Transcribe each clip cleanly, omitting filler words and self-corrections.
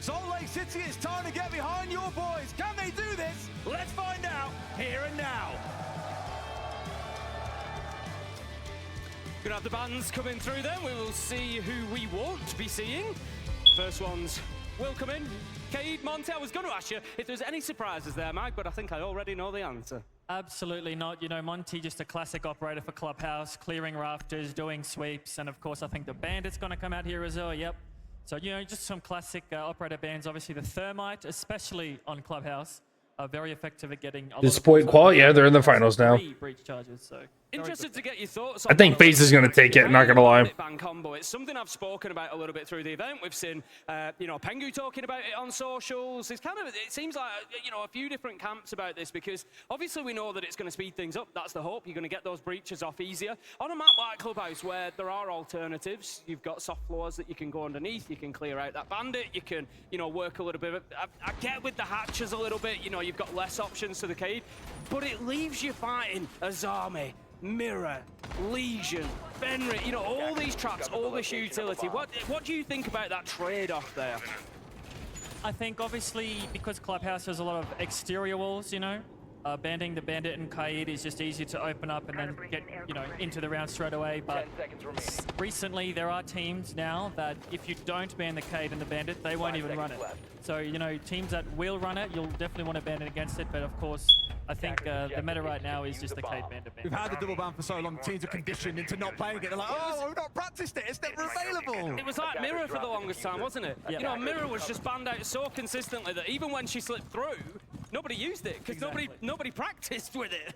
Salt Lake City, it's time to get behind your boys. Can they do this? Let's find out here and now. Gonna have the bands coming through then. We will see who we won't be seeing. First ones will come in. Cade, Monte, I was going to ask you if there's any surprises there, Mike, but I think I already know the answer. Absolutely not. You know, Monty, just a classic operator for Clubhouse, clearing rafters, doing sweeps, and of course, I think the Bandit's going to come out here as well. Yep. So, you know, just some classic operator bands. Obviously, the Thermite, especially on Clubhouse, are very effective at getting a This point qual, yeah, they're in the finals now. Breach charges, so. Interested to get your thoughts I think FaZe is going to take it, not going to lie. Combo. It's something I've spoken about a little bit through the event. We've seen, you know, Pengu talking about it on socials. It's kind of, it seems like, you know, a few different camps about this because obviously we know that it's going to speed things up. That's the hope. You're going to get those breaches off easier. On a map like Clubhouse where there are alternatives, you've got soft floors that you can go underneath. You can clear out that bandit. You can, you know, work a little bit. I get with the hatches a little bit. You know, you've got less options to the cave, but it leaves you fighting Azami, Mirror, Legion, Fenrir, you know, all these traps, all this utility. What do you think about that trade-off there? I think obviously because Clubhouse has a lot of exterior walls, you know, banding the Bandit and Kaid is just easy to open up and then get, you know, into the round straight away. But recently there are teams now that if you don't ban the Kaid and the Bandit, they won't even run it. So, you know, teams that will run it, you'll definitely want to ban it against it. But of course, I think the meta right now is just the Kaid Bandit ban. We've had the double ban for so long, teams are conditioned into not playing it. They're like, oh, we've not practiced it, it's never available. It was like Mirror for the longest time, wasn't it? Yeah. You know, Mirror was just banned out so consistently that even when she slipped through, nobody used it because nobody practiced with it.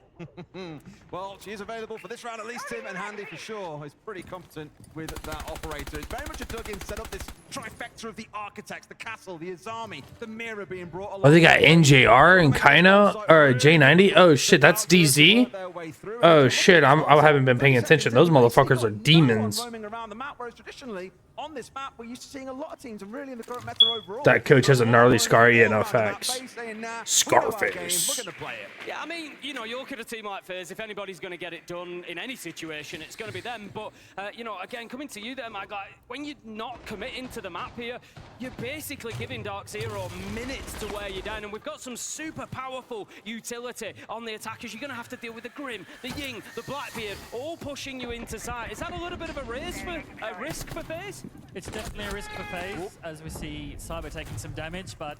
Well, she is available for this round at least, Tim, and Handy for sure is pretty competent with that operator. It's very much a dug-in, set up this trifecta of the architects, the castle, the Azami, the mirror being brought along. Oh, they got NJR and Kaina, or J90. Oh shit, that's DZ. Oh shit, I haven't been paying attention. Those motherfuckers are demons. Roaming around the map, whereas traditionally on this map we're used to seeing a lot of teams, and really in the current meta overall. That coach has a gnarly scar. Yeah, no facts. Scarface. We're gonna play it. Yeah, I mean, you know, you look at a team like FaZe, if anybody's going to get it done in any situation, it's going to be them. But, you know, again, coming to you there, Mike, like, when you're not committing to the map here, you're basically giving DarkZero minutes to wear you down. And we've got some super powerful utility on the attackers. You're going to have to deal with the Grim, the Ying, the Blackbeard, all pushing you into sight. Is that a little bit of a risk for FaZe? It's definitely a risk for FaZe, as we see Cyber taking some damage, but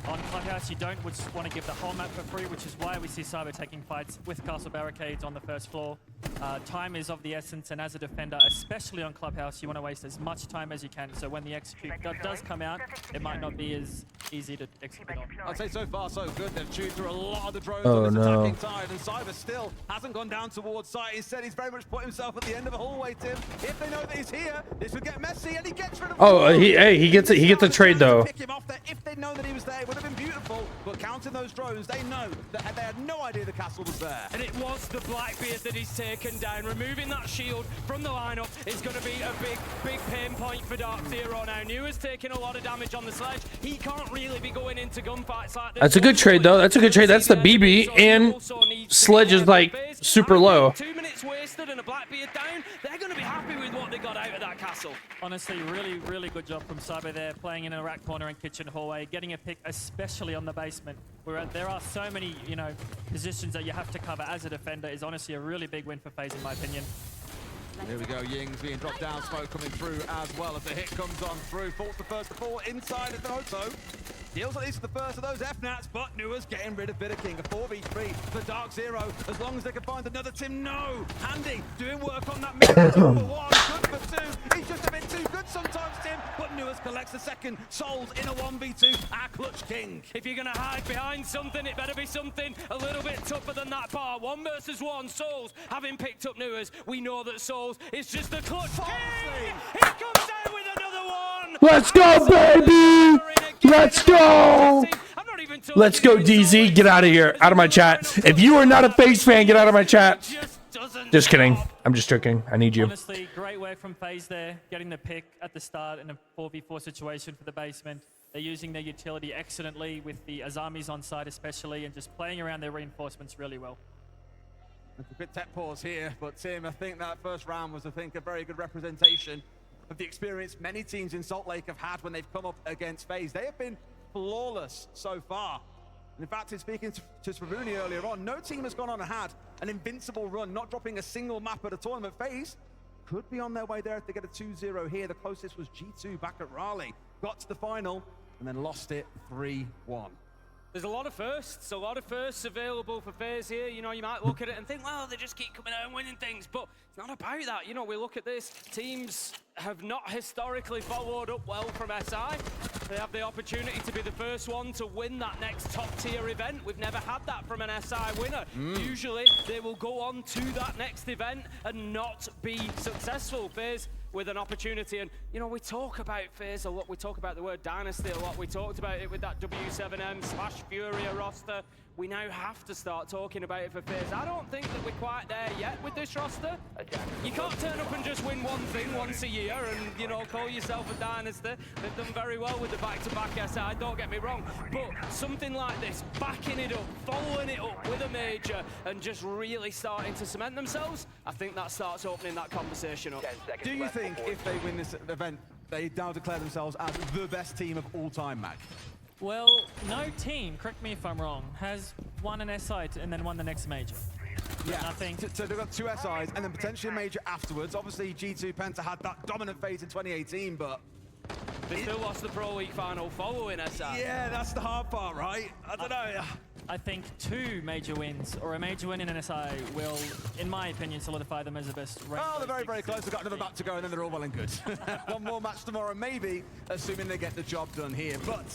on Clubhouse you don't just want to give the whole map for free, which is why we see Cyber taking fights with castle barricades on the first floor. Time is of the essence, and as a defender, especially on Clubhouse, you want to waste as much time as you can, so when the execute does come out, it might not be as easy to execute on. I'd say so far so good. They've chewed through a lot of the drones Oh, on this no. attacking side, and Cyber still hasn't gone down towards sight. He said he's very much put himself at the end of a hallway, Tim. If they know that he's here, this would get messy, and he gets rid of he gets a trade though. Pick him off there. If they'd known that he was there, it would have been beautiful. But counting those drones, they know that they had no idea the castle was there. And it was the Blackbeard that he's taken down. Removing that shield from the lineup is going to be a big pain point for DarkZero now. New has taken a lot of damage on the sledge. He can't really be going into gunfights like this. That's a good trade though. That's a good trade. That's the BB, and Sledge is like super low. 2 minutes wasted and a Blackbeard down. They're going to be happy with what they got out of that castle. Honestly, really good job from Cyber there, playing in a rack corner and kitchen hallway, getting a pick, especially on the basement, where there are so many, you know, positions that you have to cover as a defender, is honestly a really big win for FaZe in my opinion. Here we go, Ying's being dropped down, smoke coming through as well as the hit comes on through. Falls the first to fall inside of the Moto. Deals at least the first of those FNATs, but Nua's getting rid of Bitter King. A 4v3 for DarkZero, as long as they can find another Tim. No! Handy doing work on that middle. 2 for 1, good for 2. He's just a bit too good sometimes, Tim, but Nua's collects the second. Souls in a 1v2, our Clutch King. If you're going to hide behind something, it better be something a little bit tougher than that bar. 1 versus 1, Souls having picked up Nua's. We know that Souls is just a Clutch King! He comes down with another one! Let's go, baby! Let's go! Let's go, DZ. Get out of here. Out of my chat. If you are not a FaZe fan, get out of my chat. Just kidding. I'm just joking. I need you. Honestly, great work from FaZe there, getting the pick at the start in a 4v4 situation for the basement. They're using their utility excellently with the Azamis on side especially, and just playing around their reinforcements really well. A quick tech pause here, but Tim, I think that first round was, a very good representation of the experience many teams in Salt Lake have had when they've come up against FaZe. They have been flawless so far. And in fact, in speaking to Sravuni earlier on, no team has gone on and had an invincible run, not dropping a single map at a tournament. FaZe could be on their way there if they get a 2-0 here. The closest was G2 back at Raleigh. Got to the final and then lost it 3-1. There's a lot of firsts available for FaZe here. You know, you might look at it and think, well, they just keep coming out and winning things, but it's not about that. You know, we look at this, teams have not historically followed up well from SI. They have the opportunity to be the first one to win that next top tier event. We've never had that from an SI winner. Usually they will go on to that next event and not be successful. FaZe with an opportunity, and you know, we talk about FaZe a lot, we talk about the word dynasty a lot, we talked about it with that W7M/Furia roster. We now have to start talking about it for FaZe. I don't think that we're quite there yet with this roster. You can't turn up and just win one thing once a year and, you know, call yourself a dynasty. They've done very well with the back-to-back SI, don't get me wrong, but something like this, backing it up, following it up with a major and just really starting to cement themselves, I think that starts opening that conversation up. Do you think if they win this event, they now declare themselves as the best team of all time, Mag? Well, no team, correct me if I'm wrong, has won an SI and then won the next major. Yeah, I think so they've got 2 SIs and then potentially a major afterwards. Obviously, G2 Penta had that dominant phase in 2018, but they still lost the Pro League final following SI. Yeah, that's the hard part, right? I don't know. I think 2 major wins, or a major win in an SI, will, in my opinion, solidify them as the best ranked. Oh, they're very, very close. They've got another map to go, and then they're all well and good. One more match tomorrow, maybe, assuming they get the job done here. But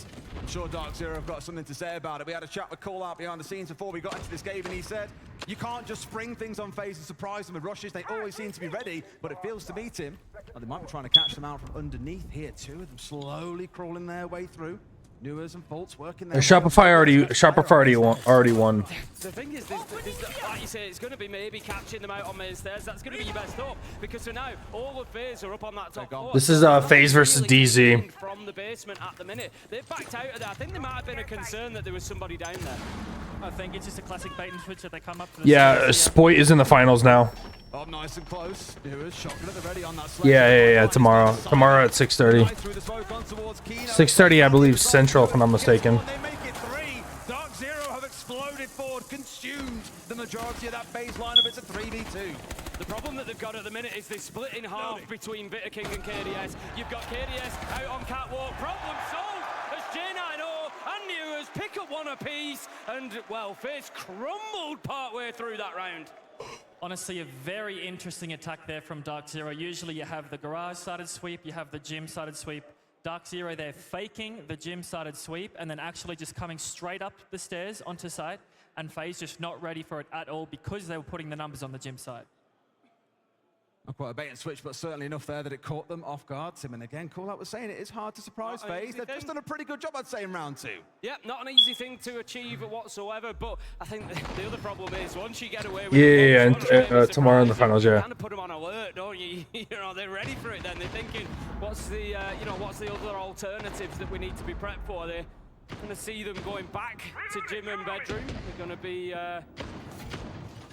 I'm sure DarkZero have got something to say about it. We had a chat with Call Out behind the scenes before we got into this game, and he said, you can't just spring things on FaZe and surprise them with rushes. They always seem to be ready, but it feels to me, Tim, well, they might be trying to catch them out from underneath here. 2 of them slowly crawling their way through. Newers and Faults working there. Shopify already won. The thing is, like you say, it's going to be maybe catching them out on main stairs. That's going to be your best hope, because for now, all of FaZe are up on that top floor. This is FaZe versus DZ. From the basement at the minute. They've backed out of there. I think there might have been a concern that there was somebody down there. I think it's just a classic bait and switch that they come up. Yeah, Spoit is in the finals now. Oh, nice and close. Newers shotgun at the ready on that Yeah, tomorrow. Tomorrow at 6:30. 6:30, I believe, Central, if I'm not mistaken. They make it 3. DarkZero have exploded forward, consumed the majority of that base lineup. It's a 3v2. The problem that they've got at the minute is they split in half between Bitter King and KDS. You've got KDS out on catwalk. Problem solved as J90 and Newers pick up 1 apiece. And, well, FaZe crumbled partway through that round. Honestly, a very interesting attack there from DarkZero. Usually you have the garage-sided sweep, you have the gym-sided sweep. DarkZero, they're faking the gym-sided sweep and then actually just coming straight up the stairs onto side, and FaZe just not ready for it at all because they were putting the numbers on the gym side. Not quite a bait and switch, but certainly enough there that it caught them off guard. Tim, and again, Call Out was saying it is hard to surprise FaZe. They've just done a pretty good job, I'd say, in round 2. Yeah, not an easy thing to achieve whatsoever, but I think the other problem is once you get away with and tomorrow in the finals, yeah. You kind of put them on alert, don't you? You know, they're ready for it then. They're thinking, what's the other alternatives that we need to be prepped for? They're going to see them going back to gym and bedroom. They're going to be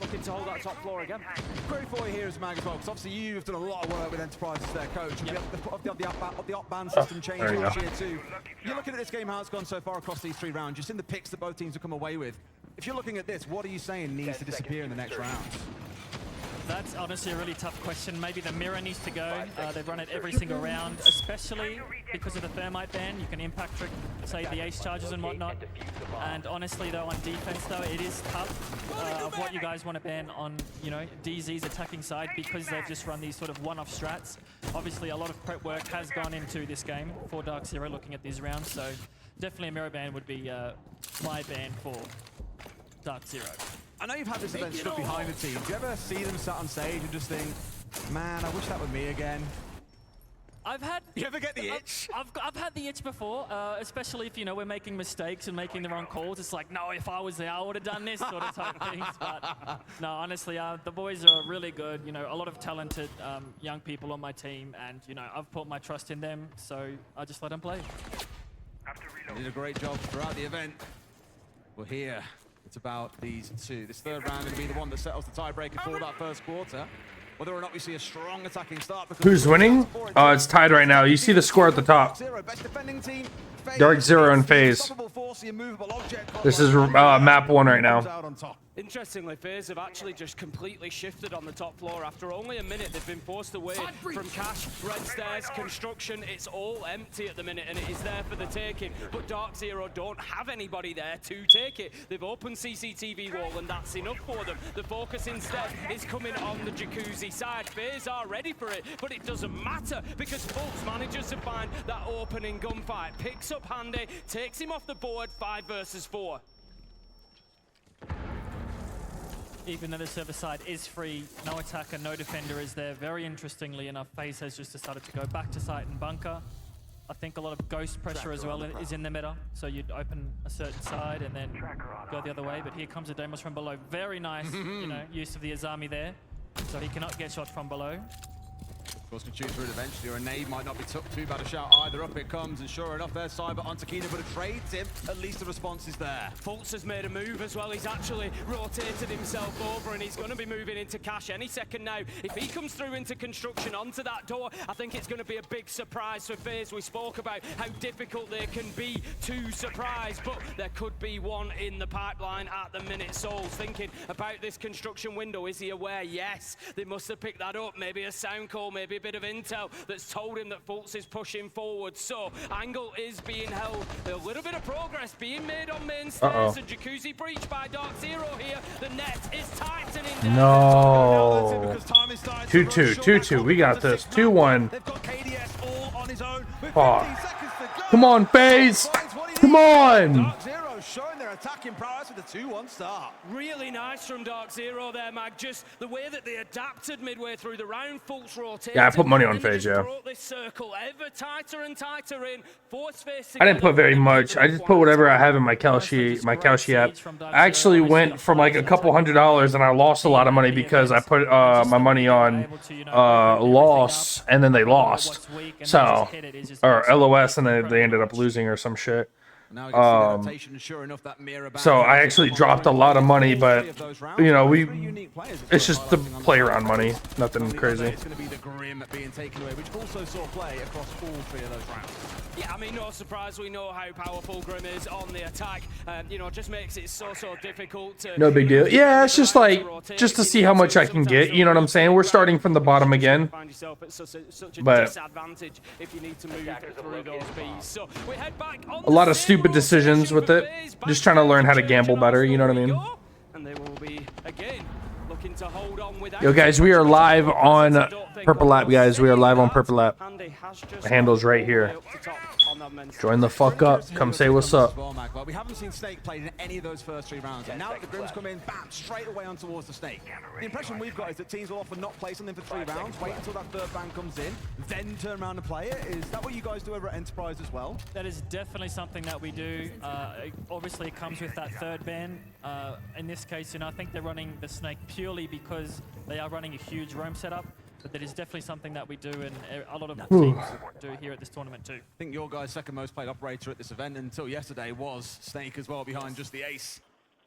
looking to hold that top floor again. Great for you here as Mag as well, because obviously you've done a lot of work with Enterprise as their coach. Yep. The op-ban system change last year too. You're looking at this game, how it's gone so far across these 3 rounds. You've seen the picks that both teams have come away with. If you're looking at this, what are you saying needs to disappear in the next round? That's honestly a really tough question. Maybe the mirror needs to go. They've run it every single round, especially because of the thermite ban. You can impact trick, say, the ace charges and whatnot. And honestly, though, on defense, though, it is tough of what you guys want to ban on, you know, DZ's attacking side, because they've just run these sort of one-off strats. Obviously, a lot of prep work has gone into this game for DarkZero looking at these rounds, so definitely a mirror ban would be my ban for DarkZero. I know you've had this event stuck behind the team. Do you ever see them sat on stage and just think, man, I wish that were me again? You ever get the itch? I've had the itch before, especially if, you know, we're making mistakes and making the wrong calls. It's like, no, if I was there, I would have done this sort of type things. But no, honestly, the boys are really good. You know, a lot of talented young people on my team, and, you know, I've put my trust in them, so I just let them play. They did a great job throughout the event. Well, here, it's about these 2. This 3rd round going to be the one that settles the tiebreaker for that first quarter. whether or not we see a strong attacking start. Who's winning? It's tied right now. You see the score at the top. DarkZero and FaZe. This is map 1 right now. Interestingly, FaZe have actually just completely shifted on the top floor. After only a minute, they've been forced away from cash, red stairs, construction. It's all empty at the minute, and it is there for the taking. But DarkZero don't have anybody there to take it. They've opened CCTV wall, and that's enough for them. The focus instead is coming on the Jacuzzi side. FaZe are ready for it, but it doesn't matter because Fultz manages to find that opening gunfight. Picks up Handy, takes him off the board, 5 versus 4. Even though the server side is free, no attacker, no defender is there. Very interestingly enough, FaZe has just decided to go back to site and bunker. I think a lot of ghost pressure as well is in the meta. So you'd open a certain side and then go the other way. But here comes a Demos from below. Very nice, you know, use of the Azami there. So he cannot get shot from below. Of course, can shoot through it eventually, or a nade might not be too bad a shout either. Up it comes, and sure enough, there's Cyber on Takina, but it trades him. At least the response is there. Fultz has made a move as well. He's actually rotated himself over, and he's going to be moving into cash any second now. If he comes through into construction onto that door, I think it's going to be a big surprise for FaZe. We spoke about how difficult they can be to surprise, but there could be one in the pipeline at the minute. Soul's thinking about this construction window. Is he aware? Yes. They must have picked that up. Maybe a sound call, maybe a bit of intel that's told him that Fultz is pushing forward. So angle is being held. A little bit of progress being made on main stairs. A Jacuzzi breach by DarkZero here. The net is tightening down. No. 2-2, 2-2. We got this. 2-1. Come on, FaZe. Come on. Showing their attacking prowess with the 2-1 start. Really nice from DarkZero there, Mag. Just the way that they adapted midway through the round. Fultz rotated. Yeah, I put money on FaZe, yeah. Brought this circle ever tighter and tighter in. I didn't put very much. I just put whatever I have in my Kalshi app. I actually went from like a couple $100 and I lost a lot of money because I put my money on loss and then they lost. So, or LOS and then they ended up losing or some shit. So I actually dropped a lot of money, but you know, it's just the play around money, nothing crazy. It's going to be the Grim being taken away, which also saw play across all 3 of those rounds. Yeah, I mean, no surprise, we know how powerful Grim is on the attack. You know, just makes it so difficult to... No big deal. Yeah, it's just like, just to see how much I can get, you know what I'm saying? We're starting from the bottom again. Find yourself at such a but disadvantage if you need to move through those beats. So we head back on a lot of stupid decisions with it. Just trying to learn how to gamble better, you know what I mean? And they will be, again, looking to hold on without... Yo, guys, we are live on Purple Lap, guys. We are live on Purple Lap. The handle's right here. Join the fuck up. Come say what's up. Well, we haven't seen Snake played in any of those first 3 rounds, and now that the Grims come in, bam, straight away on towards the Snake. The impression we've got is that teams will often not play something for 3 rounds, wait until that 3rd ban comes in, then turn around and play it. Is that what you guys do over at Enterprise as well? That is definitely something that we do. Obviously, it comes with that 3rd ban. In this case, you know, I think they're running the Snake purely because they are running a huge roam setup. But that is definitely something that we do, and a lot of teams do here at this tournament too. I think your guy's 2nd most played operator at this event until yesterday was Snake as well, behind just the ace.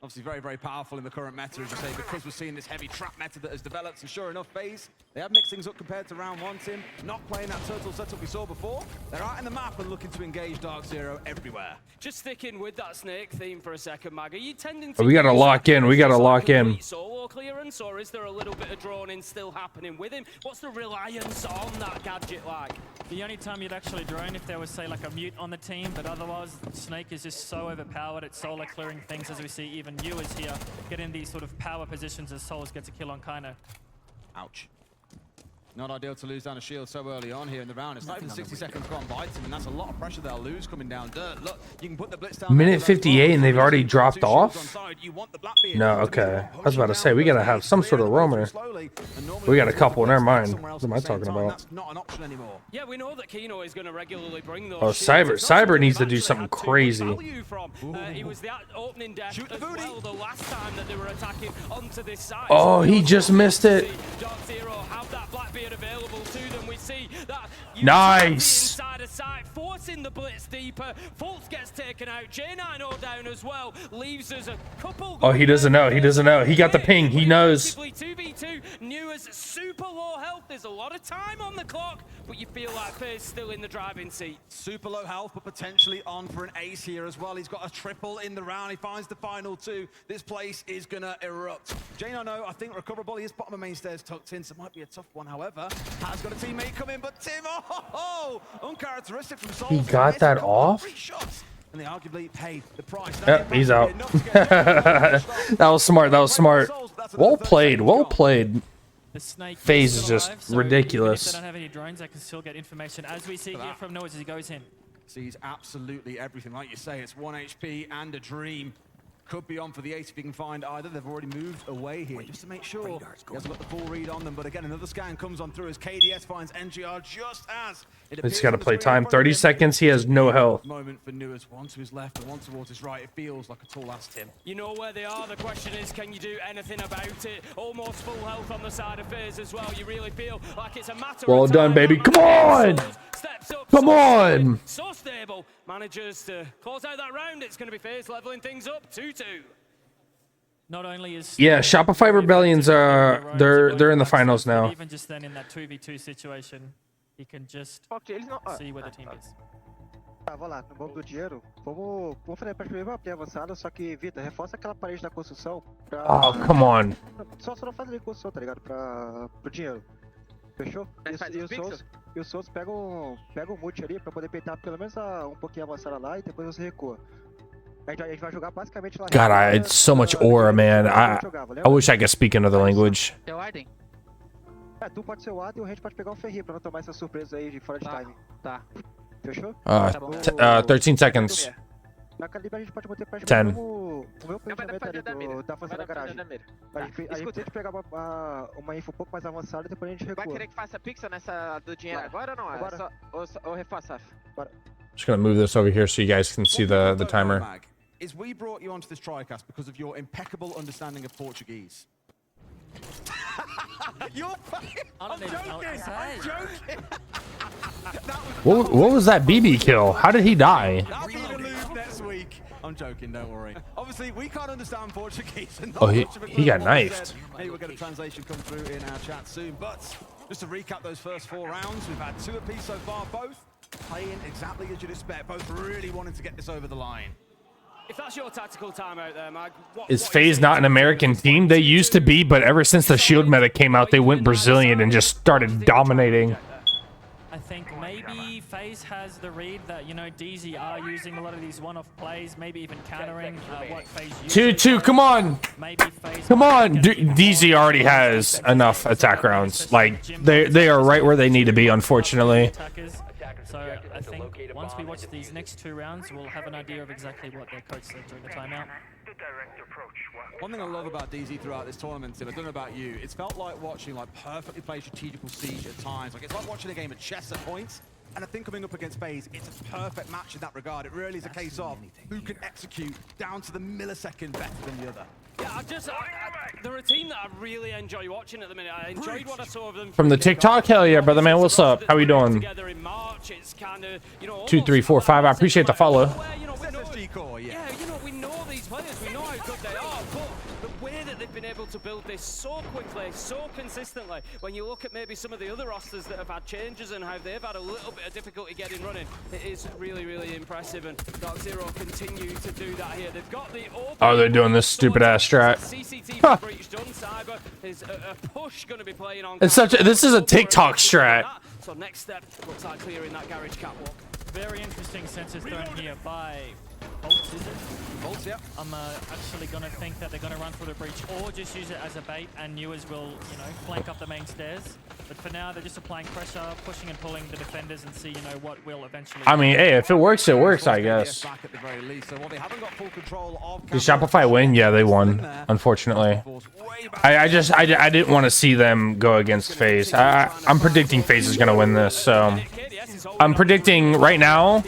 Obviously very, very powerful in the current meta, as you say, because we're seeing this heavy trap meta that has developed. And sure enough, FaZe, they have mixed things up compared to round 1, Tim. Not playing that turtle setup we saw before. They're out in the map and looking to engage DarkZero everywhere. Just sticking with that Snake theme for a second, Mag, are you tending to... We gotta lock in. We gotta lock in. Solo clearance, or is there a little bit of drone in still happening with him? What's the reliance on that gadget like? The only time you'd actually drone if there was, say, like a mute on the team, but otherwise, Snake is just so overpowered at solo clearing things, as we see even viewers here get in these sort of power positions as Souls gets a kill on Kaino. Ouch. Not ideal to lose down a shield so early on here in the round. It's not even 60 seconds gone by, Tim, and that's a lot of pressure they'll lose coming down dirt. Look, you can put the blitz down. Minute 58 and they've already dropped off? No, okay. I was about to say, we gotta have some sort of roamer. We got a couple, never mind. What am I talking about? That's not an option anymore. Yeah, we know that Kino is going to regularly bring those. Oh, Cyber needs to do something crazy. He was the opening death as well the last time that they were attacking onto this side. Oh, he just missed it. DarkZero have that Blackbeard available to them. We see that nice. inside a site, forcing the blitz deeper. Fultz gets taken taken out. J9 down as well. Leaves us a couple. Oh, he doesn't know. He doesn't know. He got the ping. He knows. 2v2. Newers super low health. There's a lot of time on the clock, but you feel like FaZe still in the driving seat. Super low health, but potentially on for an ace here as well. He's got a triple in the round. He finds the final 2. This place is gonna erupt. J9, I think recoverable. He is bottom of main stairs tucked in, so it might be a tough one. However, has got a teammate come in, but Tim, uncharacteristic from Soul. He got that off? 3 shots. And they arguably paid the price. Yep, he's out. That was smart. That was smart. Well played. Well played. The snake FaZe is still alive, just so ridiculous. Even if they don't have any drones, they can still get information, as we see here from Noise as he goes in. Sees absolutely everything. Like you say, it's 1 HP and a dream. Could be on for the ace if he can find either. They've already moved away here just to make sure he hasn't got the full read on them. But again, another scan comes on through as KDS finds NGR just as it He's got to play time. 30 seconds. He has no health. Moment for Newers. One to his left and one towards his right. It feels like a tall ass Tim. You know where they are. The question is, can you do anything about it? Almost full health on the side of FaZe as well. You really feel like it's a matter Well of done, time. baby. Come on. Steps up, Come so on. solid, so stable. Manages to close out that round. It's going to be FaZe leveling things up 2-2. Not only is Yeah, Shopify Rebellions are they're in the finals but now. even just then in that 2v2 situation, he can just see where the team is. Tava lá, no banco do dinheiro. Vamos fazer pra primeira play avançada, só que, Vitor, reforça aquela parede da construção pra... Oh, come on. Só não faz ali construção, tá ligado? Pro dinheiro. Fechou? E os Souls pegam um multi ali pra poder peitar pelo menos um pouquinho avançada lá e depois você recua. A gente vai jogar basicamente lá. God, it's so much aura, man. I wish I could speak another language. Tu pode ser o Adam e o Rand pode pegar o Ferri pra não tomar essa surpresa aí de fora de time. Tá. Fechou? 13 seconds. Na calibre a gente pode botar pra 10. o meu planejamento ali da fazenda da garagem. A gente tenta pegar uma info um pouco mais avançada e depois a gente recua. Vai querer que faça pixel nessa do dinheiro agora ou não? Agora. Ou reforça? Bora. Just gonna move this over here so you guys can see the timer. Is we brought you onto this TriCast because of your impeccable understanding of Portuguese. You're I'm joking. What was that BB kill? How did he die? That'll be the move next week. I'm joking, don't worry. Obviously, we can't understand Portuguese. And Oh, he got knifed. Maybe we'll get a translation come through in our chat soon. But just to recap those first 4 rounds, we've had 2 apiece so far, both playing exactly as you'd expect, both really wanting to get this over the line. If that's your tactical timeout there, Mag, Is FaZe not an American team? They used to be, but ever since the Shield meta came out, they went Brazilian and just started dominating. I think maybe FaZe has the read that, you know, DZ are using a lot of these one-off plays, maybe even countering what FaZe uses. 2-2, come on. Maybe FaZe Come on. DZ already has enough attack rounds. Like, they are right where they need to be, unfortunately. Attackers. So I think once we watch these next 2 rounds, we'll have an idea of exactly what their coach said during the timeout. One thing I love about DZ throughout this tournament, Tim, I don't know about you, it's felt like watching like perfectly played strategical siege at times. Like it's like watching a game of chess at points. And I think coming up against FaZe, it's a perfect match in that regard. It really is a case of who can execute down to the millisecond better than the other. Yeah, they're a team that I really enjoy watching at the minute. I enjoyed what I saw of them From the TikTok? Hell yeah, brother man. What's up? How we doing? Together in March, it's kind of, you know, 2, 3, 4, 5. I appreciate the follow. You know, we know these players, we know how good they are, but the way that they've been able to build this so quickly, so consistently, when you look at maybe some of the other rosters that have had changes and how they've had a little bit of difficulty getting running, it is really, really impressive, and DarkZero continue to do that here. They've got the open... Oh, they're doing this stupid ass strat. CCTV breach done. Cyber is a push going to be playing on... This is a TikTok strat. So next step looks like clearing that garage catwalk. Very interesting sensors thrown here by Bolts, is it? Bolts, yep. I'm actually going to think that they're going to run for the breach or just use it as a bait, and Newers will, you know, flank up the main stairs. But for now, they're just applying pressure, pushing and pulling the defenders and see, you know, what will eventually... I mean, hey, if it works, it works, I guess. Back at the very least. So while they haven't got full control of Did Shopify win? Yeah, they won, unfortunately. I didn't want to see them go against FaZe. I'm predicting FaZe is going to win this, so... I'm predicting right now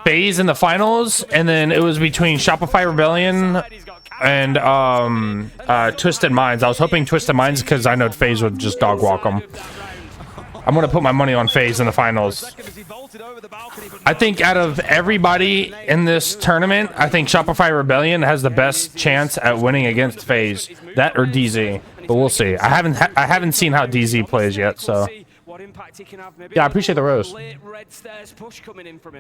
FaZe in the finals, and then it was between Shopify Rebellion and Twisted Minds. I was hoping Twisted Minds because I know FaZe would just dog walk them. I'm gonna put my money on FaZe in the finals. I think out of everybody in this tournament, I think Shopify Rebellion has the best chance at winning against FaZe. That or DZ, but we'll see. I haven't seen how DZ plays yet, so. Yeah, I appreciate the rose.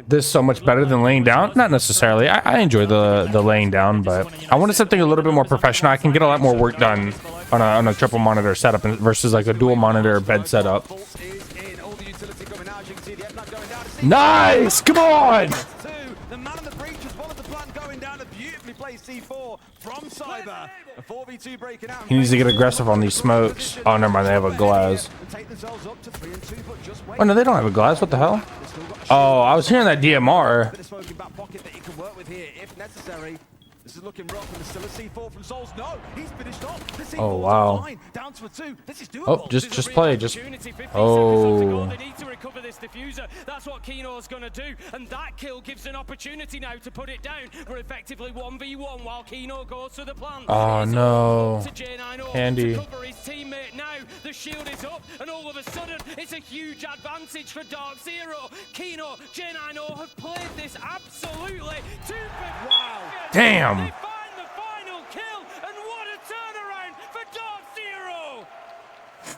This is so much better than laying down. Not necessarily. I enjoy the laying down, but I wanted something a little bit more professional. I can get a lot more work done on a triple monitor setup versus like a dual monitor bed setup. Nice! Come on! The man in the breach as well as the plan going down a beautifully placed C4 from Cyber. A 4v2 breaking out. He needs to get aggressive on these smokes. Oh, never mind. They have a glass. Oh, no, they don't have a glass. What the hell? Oh, I was hearing that DMR. This is looking rough, and there's still a C4 from Souls. No, he's finished off. Oh, wow. Down to a 2. This is doable. Oh, just play. Just. Oh. They need to recover this diffuser. That's what Kino's going to do. And that kill gives an opportunity now to put it down. We're effectively 1v1 while Kino goes to the plant. Oh, no. Andy. His teammate now. The shield is up, and all of a sudden, it's a huge advantage for DarkZero. Kino, J9O have played this absolutely to perfection. Wow. Damn. They find the final kill, and what a turnaround for DarkZero!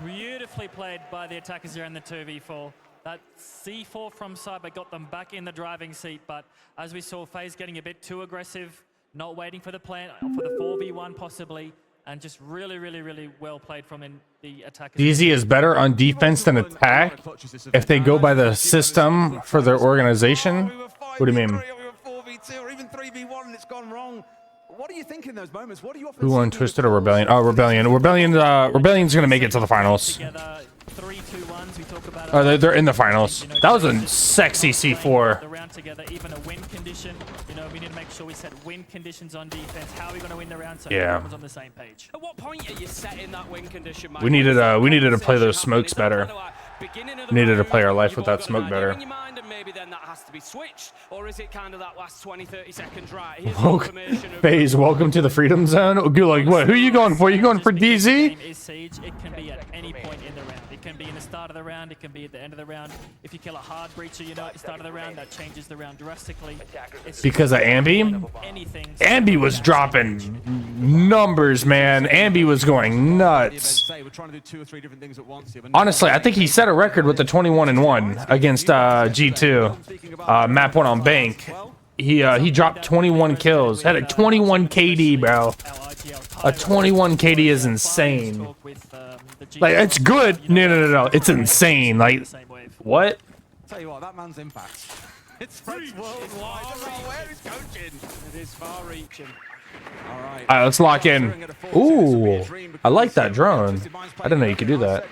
Beautifully played by the attackers here in the 2v4. That C4 from Cyber got them back in the driving seat, but as we saw, FaZe getting a bit too aggressive, not waiting for the plant, for the 4v1 possibly, and just really, really, really well played from the attackers. DZ is better on defense than attack if they go by the system for their organization. What do you mean? 4v2 or even 3v1 and it's gone wrong. What do you think in those moments? What do you offer? Who won Twisted or Rebellion? Oh, Rebellion. Rebellion's gonna make it to the finals. Oh, they're in the finals. That was a sexy C4. The round together, even a win condition. You know, we need to make sure we set win conditions on defense. How are we going to win the round so everyone's on the same page? At what point are you setting that win condition, Mike? We needed to play those smokes better. We needed to play our life with that smoke better. Maybe then that has to be switched, or is it kind of that last 20-30 seconds right? FaZe, welcome to the Freedom Zone. Like what? Who are you going for? You going for DZ? It can be at any point in the round. It can be in the start of the round. It can be at the end of the round. If you kill a hard breacher, you know at the start of the round, that changes the round drastically. It's because of Ambi? Ambi was dropping numbers, man. Ambi was going nuts. Honestly, I think he set a record with the 21-1 against G2. Map 1 on Bank. He dropped 21 kills. Had a 21 KD, bro. A 21 KD is insane. Like, it's good. No. It's insane. Like, what? Tell you what, that man's impact. It's worldwide. Where is coaching? It is far-reaching. All right, let's lock in. Ooh, I like that drone. I didn't know you could do that.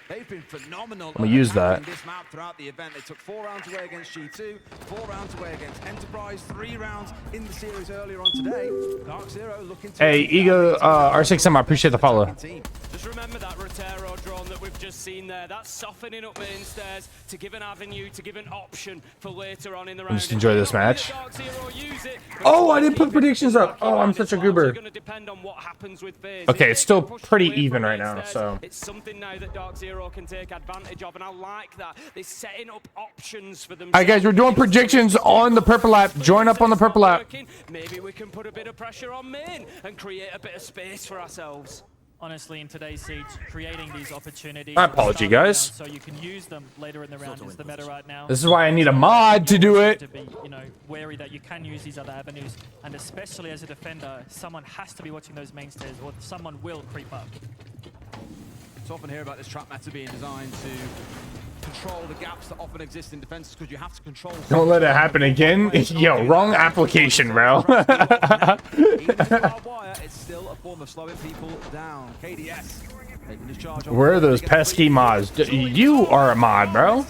They've been phenomenal. I'm gonna use that. This map throughout the event. They took 4 rounds away against G2, 4 rounds away against Enterprise, 3 rounds in the series earlier on today. DarkZero looking to... Hey, Ego, R6M, I appreciate the follow. Just remember that Rotero drone that we've just seen there. That's softening up main stairs to give an avenue, to give an option for later on in the round. Just enjoy this match. Oh, I didn't put predictions up. Oh, I'm such a goober. Okay, it's still pretty even right now, so... It's something now that DarkZero can take advantage of, and I like that. They're setting up options for them. All right, guys, we're doing predictions on the purple app. Join up on the purple app. Maybe we can put a bit of pressure on main and create a bit of space for ourselves. Honestly, in today's siege, creating these opportunities. My apology, guys. So you can use them later in the round is the meta right now. This is why I need a mod to do it. To be, you know, wary that you can use these other avenues, and especially as a defender, someone has to be watching those mainstays, or someone will creep up. So often hear about this trap meta being designed to control the gaps that often exist in defenses because you have to control. Don't let it happen again. Yo, wrong application, bro. It's still a form of slowing people down. KDS taking his charge. Where are those pesky mods? You are a mod, bro.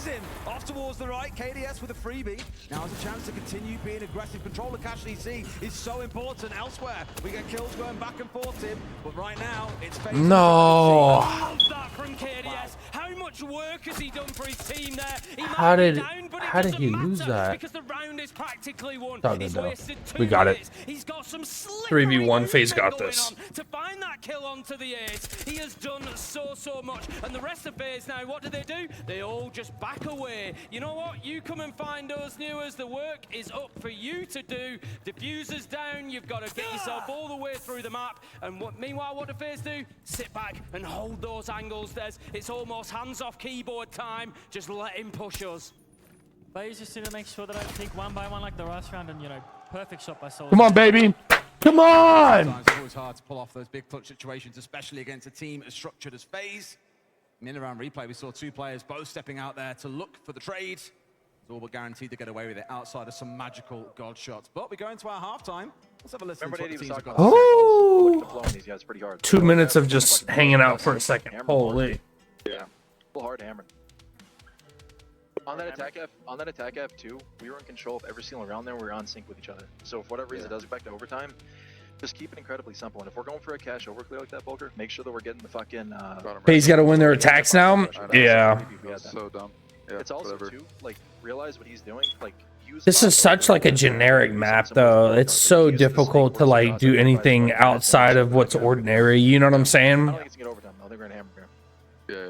off towards the right. KDS with a freebie. Now has a chance to continue being aggressive. Control the cash DC is so important elsewhere. We get kills going back and forth, Tim. But right now, it's FaZe. No. Loves that from KDS. How much work has he done for his team there? He How might be did down, but it how did doesn't he lose matter that? Because the round is practically won. All good, He's though. wasted 2 We got it. minutes. He's got some slippery 3v1, FaZe movement got going this. on to find that kill onto the ace. He has done so much. And the rest of FaZe now, what do? They all just back away. You know what? You come and find us, Newers. The work is up for you to do. Diffuser's down. You've got to get yourself all the way through the map. And meanwhile, what do FaZe do? Sit back and hold those angles. It's almost hands-off keyboard time. Just let him push us. FaZe just need to make sure that I peek one by one like the last round and, you know, perfect shot by Soul. Come on, baby. Come on. Sometimes it's always hard to pull off those big clutch situations, especially against a team as structured as FaZe. In the round replay, we saw 2 players both stepping out there to look for the trade. It's all but guaranteed to get away with it outside of some magical god shots. But we go into our halftime. Let's have a listen to what the teams have got. Oh. These guys pretty hard. 2 minutes of just hanging out for a second. Holy. Yeah. Full hard hammer. On that attack F2, we were in control of every single round there. We were on sync with each other. So for whatever reason it does go back to overtime, just keep it incredibly simple. And if we're going for a cash overclear like that, Bulker, make sure that we're getting the fucking FaZe got to win their attacks now. Yeah. So dumb. Yeah, it's also too like realize what he's doing. Like This is such like a generic map though. It's so difficult to like do anything outside of what's ordinary. You know what I'm I saying? don't think it's gonna get overtime. I think we're gonna hammer here.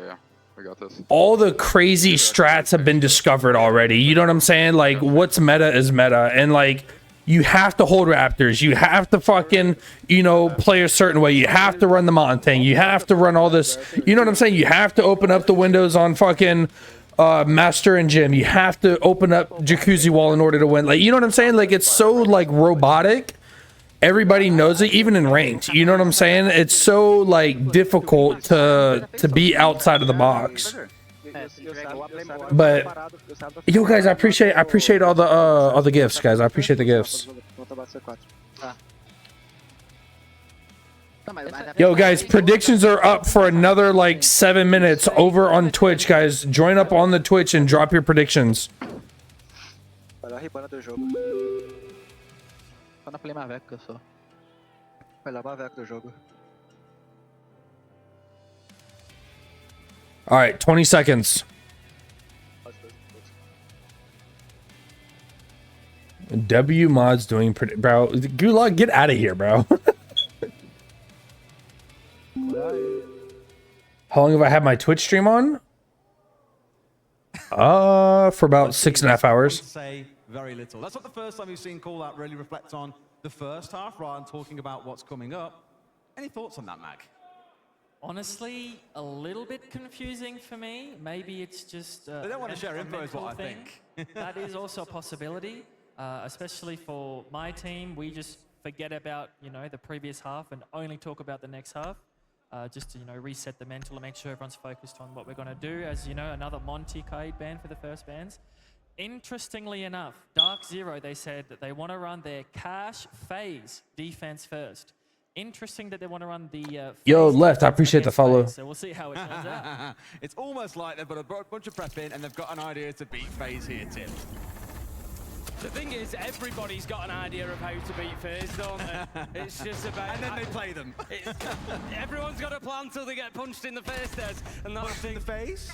Yeah. We got this. All the crazy strats have been discovered already. You know what I'm saying? Like what's meta is meta, and like you have to hold Raptors. You have to fucking, you know, play a certain way. You have to run the Mon thing. You have to run all this. You know what I'm saying? You have to open up the windows on fucking Master and Gym. You have to open up Jacuzzi Wall in order to win. Like, you know what I'm saying? Like it's so like robotic. Everybody knows it, even in ranked. You know what I'm saying? It's so like difficult to be outside of the box. But yo, guys, I appreciate all the gifts, guys. I appreciate the gifts. Yo, guys, predictions are up for another like 7 minutes over on Twitch, guys. Join up on the Twitch and drop your predictions. Só na play Maveca só. Vai lá, Maveca do jogo. All right, 20 seconds. W mods doing pretty, bro. Gulag, get out of here, bro. How long have I had my Twitch stream on? For about 6.5 hours. Say very little. That's not the first time we've seen Call Out really reflect on the first half rather than talking about what's coming up. Any thoughts on that, Mac? Honestly, a little bit confusing for me. Maybe it's just They don't want to share info is what I thing. think. That is also a possibility, especially for my team. We just forget about, you know, the previous half and only talk about the next half. Just to, you know, reset the mental and make sure everyone's focused on what we're going to do. As you know, another Monty Kaid ban for the first bans. Interestingly enough, DarkZero, they said that they want to run their cash FaZe defense first. Interesting that they want to run the Yo, Left, I appreciate the follow. FaZe, so we'll see how it turns out. It's almost like they've got a bunch of prep in and they've got an idea to beat FaZe here, Tim. The thing is, everybody's got an idea of how to beat FaZe, don't they? It's just about... And then they play them. Everyone's got a plan till they get punched in the face, Des. And that's Punched in the face?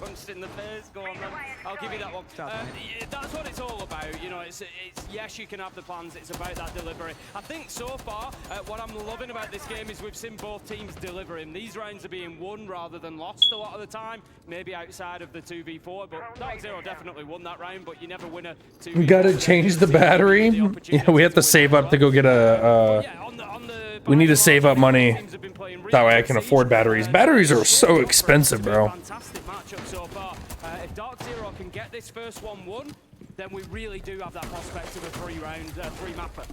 Punched in the face, go on then. I'll give you that one. That's what it's all about, you know, it's yes, you can have the plans, it's about that delivery. I think so far, what I'm loving about this game is we've seen both teams delivering. These rounds are being won rather than lost a lot of the time, maybe outside of the 2v4, but DarkZero definitely won that round, but you never win a 2v4. We gotta change the battery. Yeah, we have to save up to go get a, we need to save up money. That way I can afford batteries. Batteries are so expensive, bro. Fantastic matchup so far. If DarkZero can get this first one won, then we really do have that prospect of a three mapper.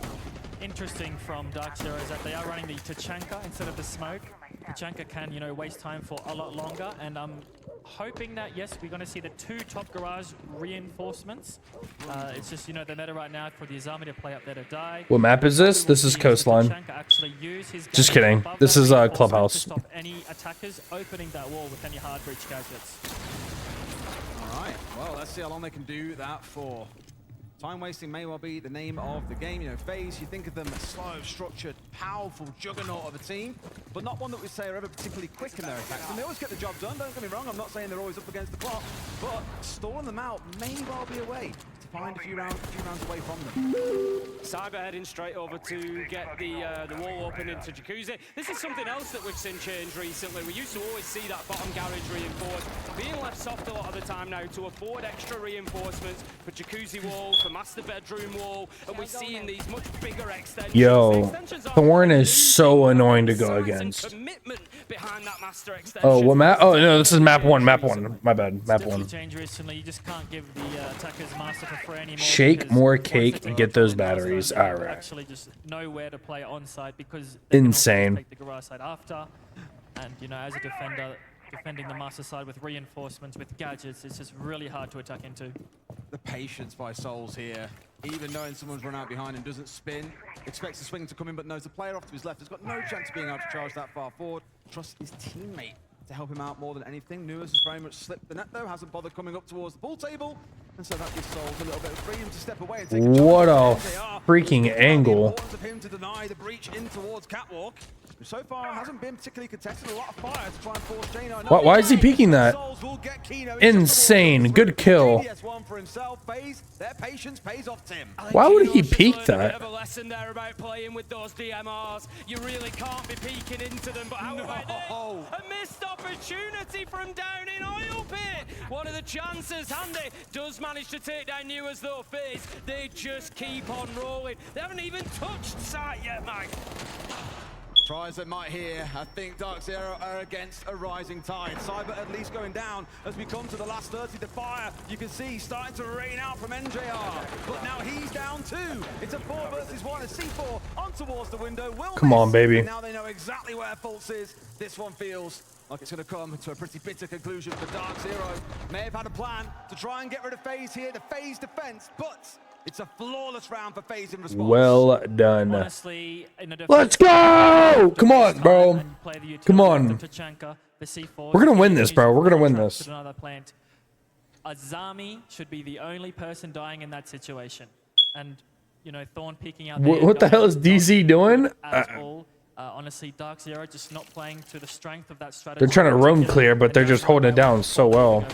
Interesting from DarkZero is that they are running the Tachanka instead of the smoke. Tachanka can, you know, waste time for a lot longer, and I'm hoping that, yes, we're going to see the 2 top garage reinforcements. It's just, you know, the meta right now for the Azami to play up there to die. What map is this? This is Coastline. Just kidding. This is Clubhouse. To stop any attackers opening that wall with any hard breach gadgets. right. Well, let's see how long they can do that for. Time wasting may well be the name of the game. You know, FaZe, you think of them as slow, structured, powerful juggernaut of a team, but not one that we say are ever particularly quick in their attacks. And they always get the job done, don't get me wrong. I'm not saying they're always up against the clock, but stalling them out may well be a way to find a few rounds away from them. Cyber heading straight over to get the wall open into Jacuzzi. This is something else that we've seen change recently. We used to always see that bottom garage reinforced, being left soft a lot of the time now to afford extra reinforcements for Jacuzzi wall, for master bedroom wall, and we're seeing these much bigger extensions. Yo, Thorn is so annoying to go against. Commitment behind that master extension. Oh, what map? Oh no, this is map 1. Map 1. My bad. Map 1. Change recently. You just can't give the attackers master for free anymore. Shake more cake and get those batteries. All right. Actually, just know where to play on site because Insane. Take the garage side after, and you know, as a defender, defending the master side with reinforcements, with gadgets, it's just really hard to attack into. The patience by Souls here, even knowing someone's run out behind him, doesn't spin, expects the swing to come in, but knows the player off to his left has got no chance of being able to charge that far forward. Trusts his teammate to help him out more than anything. Nuas has very much slipped the net though, hasn't bothered coming up towards the pool table, and so that gives Souls a little bit of freedom to step away and take a What charge. a freaking angle. The importance of him to deny the breach in towards Catwalk. So far, hasn't been particularly contested. A lot of fire to try and force Jano. Why is he peeking that? Insane. Good kill. For himself. FaZe, their patience pays off, Tim. Why would he peek that? A lesson there about playing with those DMRs. You really can't be peeking into them, but how about this? A missed opportunity from down in oil pit. What are the chances? Handy does manage to take down Nuas though. FaZe, they just keep on rolling. They haven't even touched site yet, Mike. Tries that might here. I think DarkZero are against a rising tide. Cyber at least going down as we come to the last 30. The fire, you can see, starting to rain out from NJR. But now he's down too. It's a 4 versus 1. A C4 on towards the window. Come on, baby. Now they know exactly where Fultz is. This one feels like it's going to come to a pretty bitter conclusion for DarkZero. May have had a plan to try and get rid of FaZe here, the FaZe defense, but it's a flawless round for FaZe in response. Well done. Honestly, Let's go! Come on, bro. Come on. We're gonna win this, bro. We're gonna win this. Another plant. Azami should be the only person dying in that situation, and you know, Thorn peeking out. What the hell is DZ doing? Honestly, DarkZero just not playing to the strength of that strategy. They're trying to roam clear, but they're just holding it down so well.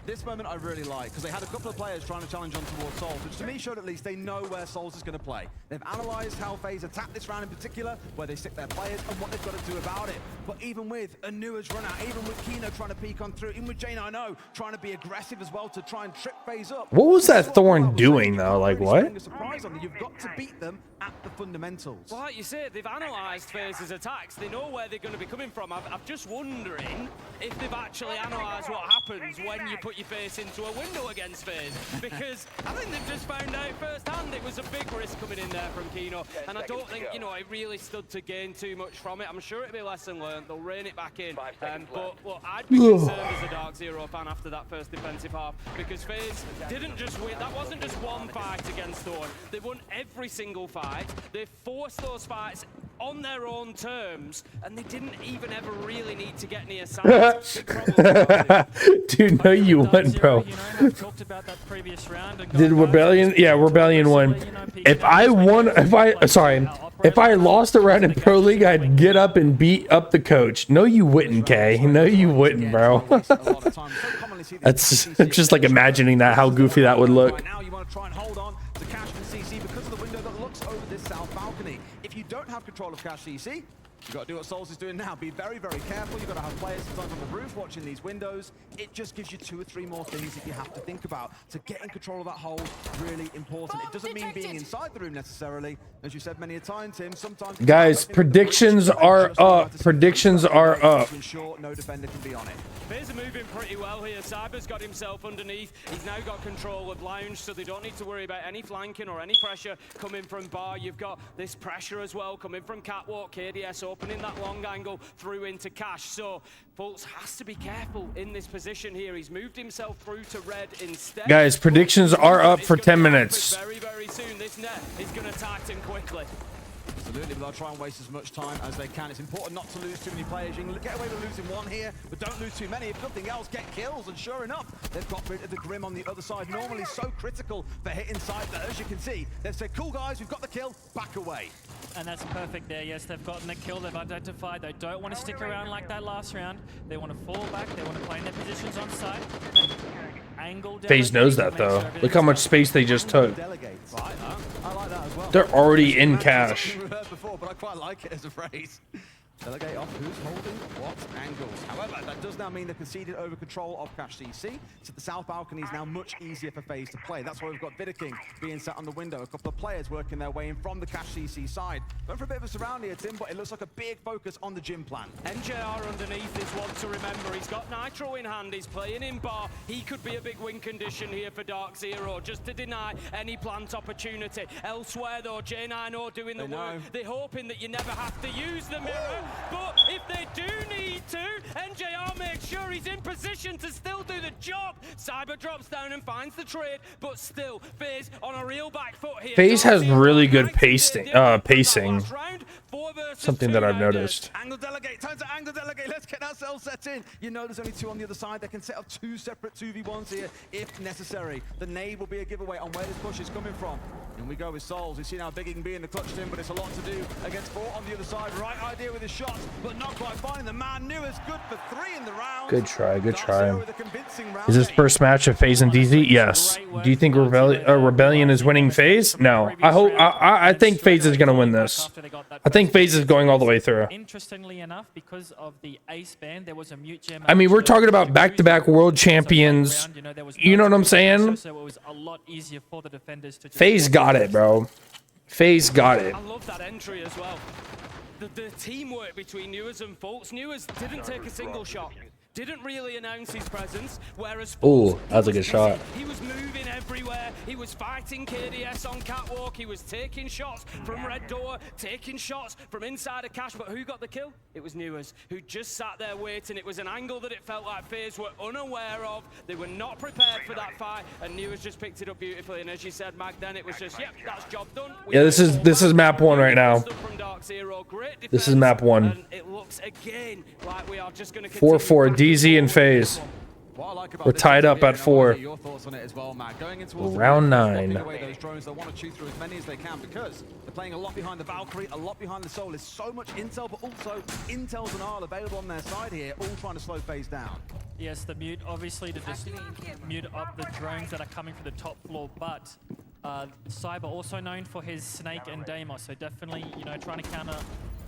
This moment I really like, because they had a couple of players trying to challenge on towards Souls, which to me showed at least they know where Souls is going to play. They've analysed how FaZe attack this round in particular, where they stick their players, and what they've got to do about it. But even with Anua's run out, even with Kino trying to peek on through, even with Jane I know trying to be aggressive as well to try and trip FaZe up. What was that Thorn doing though? Like what? You've got to beat them at the fundamentals. Well, like you said, they've analysed FaZe's attacks. They know where they're going to be coming from. I'm just wondering if they've actually analysed what happens when you put your face into a window against FaZe, because I think they've just found out firsthand it was a big risk coming in there from Kino, and I don't think, you know, it really stood to gain too much from it. I'm sure it'll be a lesson learned. They'll rein it back in. But look, I'd be concerned as a DarkZero fan after that first defensive half, because FaZe didn't just win. That wasn't just one fight against Thorn. They won every single fight. They forced those fights on their own terms, and they didn't even ever really need to get near sides. Dude, no you wouldn't, bro. Did Rebellion? Yeah, Rebellion won. If I lost a round in Pro League, I'd get up and beat up the coach. No, you wouldn't, Kay. No, you wouldn't, bro. That's just like imagining that, how goofy that would look. Now you want to try and hold on to Cash and CC because of the window that looks over this south balcony. If you don't have control of Cash CC, you've got to do what Souls is doing now. Be very, very careful. You've got to have players sometimes on the roof watching these windows. It just gives you 2 or 3 more things that you have to think about. To get in control of that hole, really important. It doesn't mean being inside the room necessarily. As you said many a time, Tim, sometimes... Guys, predictions are up. Predictions are up. Ensure no defender can be on it. FaZe are moving pretty well here. Cyber's got himself underneath. He's now got control of Lounge, so they don't need to worry about any flanking or any pressure coming from Bar. You've got this pressure as well coming from Catwalk. KDS opening that long angle through into Cash. So Fultz has to be careful in this position here. He's moved himself through to red instead. Guys, predictions are up for 10 minutes. Very, very soon. This net is going to tighten quickly. Absolutely, but they'll try and waste as much time as they can. It's important not to lose too many players. You can get away with losing one here, but don't lose too many. If nothing else, get kills. And sure enough, they've got rid of the Grim on the other side. Normally so critical for hit inside, but as you can see, they've said, cool guys, we've got the kill, back away. And that's perfect there. Yes, they've gotten the kill. They've identified. They don't want to stick around like that last round. They want to fall back. They want to play in their positions on site. FaZe knows that though. Look how much space they just took. Delegates. I like that as well. They're already in cash. We've heard before, but I quite like it as a phrase. Delegate off who's holding what angles. However, that does now mean they've conceded over control of Cash CC, so the south balcony is now much easier for FaZe to play. That's why we've got Vidaking being sat on the window, a couple of players working their way in from the Cash CC side. Going for a bit of a surround here, Tim, but it looks like a big focus on the gym plan. NJR underneath is one to remember. He's got Nitro in hand, he's playing in bar. He could be a big win condition here for DarkZero, just to deny any plant opportunity. Elsewhere though, J9O doing the work. They're hoping that you never have to use the mirror. But if they do need to, NJR makes sure he's in position to still do the job. Cyber drops down and finds the trade, but still, FaZe on a real back foot here. FaZe has really good pacing. Something that I've noticed. Angle delegate, time to angle delegate. Let's get ourselves set in. You know there's only two on the other side. They can set up two separate 2v1s here if necessary. The nade will be a giveaway on where this push is coming from. And we go with Souls. We see now Biggie can be in the clutch team, but it's a lot to do against 4 on the other side. Right idea with his shots, but not quite finding the man. New is good for 3 in the round. Good try, good try. Is this first match of FaZe and DZ? Yes. Do you think Rebellion is winning FaZe? No. I think FaZe is going to win this. I think FaZe is going all the way through. Interestingly enough, because of the ace ban, there was a mute gem. I mean, we're talking about back-to-back world champions. You know what I'm saying? So it was a lot easier for the defenders to FaZe got it, bro. FaZe got it. I love that entry as well. The teamwork between Newers and Fultz. Newers didn't take a single shot. Didn't really announce his presence, whereas Ooh, that was a good shot. He was moving everywhere. He was fighting KDS on catwalk. He was taking shots from red door, taking shots from inside of Cash. But who got the kill? It was Newers, who just sat there waiting. It was an angle that it felt like FaZe were unaware of. They were not prepared for that fight, and Newers just picked it up beautifully. And as you said, Mag, then it was just, yep, that's job done. Yeah, this is map 1 right now. This is map 1. And it looks again like we are just going to 4-4 DZ and FaZe. We're tied up at 4. Round 9. Those drones, they want to chew through as many as they can because they're playing a lot behind the Valkyrie, a lot behind the Soul. There's so much intel, but also intels and R available on their side here, all trying to slow FaZe down. Yes, the mute, obviously, to just mute up the drones that are coming from the top floor, but Cyber also known for his Snake and Deimos, so definitely, you know, trying to counter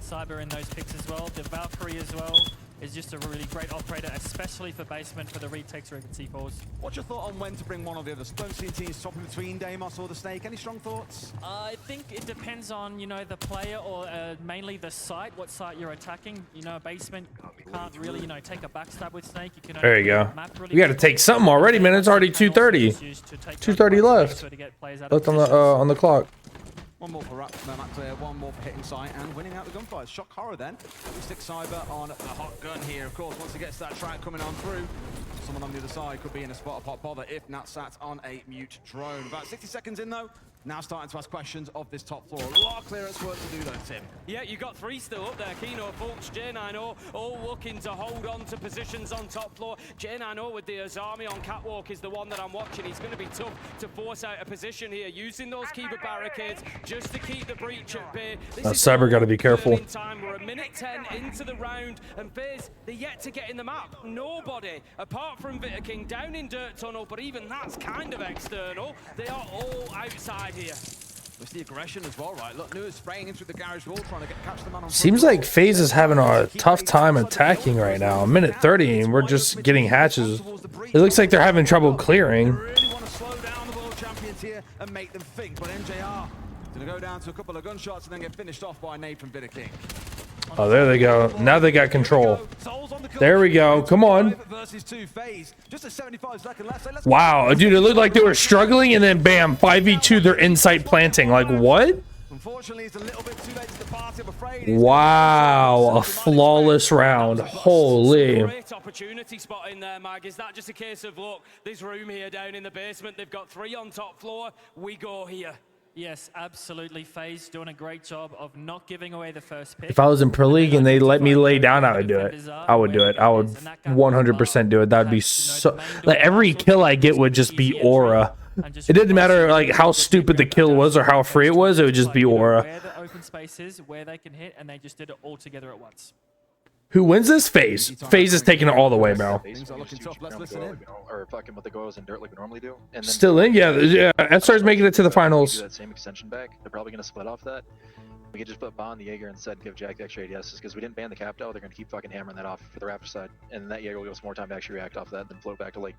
Cyber in those picks as well. The Valkyrie as well is just a really great operator, especially for basement, for the retakes or even C4s. What's your thought on when to bring one or the other? Don't see teams swapping between Deimos or the Snake. Any strong thoughts? I think it depends on, you know, the player or mainly the site, what site you're attacking. You know, basement can't really, you know, take a backstab with Snake. You can there you go. We got to take something already, man. It's already 2:30. 2:30 left. Left on the clock. One more for one more for hitting sight and winning out the gunfight. Shock horror then. We stick Cyber on a hot gun here. Of course, once he gets that track coming on through, someone on the other side could be in a spot of hot bother if Nat sat on a mute drone. About 60 seconds in though. Now starting to ask questions of this top floor. A lot of clearance work to do though, Tim. Yeah, you got 3 still up there. Kino, Fultz, J9O, all looking to hold on to positions on top floor. J9O with the Azami on catwalk is the one that I'm watching. He's going to be tough to force out a position here, using those keeper barricades just to keep the breach at bay. Cyber got to be careful. Time. We're a minute 10 into the round, and FaZe, they're yet to get in the map. Nobody, apart from Vidaking, down in Dirt Tunnel, but even that's kind of external. They are all outside here. It's the aggression as well, right? Look, Lewis spraying into the garage wall, trying to catch the man on. Seems like FaZe is having a tough time attacking right now. A minute 30, and we're just getting hatches. It looks like they're having trouble clearing. They really want to slow down the world champions here and make them think, but NJR going to go down to a couple of gunshots and then get finished off by a nade from Vidaking. Oh, there they go. Now they got control. There we go. Come on. Wow, dude, it looked like they were struggling, and then bam, 5v2, they're inside planting. Like, what? Unfortunately, it's a little bit too late to the party, I'm afraid. Wow, a flawless round. Holy. Great opportunity spot in there, Mag. Is that just a case of, look, there's room here down in the basement. They've got 3 on top floor. We go here. Yes, absolutely. FaZe doing a great job of not giving away the first pick. If I was in Pro League and they let me lay down, I would do it. I would do it. I would 100% do it. That would be so... Like, every kill I get would just be aura. It didn't matter, like, how stupid the kill was or how free it was. It would just be aura. Where the open space is, where they can hit, and they just did it all together at once. Who wins this? FaZe. FaZe is taking it all the way, bro. Things are looking tough. Let's listen in. Or fucking with the goals and dirt like we normally do. And then Still in? Yeah. SR's making it to the finals. do that same extension back. They're probably going to split off that. We could just put Ba on the Jaeger instead and give Jack the extra ADSs because we didn't ban the Capto. They're going to keep fucking hammering that off for the Raptor side. And that Jaeger will give us more time to actually react off that and then float back to like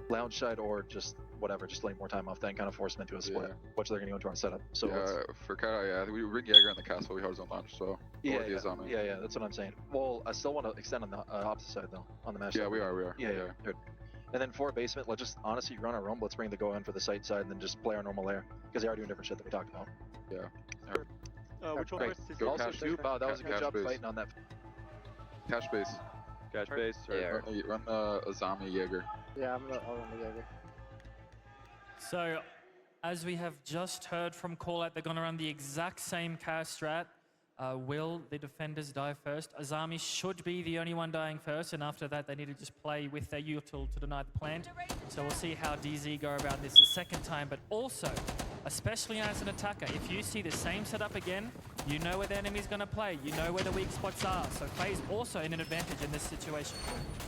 lounge side or just whatever, just like more time off that and kind of force them into a split, which they're going to go into our setup. So for Kata, we bring Jaeger on the castle, we hard zone launch, so yeah, that's what I'm saying. Well, I still want to extend on the opposite side though, on the match. Yeah, we are. Yeah. Good. And then for basement, let's just honestly run our roam. Let's bring the go in for the site side and then just play our normal lair because they are doing different shit that we talked about. Yeah. Which one Right. was Also, too, that was a good cash job base. fighting on that. Cash base. Cash base? Yeah. Run the Azami Jaeger. Yeah, I'll run the Jaeger. So, as we have just heard from Callout, they're going to run the exact same cast strat. Will the defenders die first? Azami should be the only one dying first, and after that, they need to just play with their util to deny the plant. So we'll see how DZ go about this a second time, but also, especially as an attacker, if you see the same setup again, you know where the enemy's going to play. You know where the weak spots are. So FaZe also in an advantage in this situation.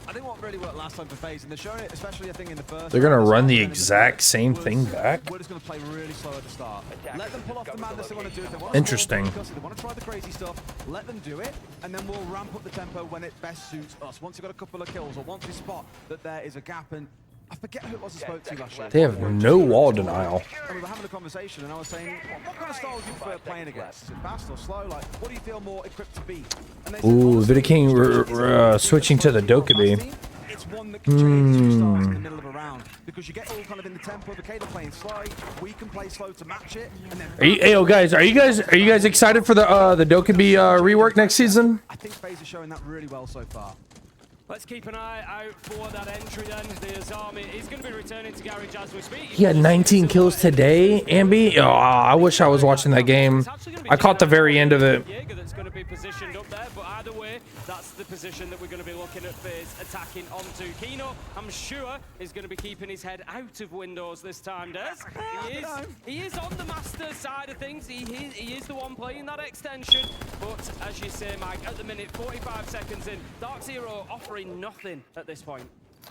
I think what really worked last time for FaZe, and they're showing it, especially I think in the first. They're going to round, run the was exact same thing back? We're just going to play really slow at the start. Let them pull off the madness they want to do. If they want Interesting. If they want to try the crazy stuff, let them do it, and then we'll ramp up the tempo when it best suits us. Once you've got a couple of kills, or once we spot that there is a gap, and I forget who it was I spoke to last year. They have no wall denial. And we were having a conversation, and I was saying, what kind of style do you prefer playing against? Is it fast or slow? Like, what do you feel more equipped to beat? And they said, Ooh, honestly, Vida King switching to the Dokkaebi. it's one that can change two styles in the middle of a round because you get all kind of in the tempo. The Kato playing slow, we can play slow to match it. And then Ayo, guys, are you guys excited for the Dokkaebi rework next season? I think FaZe is showing that really well so far. Let's keep an eye out for that entry then. The Azami is going to be returning to garage as we speak. He had 19 kills today, Ambi. Oh, I wish I was watching that game. I caught the very end of it. Jaeger that's going to be positioned up there, but either way, that's the position that we're going to be looking at FaZe attacking onto. Kino, I'm sure, is going to be keeping his head out of windows this time, Des. He is on the master side of things. He is the one playing that extension. But as you say, Mike, at the minute, 45 seconds in, DarkZero offering nothing at this point.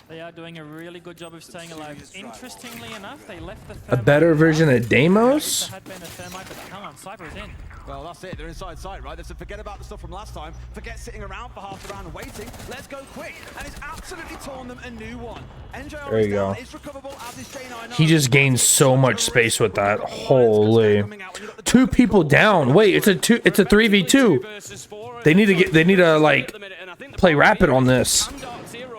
They are doing a really good job of staying alive. Interestingly enough, they left the A thermite. better version of Deimos? There had been a thermite, but come on, Cypher is in. Well, that's it. They're inside sight, right? They said forget about the stuff from last time. Forget sitting around for half the round and waiting. Let's go quick. And it's absolutely torn them a new one. NJR There you go. It's recoverable, as is J9. He just gained so much space with that. Holy. 2 people down. Wait, it's a 3v2. They need to like play rapid on this.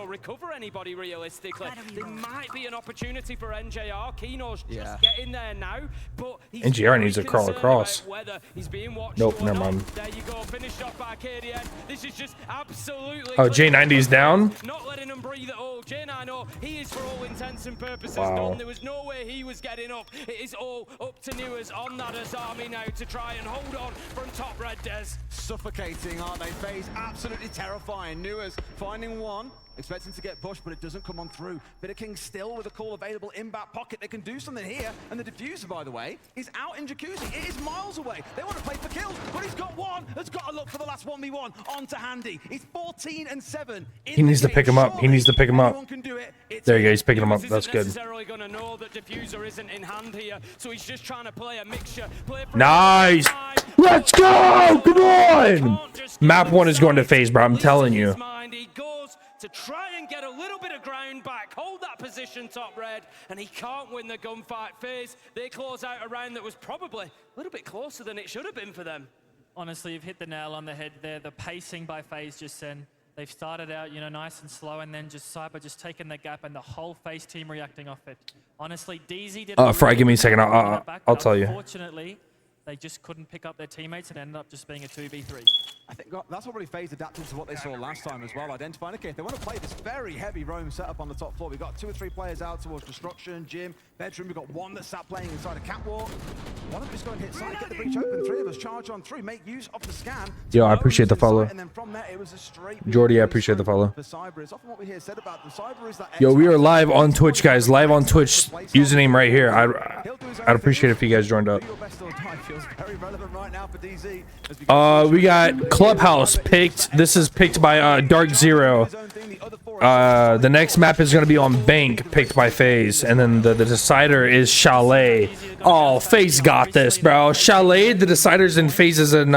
Recover anybody realistically. There might be an opportunity for NJR. Kino's just getting there now, but he's NJR needs to crawl concerned across. about whether he's being watched Nope, or never not. mind. There you go, finished off by KDN. This is just absolutely Oh, J90's down? Not letting him breathe at all. J90, he is for all intents and purposes Wow. done. There was no way he was getting up. It is all up to Newers on that Azami now to try and hold on from top red, Des. Suffocating, aren't they? FaZe absolutely terrifying. Newers finding one. Expecting to get pushed, but it doesn't come on through. Bitter King still with a call available in back pocket. They can do something here. And the diffuser, by the way, is out in Jacuzzi. It is miles away. They want to play for kills, but he's got one. Has got to look for the last 1v1 onto Handy. He's 14 and 7. He needs to pick him up. He needs to pick him up. There you go. He's picking him up. That's good. Necessarily going to know that diffuser isn't in hand here, so he's just trying to play a mixture. Nice. Let's go. Come on. Map 1 is going to FaZe, bro. I'm telling you. He goes to try and get a little bit of ground back, hold that position top red, and he can't win the gunfight. FaZe, they close out a round that was probably a little bit closer than it should have been for them. Honestly, you've hit the nail on the head there. The pacing by FaZe just then. They've started out, you know, nice and slow, and then just Cyber just taking the gap, and the whole FaZe team reacting off it. Honestly, DZ did. Fry, give me a second. I'll tell you. Unfortunately, they just couldn't pick up their teammates and ended up just being a 2v3. I think that's probably FaZe adapted to what they saw last time as well, identifying, okay, if they want to play this very heavy roam setup on the top floor, we've got 2 or 3 players out towards destruction, gym, bedroom, we've got one that's sat playing inside a catwalk. One of them is going to hit side, get the breach open, 3 of us charge on through, make use of the scan. Yo, I appreciate the follow. And then from there, it was a straight Jordy, I appreciate the follow. for Cyber. It's often what we hear said about the Cyber is that Yo, we are live on Twitch, guys. Live on Twitch. Username right here. I'd appreciate it if you guys joined up. We got Clubhouse picked. This is picked by DarkZero. The next map is going to be on Bank, picked by FaZe. And then the decider is Chalet. Oh, FaZe got this, bro. Chalet, the decider's in FaZe's and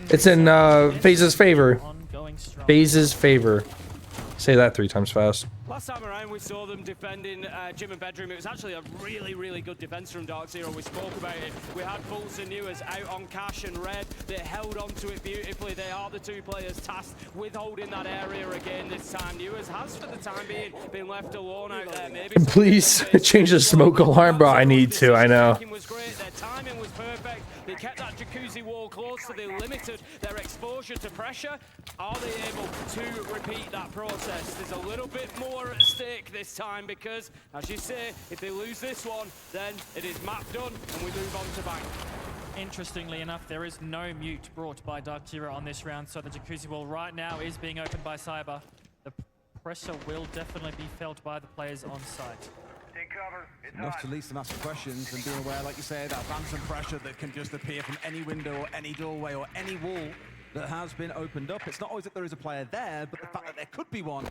it's in FaZe's favor. FaZe's favor. Say that 3 times fast. Last time around, we saw them defending gym and bedroom. It was actually a really, really good defense from DarkZero. We spoke about it. We had Fultz and Newers out on Cash and Red. They held on to it beautifully. They are the 2 players tasked with holding that area again this time. Newers has, for the time being, been left alone out there. Maybe Please change the smoke alarm, bro. I need to. I know. was great. Their timing was perfect. They kept that jacuzzi wall close, so they limited their exposure to pressure. Are they able to repeat that process? There's a little bit more at stake this time because, as you say, if they lose this one, then it is map done and we move on to Bank. Interestingly enough, there is no mute brought by DarkZero on this round, so the jacuzzi wall right now is being opened by Cyber. The pressure will definitely be felt by the players on site. Enough to lead some ask questions and being aware, like you say, that phantom pressure that can just appear from any window or any doorway or any wall that has been opened up. It's not always that there is a player there, but the fact that there could be one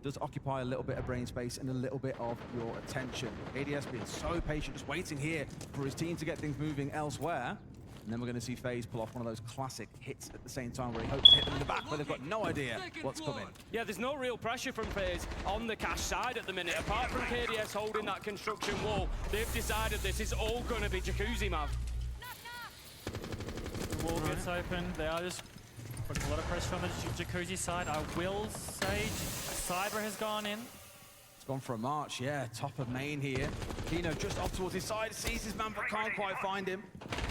does occupy a little bit of brain space and a little bit of your attention. ADS being so patient, just waiting here for his team to get things moving elsewhere. And then we're going to see FaZe pull off one of those classic hits at the same time where he hopes to hit them in the back, but they've got no idea what's coming. Yeah, there's no real pressure from FaZe on the Cash side at the minute. Apart from KDS holding that construction wall, they've decided this is all going to be jacuzzi map. The wall gets open. They are just putting a lot of pressure on the jacuzzi side. I will say Cyber has gone in. It's gone for a march, yeah, top of main here. Kino just off towards his side, sees his man but can't quite find him.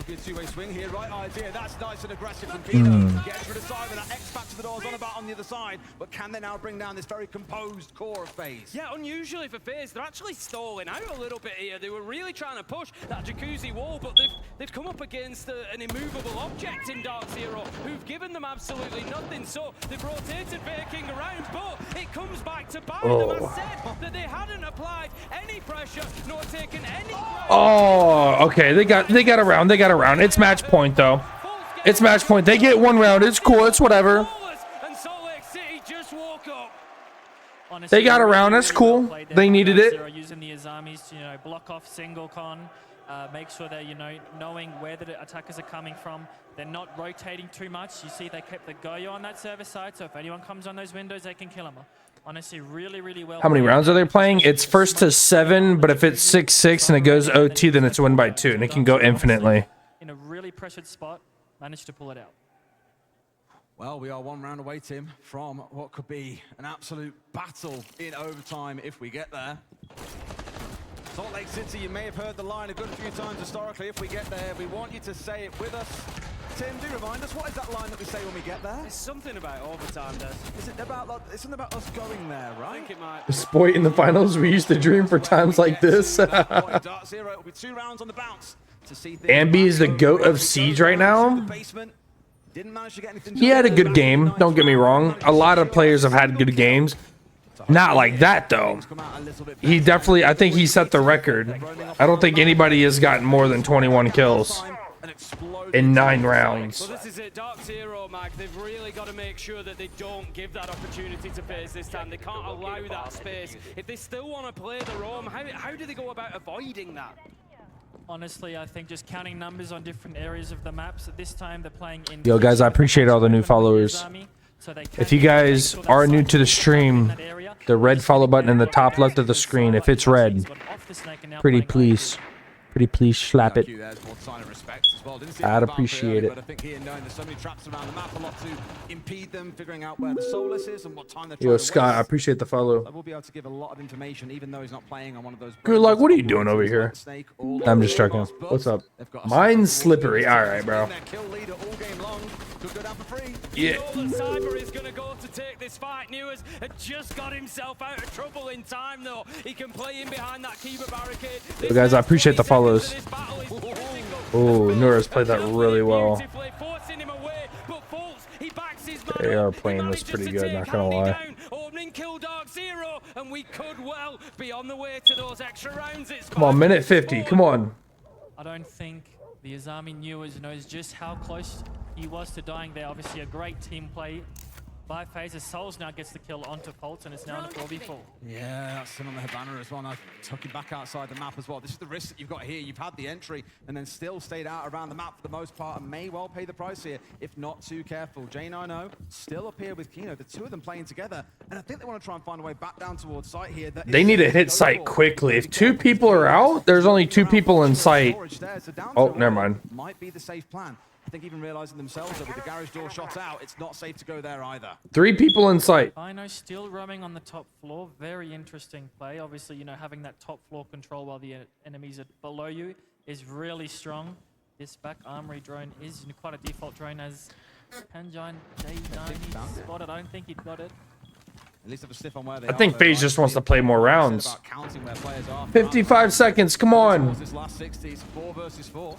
Good 2-way swing here, right idea. That's nice and aggressive from Kino. Gets rid of Cyber, that X factor the door's on about on the other side. But can they now bring down this very composed core of FaZe? Yeah, unusually for FaZe, they're actually stalling out a little bit here. They were really trying to push that jacuzzi wall, but they've come up against an immovable object in DarkZero, who've given them absolutely nothing. So they've rotated King around, but it comes back to bite them. I said that they hadn't applied any pressure, nor taken any. Oh, okay. They got around. They got around. It's match point though. It's match point. They get 1 round. It's cool. It's whatever. And Salt Lake City just woke up. Honestly, They got around. That's cool. They needed it. Using the Azamis to, block off single con, make sure that, knowing where the attackers are coming from. They're not rotating too much. You see, they kept the Goyo on that service side, so if anyone comes on those windows, they can kill them. Honestly, really, really well. How many rounds are they playing? It's first to 7, but if it's 6-6 and it goes OT, then it's a win by 2, and it can go infinitely. In a really pressured spot, managed to pull it out. Well, we are 1 round away, Tim, from what could be an absolute battle in overtime if we get there. Salt Lake City, you may have heard the line a good few times historically. If we get there, we want you to say it with us. Tim, do remind us, what is that line that we say when we get there? There's something about overtime, Des. Is it about, it's something about us going there, right? I think it might. Spoit in the finals, we used to dream for times like this. DarkZero, it'll be 2 rounds on the bounce to see things. Ambi is the GOAT of Siege right now. Didn't manage to get anything. He had a good game, don't get me wrong. A lot of players have had good games. Not like that, though. He definitely, I think he set the record. I don't think anybody has gotten more than 21 kills in 9 rounds. Well, this is it, DarkZero, Mag. They've really got to make sure that they don't give that opportunity to FaZe this time. They can't allow that space. If they still want to play the roam, how do they go about avoiding that? Honestly, I think just counting numbers on different areas of the maps. At this time, they're playing in. Yo, guys, I appreciate all the new followers. If you guys are new to the stream, the red follow button in the top left of the screen, if it's red, pretty please Pretty please slap it. There's more sign of respect as well. Didn't see I'd it from appreciate Valkyrie, it. But I think here, knowing there's so many traps around the map, a lot to impede them, figuring out where the Solus is and what time they're trying Yo, to Scott, I waste. appreciate the follow. I will be able to give a lot of information, even though he's not playing on one of those. Good luck. What are you doing over here? I'm just joking. What's up? Mine's slippery. All right, bro. Yeah. Cyber is going to go to take this fight. Newers had just got himself out of trouble in time, though. He can play in behind that Kiba barricade. Yo, guys, I appreciate the follows. Oh, Nora's played that really well. They are playing this pretty good, not gonna lie. Opening kill DarkZero, and we could well be on the way to those extra rounds. Come on, minute 50. Come on. I don't think the Azami knows just how close he was to dying there. Obviously, a great team play by FaZe. Souls now gets the kill onto Pulse, and it's now in a 4v4. Yeah, that's him on the banner as well. Now tucking back outside the map as well. This is the risk that you've got here. You've had the entry and then still stayed out around the map for the most part and may well pay the price here if not too careful. J90 still up here with Kino, the two of them playing together. And I think they want to try and find a way back down towards site here. They need to hit site quickly. If 2 people are out, there's only 2 people in sight. Oh, never mind. Might be the safe plan. I think even realizing themselves that with the garage door shot out, it's not safe to go there either. 3 people in sight. Dino still roaming on the top floor. Very interesting play. Obviously, having that top floor control while the enemies are below you is really strong. This back armory drone is quite a default drone as Panjine J90 spotted. I don't think he'd got it. At least have a sniff on where they I think are, FaZe just wants to play more rounds. 55 seconds. Come on. This last 60s, 4 versus 4.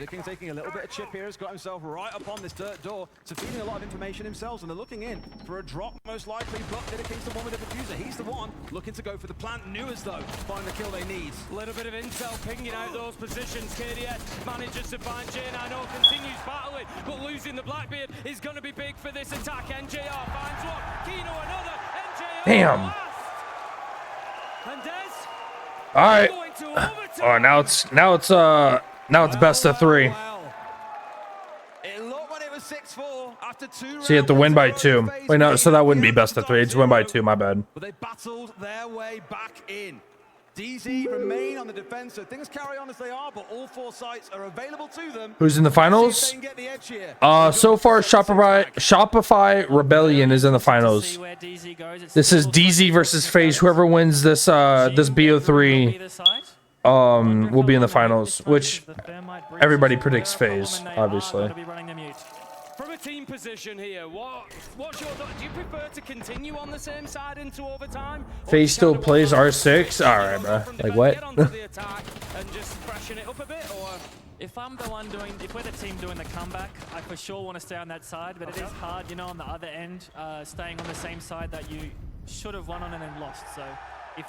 King taking a little bit of chip here, has got himself right up on this dirt door, so feeding a lot of information himself, and they're looking in for a drop most likely, but King's the one with the diffuser. He's the one looking to go for the plant. Newers though, find the kill they need. A little bit of intel pinging out those positions. KDS manages to find J90, continues battling, but losing the Blackbeard is going to be big for this attack. NJR finds one, Kino another, NJR Damn. last. And Des, All right. going to overtime. Oh, now it's best of 3. It looked when it was 6-4 after 2 So you have to win by 2. Wait, no, so that wouldn't be best of 3. It's win by 2, my bad. But they battled their way back in. DZ remain on the defense, so things carry on as they are, but all 4 sites are available to them. Who's in the finals? So far, Shopify Rebellion is in the finals. This is DZ versus FaZe. Whoever wins this this BO3 will be in the finals, which everybody predicts FaZe, obviously. From a team position here, what's your thought? Do you prefer to continue on the same side into overtime? FaZe still plays R6? Alright, bro. Like, what? And just freshen it up a bit, or if we're the team doing the comeback, I for sure want to stay on that side, but it is hard, on the other end, staying on the same side that you should have won on and then lost. So if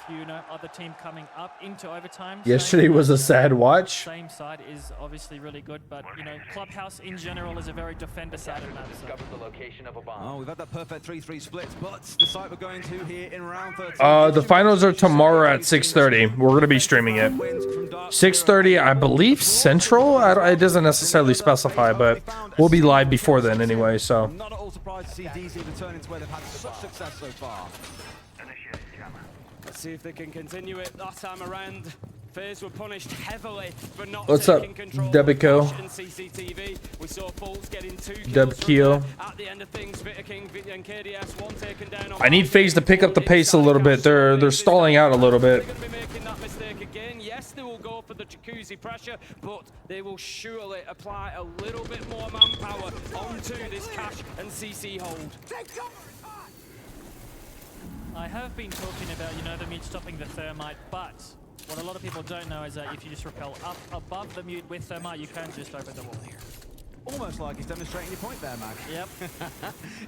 other team coming up into overtime. Yesterday was a sad watch. Same side is obviously really good, but Clubhouse in general is a very defender-sided map. So. Oh, we've had that perfect 3-3 split, but the site we're going to here in round 13. The finals are tomorrow at 6:30. We're gonna be streaming it. 6:30, I believe Central. It doesn't necessarily specify, but we'll be live before then anyway. So. Not at all surprised to see DZ returning to where they've had such success so far. Let's see if they can continue it that time around. FaZe were punished heavily for not What's up, taking control Debico? and CCTV. We saw Fultz getting 2 kills Debkio. at the end of things. King and KDS, 1 taken down on I need FaZe to pick up the pace a little bit. They're stalling out a little bit. They're going to be making that mistake again. Yes, they will go for the jacuzzi pressure, but they will surely apply a little bit more manpower onto this Cash and CC hold. I have been talking about, the mute stopping the thermite, but what a lot of people don't know is that if you just rappel up above the mute with thermite, you can just open the wall. Almost like he's demonstrating your point there, man. Yep.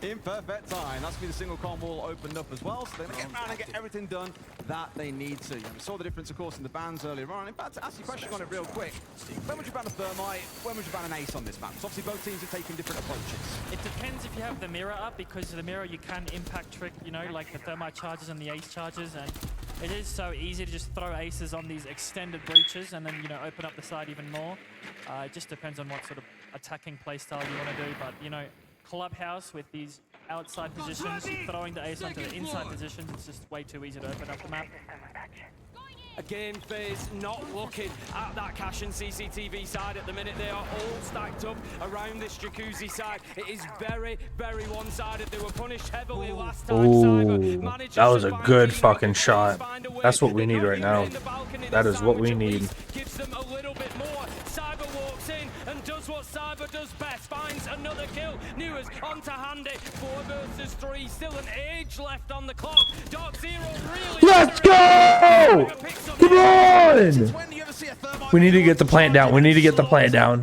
In perfect time. That's been the single con wall opened up as well, so they're going to get around and get everything done that they need to. We saw the difference, of course, in the bans earlier on. In fact, to ask you a question on it real quick, when would you ban a thermite? When would you ban an ace on this map? Because obviously both teams are taking different approaches. It depends if you have the mirror up, because the mirror you can impact trick, like the thermite charges and the ace charges, and it is so easy to just throw aces on these extended breaches and then, open up the side even more. It just depends on what sort of attacking playstyle you want to do, but Clubhouse with these outside positions, throwing the ace onto the inside positions, it's just way too easy to open up the map. Again, FaZe not looking at that cash and CCTV side at the minute. They are all stacked up around this jacuzzi side. It is very, very one-sided. They were punished heavily last time. Ooh, that was a good fucking shot. That's what we need right now. That is what we need. Gives them a little bit more. Cyber walks in and does what Cyber does best. Finds another kill. Newers onto Handy. 4 versus 3. Still an age left on the clock. DarkZero really... Let's go! Come on! We need to get the plant down. We need to get the plant down.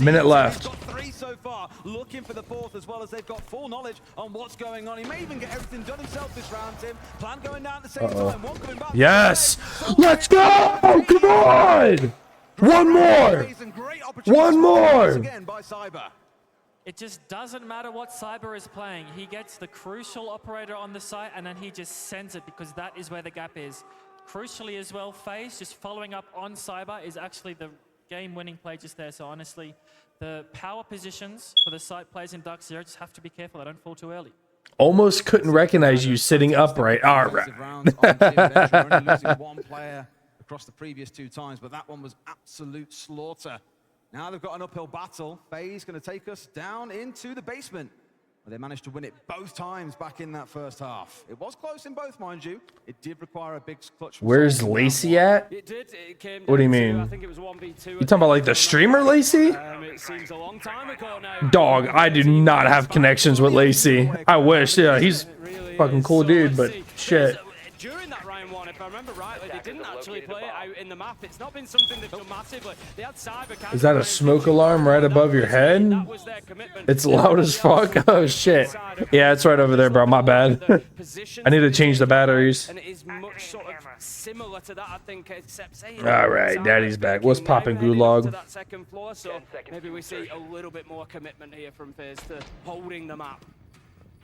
Minute left. Got 3 so far, looking for the 4th as well as they've got full knowledge on what's going on. He may even get everything done himself this round, Tim. Plan going down at the same time. One coming back. Yes! Let's go! Come on! One more! One more! Again by Cyber. It just doesn't matter what Cyber is playing. He gets the crucial operator on the site and then he just sends it because that is where the gap is. Crucially as well, FaZe just following up on Cyber is actually the game-winning play just there. So honestly, the power positions for the site players in DarkZero just have to be careful. They don't fall too early. Almost couldn't recognize you sitting upright. All right. Only losing 1 player across the previous 2 times, but that one was absolute slaughter. Now they've got an uphill battle. FaZe going to take us down into the basement. They managed to win it both times back in that first half. It was close in both, mind you. It did require a big clutch. Where's Lacey at? It did. It came What do you down to, mean? I think it was 1v2. You talking about like the streamer Lacey? It seems a long time ago now. Dog, I do not have connections with Lacey. I wish. Yeah, he's fucking cool dude, but shit. During that round 1, if I remember rightly, they didn't actually play it out in the map. It's not been something they've done massively. They had Cyber. Is that a smoke alarm right above your head? That was their commitment. It's loud as fuck. Oh shit. Yeah, it's right over there, bro. My bad. I need to change the batteries. And it is much sort of similar to that, I think, except saying. All right, Daddy's back. What's poppin', Gulag? That second floor, so maybe we see a little bit more commitment here from FaZe to holding the map.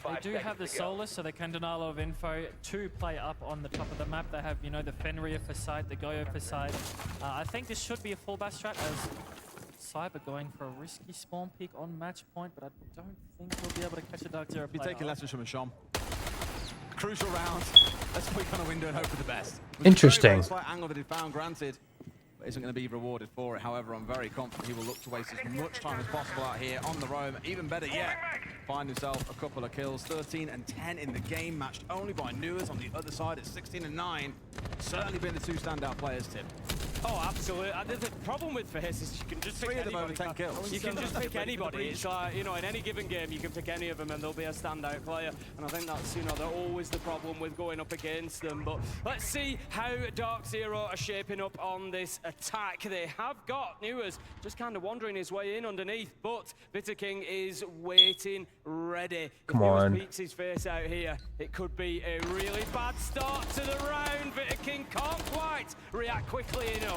They do have the Solus, so they can deny a lot of info to play up on the top of the map. They have, you know, the Fenrir for side, the Goyo for side. I think this should be a fallback strat as Cyber going for a risky spawn peek on match point, but I don't think we'll be able to catch a DarkZero Be player. taking lessons from a Shom. Crucial round. Let's quick on a window and hope for the best. Interesting. Very slight angle that he found, granted, but isn't going to be rewarded for it. However, I'm very confident he will look to waste as much time as possible out here on the roam. Even better yet, find himself a couple of kills. 13 and 10 in the game, matched only by Newers on the other side at 16 and 9. Certainly been the 2 standout players, Tim. Oh, absolutely. The problem with FaZe is you can just pick 3 of them anybody. over 10 kills. You can just pick anybody. It's like, you know, in any given game, you can pick any of them and they'll be a standout player. And I think that's, you know, they're always the problem with going up against them. But let's see how DarkZero are shaping up on this attack. They have got Newers just kind of wandering his way in underneath, but Bitter King is waiting ready. Come if on. Newers peeks his face out here, it could be a really bad start to the round. Bitter King can't quite react quickly enough.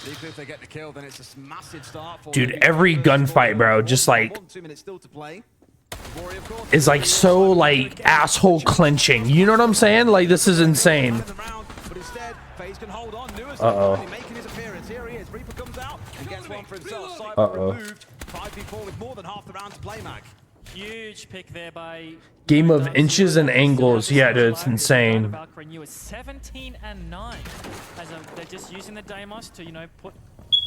Even if they get the kill, then it's a massive start for Dude, them. every gunfight, bro, just like 2 minutes still to play. Warrior, of course, is like so like asshole clenching. You know what I'm saying? Like this is insane. But instead, FaZe can hold on. Newers making his appearance. Here he is. Reaper comes out and gets one for himself. Cyber removed. 5v4 with more than half the round to play, Mac. Huge pick there by Game of inches and angles. Yeah, dude, it's insane. Valkyrie Newers 17 and 9. As they're just using the Deimos to, you know, put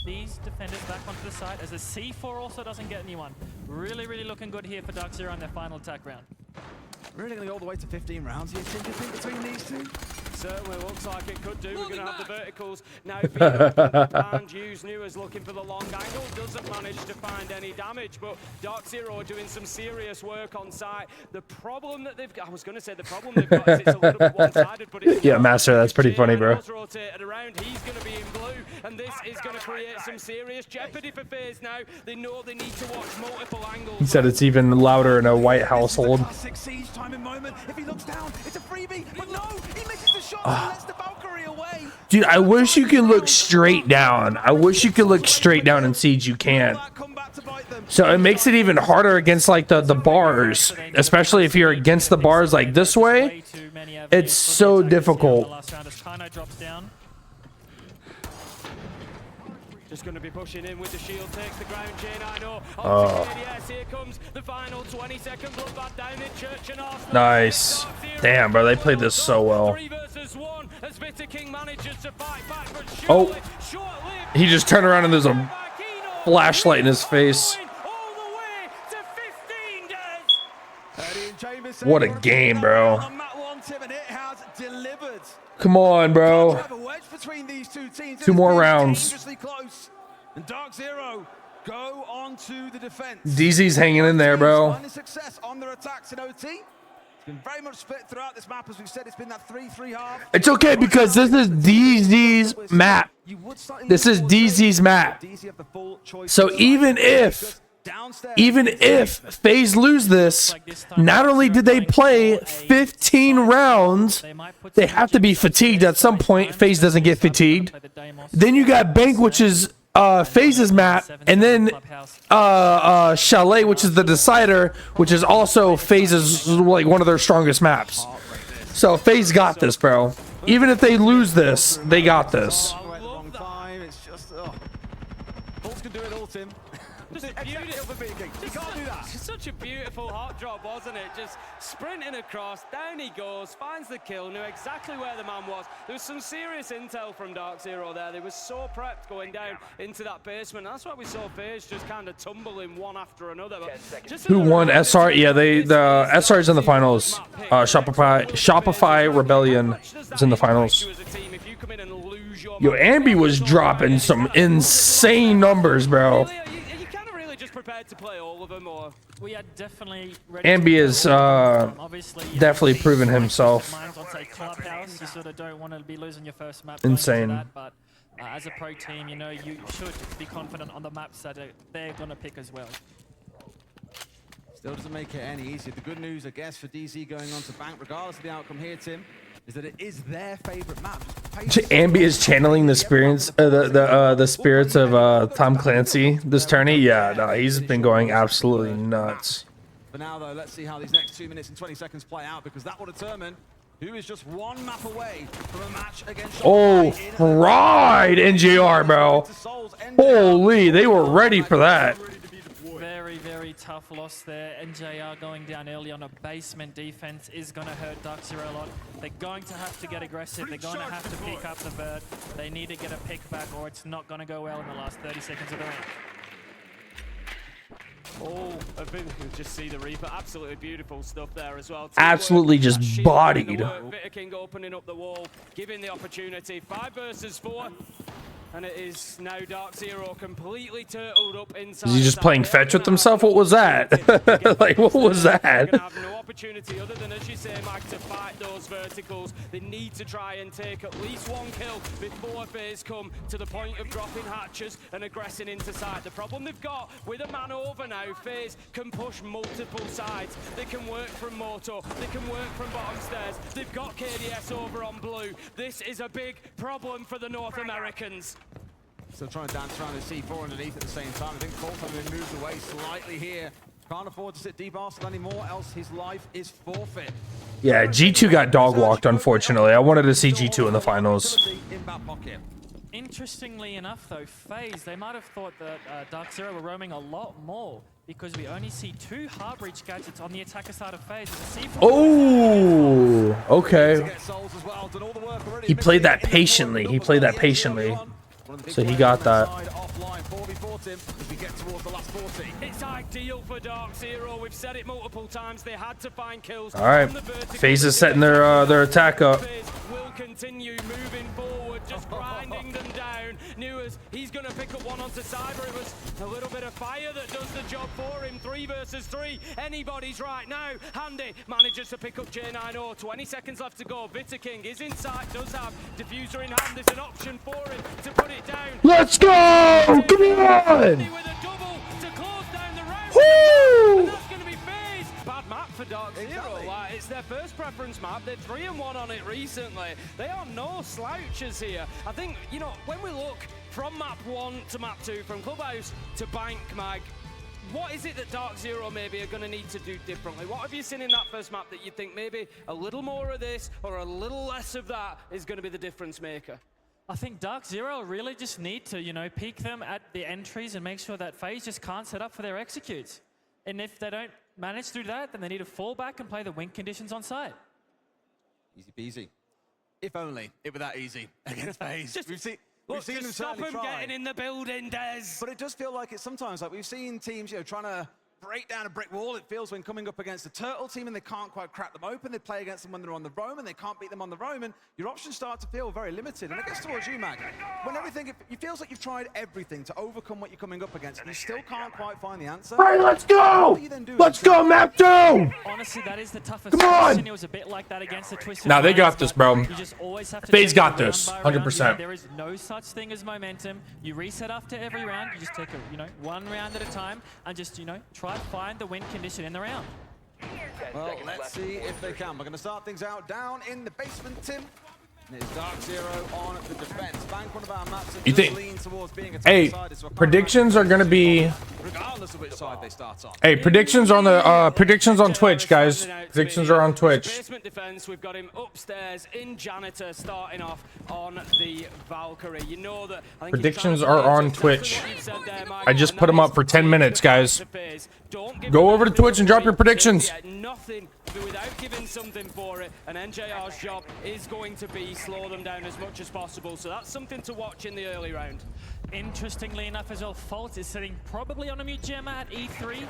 these defenders back onto the side. As the C4 also doesn't get anyone. Really, really looking good here for DarkZero on their final attack round. Really going to go all the way to 15 rounds here, Tim, do you think, between these 2? Certainly looks like it could do. We're going to have the verticals now being opened and used. Newers looking for the long angle. Doesn't manage to find any damage, but DarkZero are doing some serious work on site. The problem that they've got, I was going to say the problem they've got is it's a little bit one-sided, but it's Yeah, Master, that's pretty funny, bro. Rotated around. He's going to be in blue, and this is going to create some serious jeopardy for FaZe now. They know they need to watch multiple angles. He said it's even louder in a white household. Classic siege timing moment. If he looks down, it's a freebie, but no, he misses the shot and lets the Valkyrie away. Dude, I wish you could look straight down. I wish you could look straight down in Siege. You can't. So it makes it even harder against like the bars, especially if you're against the bars like this way. It's so difficult. Just going to be pushing in with the shield, takes the ground chain, I know. Yes, here comes the final 20-second bloodbath down in Church and Arsenal. Nice. Damn, bro, they played this so well. 3 versus versus one as VictorKing manages to fight back, but Oh. surely, short-lived. He just turned around and there's a flashlight in his face. All the way to 15 days. Eddie and Chambers What a saying, game, bro. on Mat 1, Tim, and it has delivered. Come on, bro. Have a wedge between these two teams. Two It has more been rounds. Dangerously close. And DarkZero go on to the defense. DZ's hanging in there, bro. Finding success on their attacks in OT. It's been very much split throughout this map. As we've said, it's been that 3-3 half. It's okay because this is DZ's map. This is DZ's map. So even if FaZe lose this, not only did they play 15 rounds, they have to be fatigued at some point. FaZe doesn't get fatigued. Then you got Bank, which is FaZe's map, and then Chalet, which is the decider, which is also FaZe's, like, one of their strongest maps. So FaZe got this, bro. Even if they lose this, they got this. Wrong time. It's just, Bolts can do it all, Tim. Just beautiful. You can't do that. Such a beautiful hot drop, wasn't it? Just sprinting across, down he goes, finds the kill, knew exactly where the man was. There was some serious intel from DarkZero there. They were so prepped going down into that basement. That's why we saw FaZe just kind of tumbling one after another. Who won SR? Yeah, the SR's in the finals. Shopify Rebellion is in the finals. Yo, Ambi was dropping some insane numbers, bro. Prepared to play all of them, or we are definitely ready. Ambi is definitely proven himself. Clubhouse, you sort of don't want to be losing your first map. Insane. That, but as a pro team, you know you should be confident on the maps that they're gonna pick as well. Still doesn't make it any easier. The good news, I guess, for DZ going on to Bank, regardless of the outcome here, Tim, is that it is their favorite map. Ambi is channeling the spirits, the spirits of Tom Clancy this tourney. Yeah, no, he's been going absolutely nuts. For now, though, let's see how these next 2 minutes and 20 seconds play out, because that will determine who is just one map away from a match against. Oh, fried NJR, bro. Holy, they were ready for that. Very, very tough loss there. NJR going down early on a basement defense is going to hurt DarkZero a lot. They're going to have to get aggressive. They're going to have to pick up the bird. They need to get a pick back or it's not going to go well in the last 30 seconds of the round. oh, I've been just see the Reaper. Absolutely beautiful stuff there as well. Absolutely just bodied. VictorKing opening up the wall, giving the opportunity. 5 versus 4. And it is now DarkZero completely turtled up inside. Is he just playing fetch with himself? What was that? Like, what was that? They're gonna have no opportunity other than, as you say, Mike, to fight those verticals. They need to try and take at least one kill before FaZe come to the point of dropping hatches and aggressing into side. The problem they've got with a man over now, FaZe can push multiple sides. They can work from Moto. They can work from bottom stairs. They've got KDS over on blue. This is a big problem for the North Americans. Still trying to dance around the C4 underneath at the same time. I think Colt's having been moved away slightly here. Can't afford to sit deep Arsenal anymore, else his life is forfeit. Yeah, G2 got dog walked, unfortunately. I wanted to see G2 in the finals. Interestingly enough, though, FaZe, they might have thought that DarkZero were roaming a lot more because we only see 2 hard breach gadgets on the attacker side of FaZe. Oh, okay. He played that patiently. He played that patiently. So he got that. It's ideal for DarkZero. We've said it multiple times. They had to find kills. All right. FaZe is setting their attack up. Will continue moving forward, just grinding them down. Newers, he's going to pick up one onto Cyber. It was a little bit of fire that does the job for him. 3 versus 3. Anybody's right now. Handy manages to pick up J90. 20 seconds left to go. VictorKing is inside. Does have diffuser in hand. There's an option for him to put it down. Let's go! Come on! Woo! That's going to be FaZe. Bad map for DarkZero. Like, it's their first preference map. They're 3-1 on it recently. They are no slouches here. I think, you know, when we look from map 1 to map 2, from Clubhouse to Bank, Mag, what is it that DarkZero maybe are going to need to do differently? What have you seen in that first map that you think maybe a little more of this or a little less of that is going to be the difference maker? I think DarkZero really just need to, you know, peek them at the entries and make sure that FaZe just can't set up for their executes. And if they don't manage to do that, then they need to fall back and play the win conditions on site. Easy peasy. If only it were that easy against FaZe. We've seen them stop certainly him try. getting in the building, Des. But it does feel like it's sometimes like we've seen teams, you know, trying to break down a brick wall. It feels when coming up against a turtle team and they can't quite crack them open. They play against them when they're on the roam and they can't beat them on the roam. And your options start to feel very limited. And I guess towards you, Mag, when everything, it feels like you've tried everything to overcome what you're coming up against and you still can't quite find the answer. All right, let's go. Let's go, map 2. Honestly, that is the toughest Come on. question. It was a bit like that against the Twisted Nah, they Minds, got this, but bro. You just always have to FaZe take got it round this, by round. 100%. There is no such thing as momentum. You reset after every round. You just take a, one round at a time and just, try to find the win condition in the round. Well, let's see if they can. We're going to start things out down in the basement, Tim. And it's DarkZero on the defense. Bank one of our maps and You just think- lean towards being a Hey, top-sided, so I can't predictions are imagine gonna be. regardless of which side they start on. Hey, predictions on the predictions on Twitch, guys. Predictions are on Twitch. Basement defense, we've got him upstairs in janitor, starting off on the Valkyrie. You know that. I think Predictions he's trying to are on exactly Twitch. what you've said there, Mike, I just and put that them up is for 10 take minutes, the guys. back to FaZe. Don't give Go them over to that Twitch and drop your victory. predictions. They get nothing without giving something for it, and NJR's job is going to be slow them down as much as possible. So that's something to watch in the early round. Interestingly enough as well, Fault is sitting probably on a mute jammer at E3.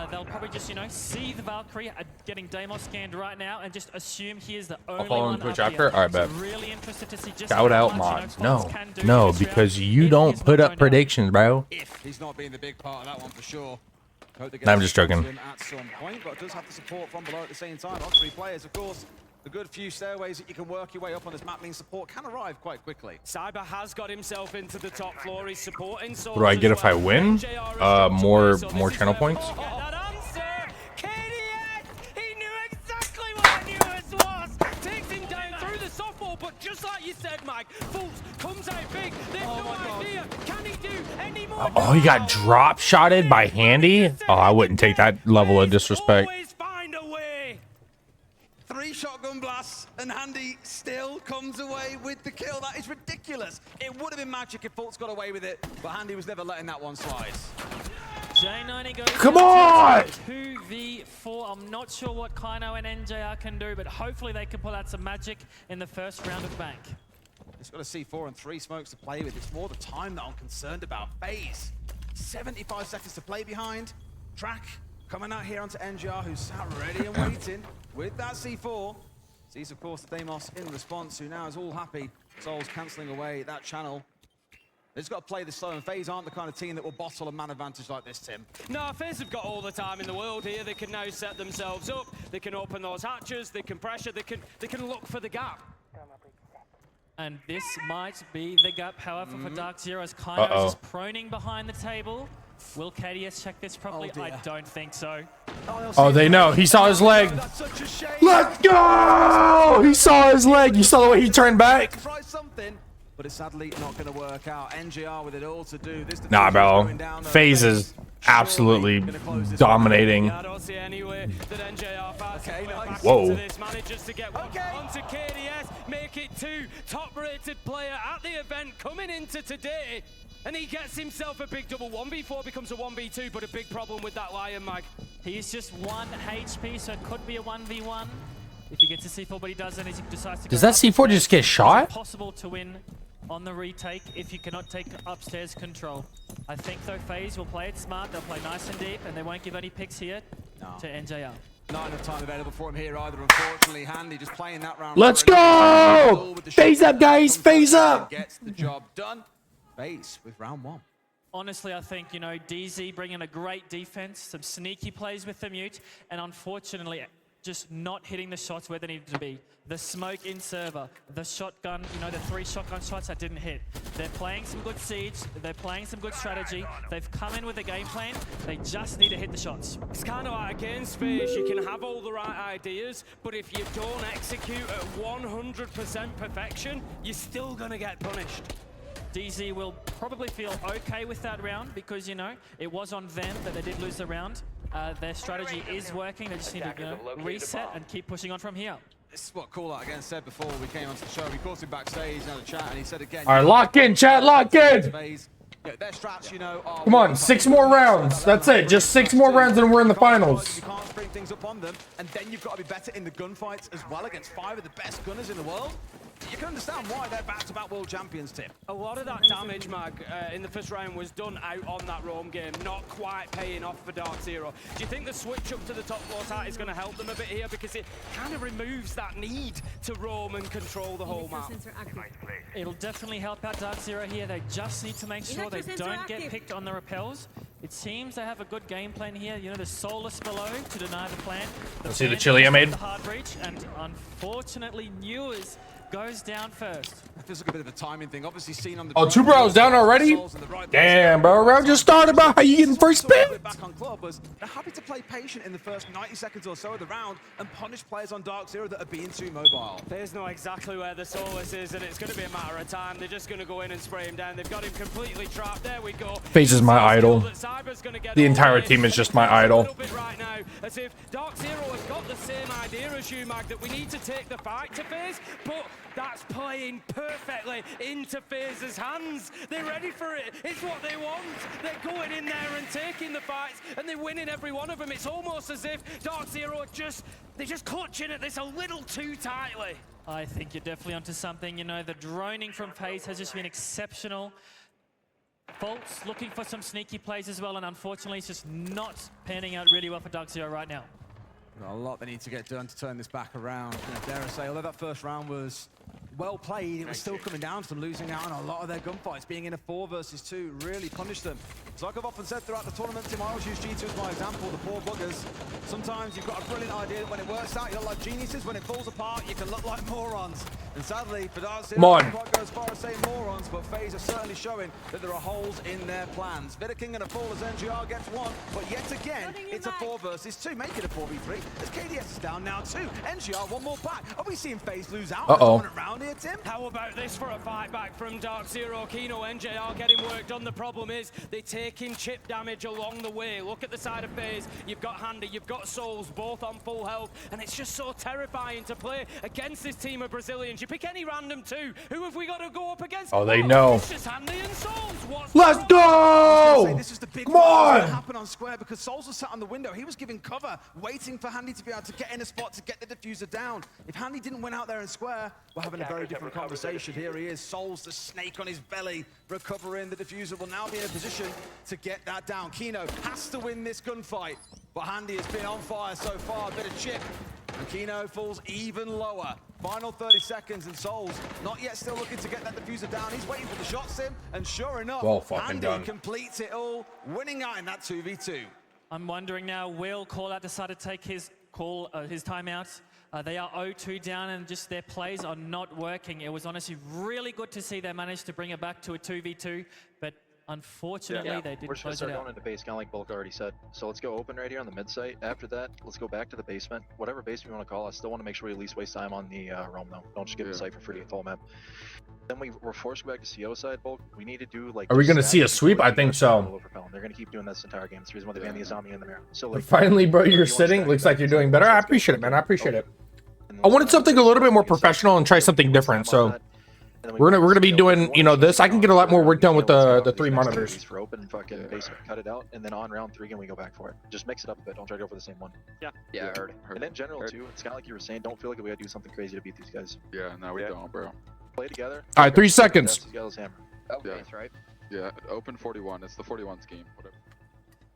They'll probably just, see the Valkyrie getting Deimos scanned right now and just assume he is the only follow on one Twitch up after? here. Alright, So bet. really interested to see just Shout how out much, mods. Faults No, can do no, in this because round you if don't he's put not up going down. predictions, bro. If he's not being the big part of that one for sure. Hope they get Nah, I'm just to joking. him at some point, but it does have the support from below at the same time. On 3 players, of course. The good few stairways that you can work your way up on this map means support can arrive quite quickly. Cyber has got himself into the top floor. He's supporting. What do I get if I win? More channel points. Get that answer. KDS. He knew exactly what Newers was. Takes him down through the softball, but just like you said, Mike, Fultz comes out big. They've no idea. Can he do any more? Oh, he got drop shotted by Handy. Oh, I wouldn't take that level of disrespect. Always find a way. 3 shotgun blasts, and Handy still comes away with the kill. That is ridiculous. It would have been magic if Fultz got away with it, but Handy was never letting that one slide. J90 goes Come down on! to 2v4. I'm not sure what Kaino and NJR can do, but hopefully they can pull out some magic in the first round of Bank. It's got a C4 and 3 smokes to play with. It's more the time that I'm concerned about. FaZe, 75 seconds to play behind. Track coming out here onto NGR, who's sat ready and waiting with that C4. Sees, of course, the Deimos in response, who now is all happy. Souls cancelling away that channel. They've just got to play this slow, and FaZe aren't the kind of team that will bottle a man advantage like this, Tim. No, FaZe have got all the time in the world here. They can now set themselves up. They can open those hatches. They can pressure. They can look for the gap. And this might be the gap, however, for DarkZero as Kaino is just proning behind the table. Will KDS check this properly? Oh, I dear. don't think so. Oh, they know. He saw his leg. That's such a shame. Let's go! He saw his leg. You saw the way he turned back? Try something, but it's sadly not going to work out. NGR with it all to do. This Nah, bro. going down, though. FaZe is absolutely dominating. I don't see any way that NJR fast Okay, nice. back Whoa. into this. Manages to get one Okay. onto KDS, make it 2. Top-rated player at the event coming into today. And he gets himself a big double. 1v4 becomes a 1v2, but a big problem with that Lion Mag. He's just 1 HP, so it could be a 1v1. If he gets a C4, but he doesn't, he decides to Does go that C4 just get shot? It's possible to win on the retake if you cannot take upstairs control. I think, though, FaZe will play it smart. They'll play nice and deep, and they won't give any picks here to NJR. Not enough time available for him here either, unfortunately. Handy just playing that round. Let's already. go! With the FaZe shot up, guys! comes FaZe back and up! Gets the job done. FaZe with round 1. Honestly, I think, DZ bringing a great defense, some sneaky plays with the mute, and unfortunately, just not hitting the shots where they needed to be. The smoke in server, the shotgun, the 3 shotgun shots that didn't hit. They're playing some good siege, they're playing some good strategy, they've come in with a game plan, they just need to hit the shots. It's kind of like against FaZe, you can have all the right ideas, but if you don't execute at 100% perfection, you're still gonna get punished. DZ will probably feel okay with that round because, it was on them that they did lose the round. Their strategy is working. They just need to reset and keep pushing on from here. This is what Call Out again said before we came onto the show. We caught him backstage and had a chat, and he said again. All right, lock in, chat, lock in. FaZe, their strats, are Come on, 6 more rounds. That's it. Just 6 more rounds and we're in the finals. You can't spring things up on them, and then you've got to be better in the gunfights as well against 5 of the best gunners in the world. you can understand why they're back-to-back world champions, Tim. A lot of that damage, Mag, in the first round was done out on that roam game, not quite paying off for DarkZero. Do you think the switch up to the top floor site is going to help them a bit here? Because it kind of removes that need to roam and control the whole map. It'll definitely help out DarkZero here. They just need to make sure they don't get picked on the repels. It seems they have a good game plan here. You know, the Solus below to deny the plant. Let's see the chili I made. The hard breach, and unfortunately, Newers goes down first. It feels like a bit of a timing thing. Obviously seen on the Oh, 2 bros down already? Damn, bro. Round just started, bro. How you getting first pick? Back on club was they're happy to play patient in the first 90 seconds or so of the round and punish players on DarkZero that are being too mobile. FaZe know exactly where the Solus is, and it's going to be a matter of time. They're just going to go in and spray him down. They've got him completely trapped. There we go. FaZe is my idol. The entire team is just my idol. Right now, as if DarkZero has got the same idea as you, Mag, that we need to take the fight to FaZe, but that's playing perfectly into FaZe's hands. They're ready for it. It's what they want. They're going in there and taking the fights, and they're winning every one of them. It's almost as if DarkZero are they're just clutching at this a little too tightly. I think you're definitely onto something. You know, the droning from FaZe has just been exceptional. Faults looking for some sneaky plays as well, and unfortunately it's just not panning out really well for DarkZero right now. Got a lot they need to get done to turn this back around. You know, dare I say, although that first round was well played, it was still coming down to them losing out on a lot of their gunfights. Being in a 4 versus 2 really punished them. So like I've often said throughout the tournament, Tim, I always use G2 as my example, the poor buggers. Sometimes you've got a brilliant idea that when it works out, you look like geniuses. When it falls apart, you can look like morons. And sadly, for DarkZero, I don't quite go as far as saying morons, but FaZe are certainly showing that there are holes in their plans. Vidaking gonna fall as NGR gets 1, but yet again, it's a 4 versus 2. Make it a 4v3. As KDS is down now 2. NGR 1 more back. Are we seeing FaZe lose out on the dominant round here, Tim? How about this for a fight back from DarkZero? Kino, NJR getting work done. The problem is they're taking chip damage along the way. Look at the side of FaZe. You've got Handy, you've got Souls, both on full health, and it's just so terrifying to play against this team of Brazilians. You pick any random 2. Who have we got to go up against? Oh, they know. It's just Handy and Souls. Let's go! This is the big Come on! that happened on Square because Souls was sat on the window. He was giving cover, waiting for Handy to be able to get in a spot to get the diffuser down. If Handy didn't win out there in Square, we're having a very different conversation. Here he is, Souls, the snake on his belly, recovering. The diffuser will now be in a position to get that down. Kino has to win this gunfight, but Handy has been on fire so far. A bit of chip, and Kino falls even lower. Final 30 seconds, and Souls not yet still looking to get that diffuser down. He's waiting for the shot, Sim, and sure enough, Handy completes it all, winning out in that 2v2. I'm wondering now, will Callout decide to take his timeout? They are 0-2 down, and just their plays are not working. It was honestly really good to see they managed to bring it back to a 2v2, but unfortunately they didn't We're just close gonna it start out. going into base, kind of like Bulk already said. So let's go open right here on the mid site. After that, let's go back to the basement. Whatever base we want to call, I still want to make sure we at least waste time on the roam though. Don't just give the site for free to full map. Then we're forced to go back to CO side, Bulk. We need to do like. Are we gonna see a sweep? I think so. They're gonna keep doing this entire game. It's the reason why they banned the Azami in the mirror. So But like, finally, bro, you're sitting. Looks like you're doing better. I appreciate it, man. I appreciate it. I wanted something a little bit more professional and try something different. So we're gonna be doing, you know, this. I can get a lot more work done with the 3 monitors. For open fucking basement, cut it out, and then on round 3 again we go back for it. Just mix it up a bit. Don't try to go for the same one. Yeah, heard. And in general too, it's kind of like you were saying. Don't feel like we gotta do something crazy to beat these guys. Yeah, no, we don't, bro. Play together. All right, 3 seconds. Hammer. Okay, right? Yeah, open 41. It's the 41 scheme. Whatever.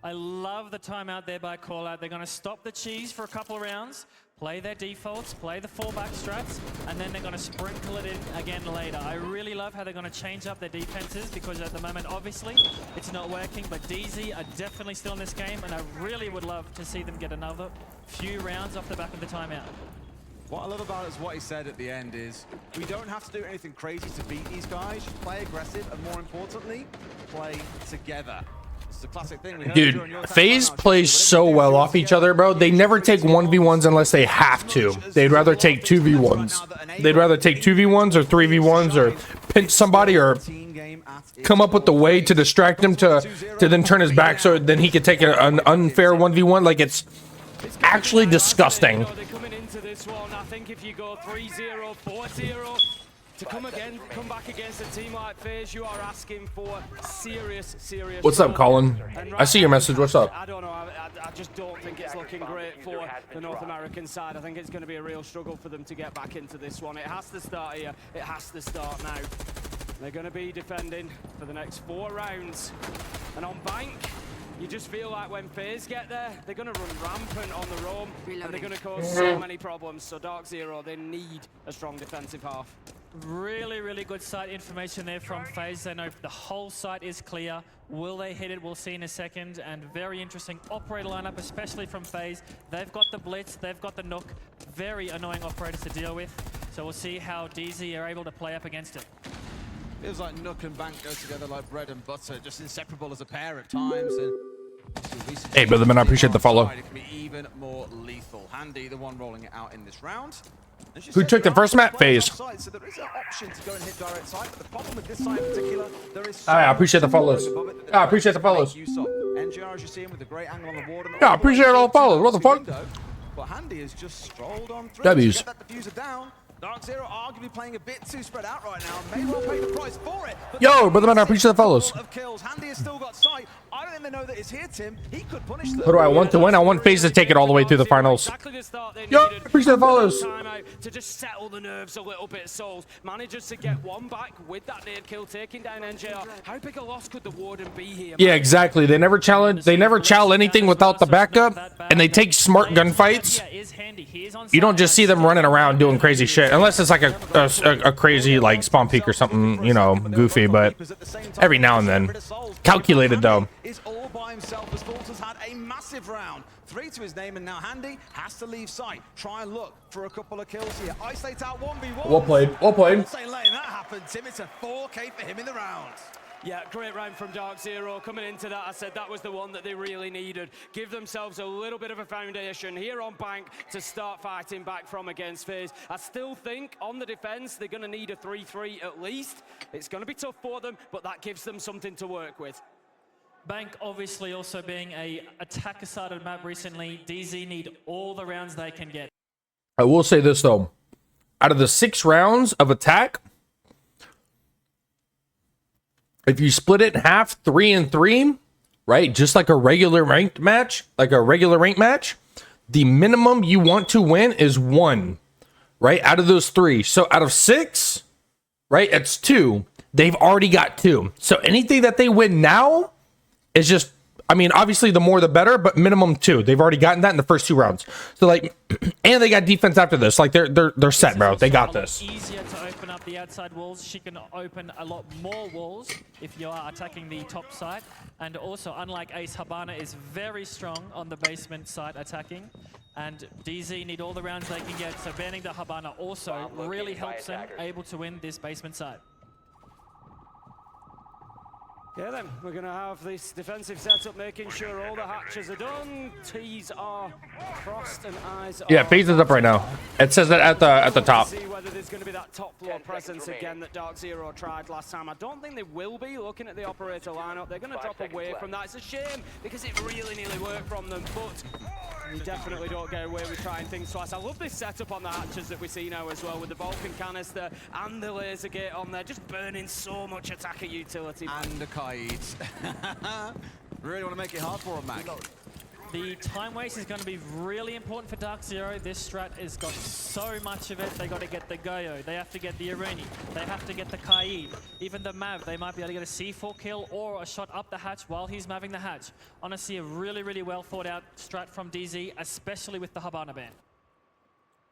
I love the timeout there by Callout. They're going to stop the cheese for a couple of rounds, play their defaults, play the fallback strats, and then they're going to sprinkle it in again later. I really love how they're going to change up their defenses because at the moment, obviously, it's not working, but DZ are definitely still in this game, and I really would love to see them get another few rounds off the back of the timeout. What I love about it is what he said at the end is, we don't have to do anything crazy to beat these guys. Just play aggressive, and more importantly, play together. It's a classic thing. Dude, FaZe plays so well off each other, bro. They never take 1v1s unless they have to. They'd rather take 2v1s. They'd rather take 2v1s or 3v1s or pinch somebody or come up with the way to distract him to then turn his back so then he could take an unfair 1v1. Like, it's actually disgusting. They're coming into this one. I think if you go 3-0, 4-0, to come back against a team like FaZe, you are asking for serious. What's up, Colin? I see your message. What's up? I don't know. I just don't think it's looking great for the North American side. I think it's going to be a real struggle for them to get back into this one. It has to start here. It has to start now. They're going to be defending for the next 4 rounds. And on Bank, you just feel like when FaZe get there, they're going to run rampant on the roam, and they're going to cause so many problems. So DarkZero, they need a strong defensive half. Really, really good site information there from FaZe. They know the whole site is clear. Will they hit it? We'll see in a second. And very interesting operator lineup, especially from FaZe. They've got the Blitz, they've got the Nook. Very annoying operators to deal with. So we'll see how DZ are able to play up against it. Feels like Nook and Bank go together like bread and butter, just inseparable as a pair at times. And Hey, brother man, I appreciate the follow. it can be even more lethal. Handy, the one rolling it out in this round. Who took the first map? FaZe. So there is an option to go and hit direct side, but the problem with this side in particular, there is I appreciate the follows. I appreciate the follows. NGR, as you see him with a great angle on the ward. Yeah, I appreciate all the follows. What the fuck? But Handy has just strolled on through. W's. Get that diffuser down. DarkZero arguably playing a bit too spread out right now. May well pay the price for it. Yo, brother man, I appreciate the follows. Of kills. Handy has still got sight. I don't think they know that it's here, Tim. He could punish them. Who do I want to win? I want FaZe to take it all the way through the finals. Yo, I appreciate the follows. To just settle the nerves a little bit. Souls manages to get one back with that nade kill, taking down NJR. How big a loss could the Warden be here? Yeah, exactly. They never challenge anything without the backup, and they take smart gunfights. You don't just see them running around doing crazy shit, unless it's like a crazy like spawn peek or something, you know, goofy. But every now and then, calculated though. Is all by himself as Fultz has had a massive round. 3 to his name, and now Handy has to leave sight. Try and look for a couple of kills here. Isolate out 1v1. Well played. Well played. Saying letting that happen, Tim. It's a 4K for him in the round. Yeah, great round from DarkZero. Coming into that, I said that was the one that they really needed. Give themselves a little bit of a foundation here on Bank to start fighting back from against FaZe. I still think on the defense, they're going to need a 3-3 at least. It's going to be tough for them, but that gives them something to work with. Bank obviously also being a attacker-sided map recently. DZ need all the rounds they can get. I will say this though. Out of the 6 rounds of attack, if you split it in half, 3 and 3, right? Just like a regular ranked match, the minimum you want to win is 1, right? Out of those 3. So out of 6, right? It's 2. They've already got 2. So anything that they win now is just, I mean, obviously the more the better, but minimum 2. They've already gotten that in the first 2 rounds. So like, and they got defense after this. Like they're set, bro. They got this. Easier to open up the outside walls. She can open a lot more walls if you are attacking the top side. And also, unlike Ace, Habana is very strong on the basement side attacking. And DZ need all the rounds they can get. So banning the Habana also really helps them able to win this basement side. Yeah, then we're going to have this defensive setup, making sure all the hatches are done, T's are crossed, and eyes are... Yeah, FaZe is up right now. It says that at the top. See whether there's going to be that top floor presence again that DarkZero tried last time. I don't think they will be. Looking at the operator lineup, they're going to drop away from that. It's a shame because it really nearly worked from them, but you definitely don't get away with trying things twice. I love this setup on the hatches that we see now as well, with the Vulcan canister and the laser gate on there, just burning so much attacker utility. And a kite. Really want to make it hard for him, Mac. The time waste is going to be really important for DarkZero. This strat has got so much of it. They got to get the Goyo, they have to get the Irene, they have to get the Kaid, even the Mav. They might be able to get a C4 kill or a shot up the hatch while he's Maving the hatch. Honestly, a really, really well thought out strat from DZ, especially with the Habana ban.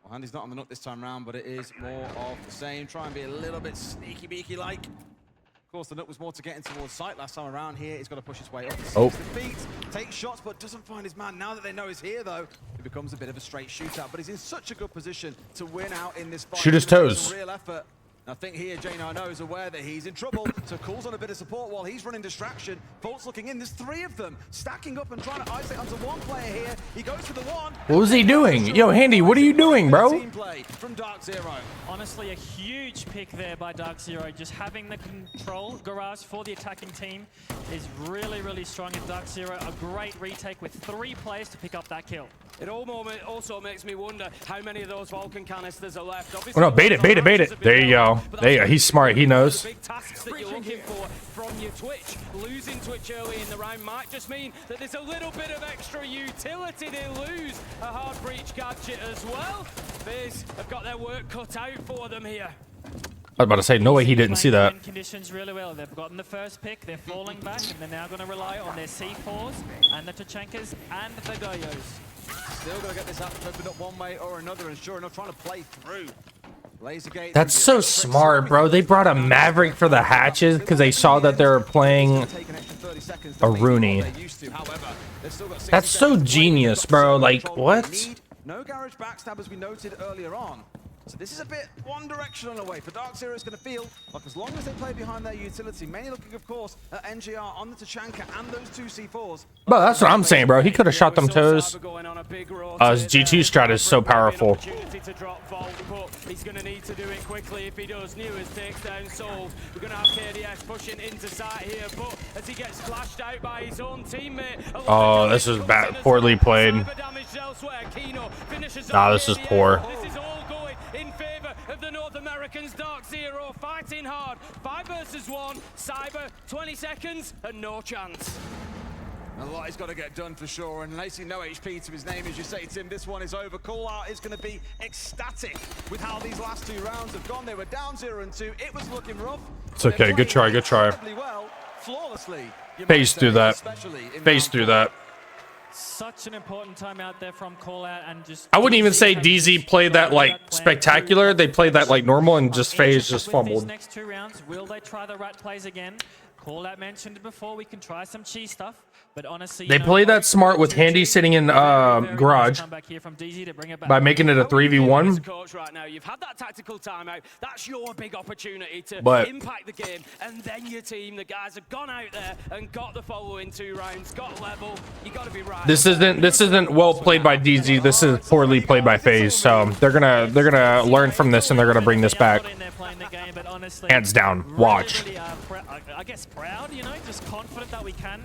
Well, Handy's not on the nut this time round, but it is more of the same. Try and be a little bit sneaky beaky like. Of course, the nut was more to getting towards sight last time around. Here, he's got to push his way up. Oh. The feet, takes shots, but doesn't find his man. Now that they know he's here, though, it becomes a bit of a straight shootout. But he's in such a good position to win out in this fight. Shoot his toes. Real effort. I think here, J9O is aware that he's in trouble, so calls on a bit of support while he's running distraction. Fultz looking in. There's 3 of them stacking up and trying to isolate onto one player here. He goes for the one. What was he doing? Yo, Handy, what are you doing, bro? Team play from DarkZero. Honestly, a huge pick there by DarkZero. Just having the control garage for the attacking team is really, really strong. And DarkZero, a great retake with 3 players to pick up that kill. It also makes me wonder how many of those Vulcan canisters are left. Obviously, Oh no, bait it. There you go. go. He's smart. He knows. The big tasks that you're looking for from your Twitch. Losing Twitch early in the round might just mean that there's a little bit of extra utility. They lose a hard breach gadget as well. FaZe have got their work cut out for them here. I was about to say, no way he didn't see that. Conditions really well. They've gotten the first pick. They're falling back, and they're now going to rely on their C4s and the Tachankas and the Goyos. Still going to get this app opened up one way or another, and sure enough, trying to play through. Lasergate. That's so smart, bro. They brought a Maverick for the hatches because they saw that they were playing a Rooney. That's so genius, bro. Like, what? No garage backstab as we noted earlier on. So this is a bit one directional away for DarkZero. Is going to feel like as long as they play behind their utility, mainly looking, of course, at NGR on the Tachanka and those two C4s. Bro, that's what I'm saying, bro. He could have shot them toes. His G2 strat is so powerful. He's going to need to do it quickly if he does. Newers takes down Soul. We're going to have KDS pushing into sight here, but as he gets flashed out by his own teammate. Oh, this is bad, poorly played. Nah, this is poor. This is all going in favor of the North Americans. DarkZero fighting hard. 5 versus 1. Cyber, 20 seconds and no chance. A lot has got to get done for sure, and Lacey no HP to his name, as you say, Tim. This one is over. Call out is going to be ecstatic with how these last 2 rounds have gone. They were down 0-2. It was looking rough. It's okay. Good try. Good try. Well, flawlessly. Phase through that. Phase through that. Such an important time out there from call out, and just I wouldn't even say DZ played that like spectacular. They played that like normal, and just FaZe just fumbled. These next 2 rounds, will they try the rat plays again? Call out mentioned before, we can try some cheese stuff. But honestly, they play that smart with Handy sitting in garage by making it a 3v1. Right now, you've had that tactical timeout. That's your big opportunity to impact the game, and then your team, the guys have gone out there and got the following 2 rounds, got level. You got to be right. This isn't well played by DZ. This is poorly played by FaZe. So they're gonna learn from this, and they're gonna bring this back. Hands down. Watch. I guess proud, you know, just confident that we can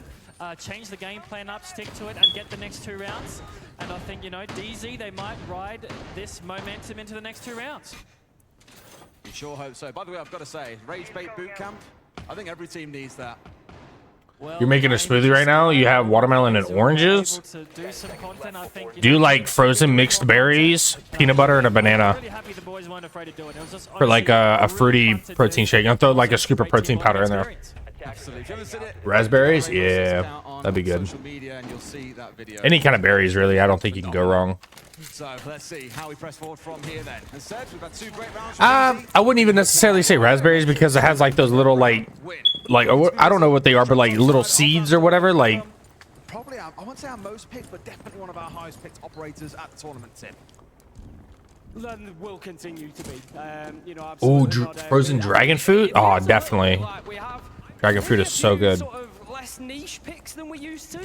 change the game plan up, stick to it, and get the next 2 rounds. And I think, you know, DZ, they might ride this momentum into the next 2 rounds. We sure hope so. By the way, I've got to say, Rage Bait Boot Camp, I think every team needs that. Well, you're making a smoothie right now? You have watermelon and oranges? Do you like frozen mixed berries, peanut butter, and a banana? For like a fruity protein shake. I'll throw like a scoop of protein powder in there. Raspberries? Yeah, that'd be good. Any kind of berries, really. I don't think you can go wrong. So let's see how we press forward from here then. Instead, we've had 2 great rounds. I wouldn't even necessarily say raspberries because it has like those little like I don't know what they are, but like little seeds or whatever. Like probably I won't say our most picked, but definitely one of our highest picked operators at the tournament, Tim. Then will continue to be. You know, oh, frozen dragon fruit? Oh, definitely. Dragon fruit is so good. Sort of less niche picks than we used to.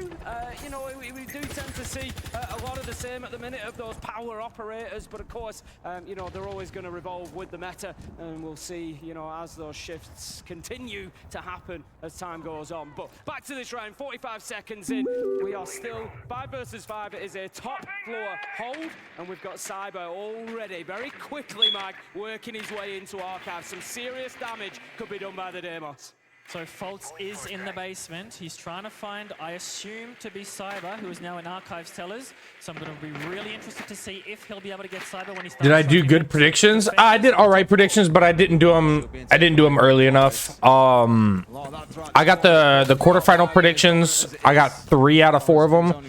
You know, we do tend to see a lot of the same at the minute of those power operators, but of course, you know, they're always going to revolve with the meta, and we'll see, you know, as those shifts continue to happen as time goes on. But back to this round, 45 seconds in, we are still 5 versus 5. It is a top floor hold, and we've got Cyber already very quickly, Mag, working his way into Archive. Some serious damage could be done by the Demos. So Fultz is in the basement. He's trying to find, I assume, to be Cyber, who is now in Archives Tellers. So I'm going to be really interested to see if he'll be able to get Cyber when he starts. Did I do good predictions? I did all right predictions, but I didn't do them. I didn't do them early enough. I got the quarterfinal predictions. I got 3 out of 4 of them,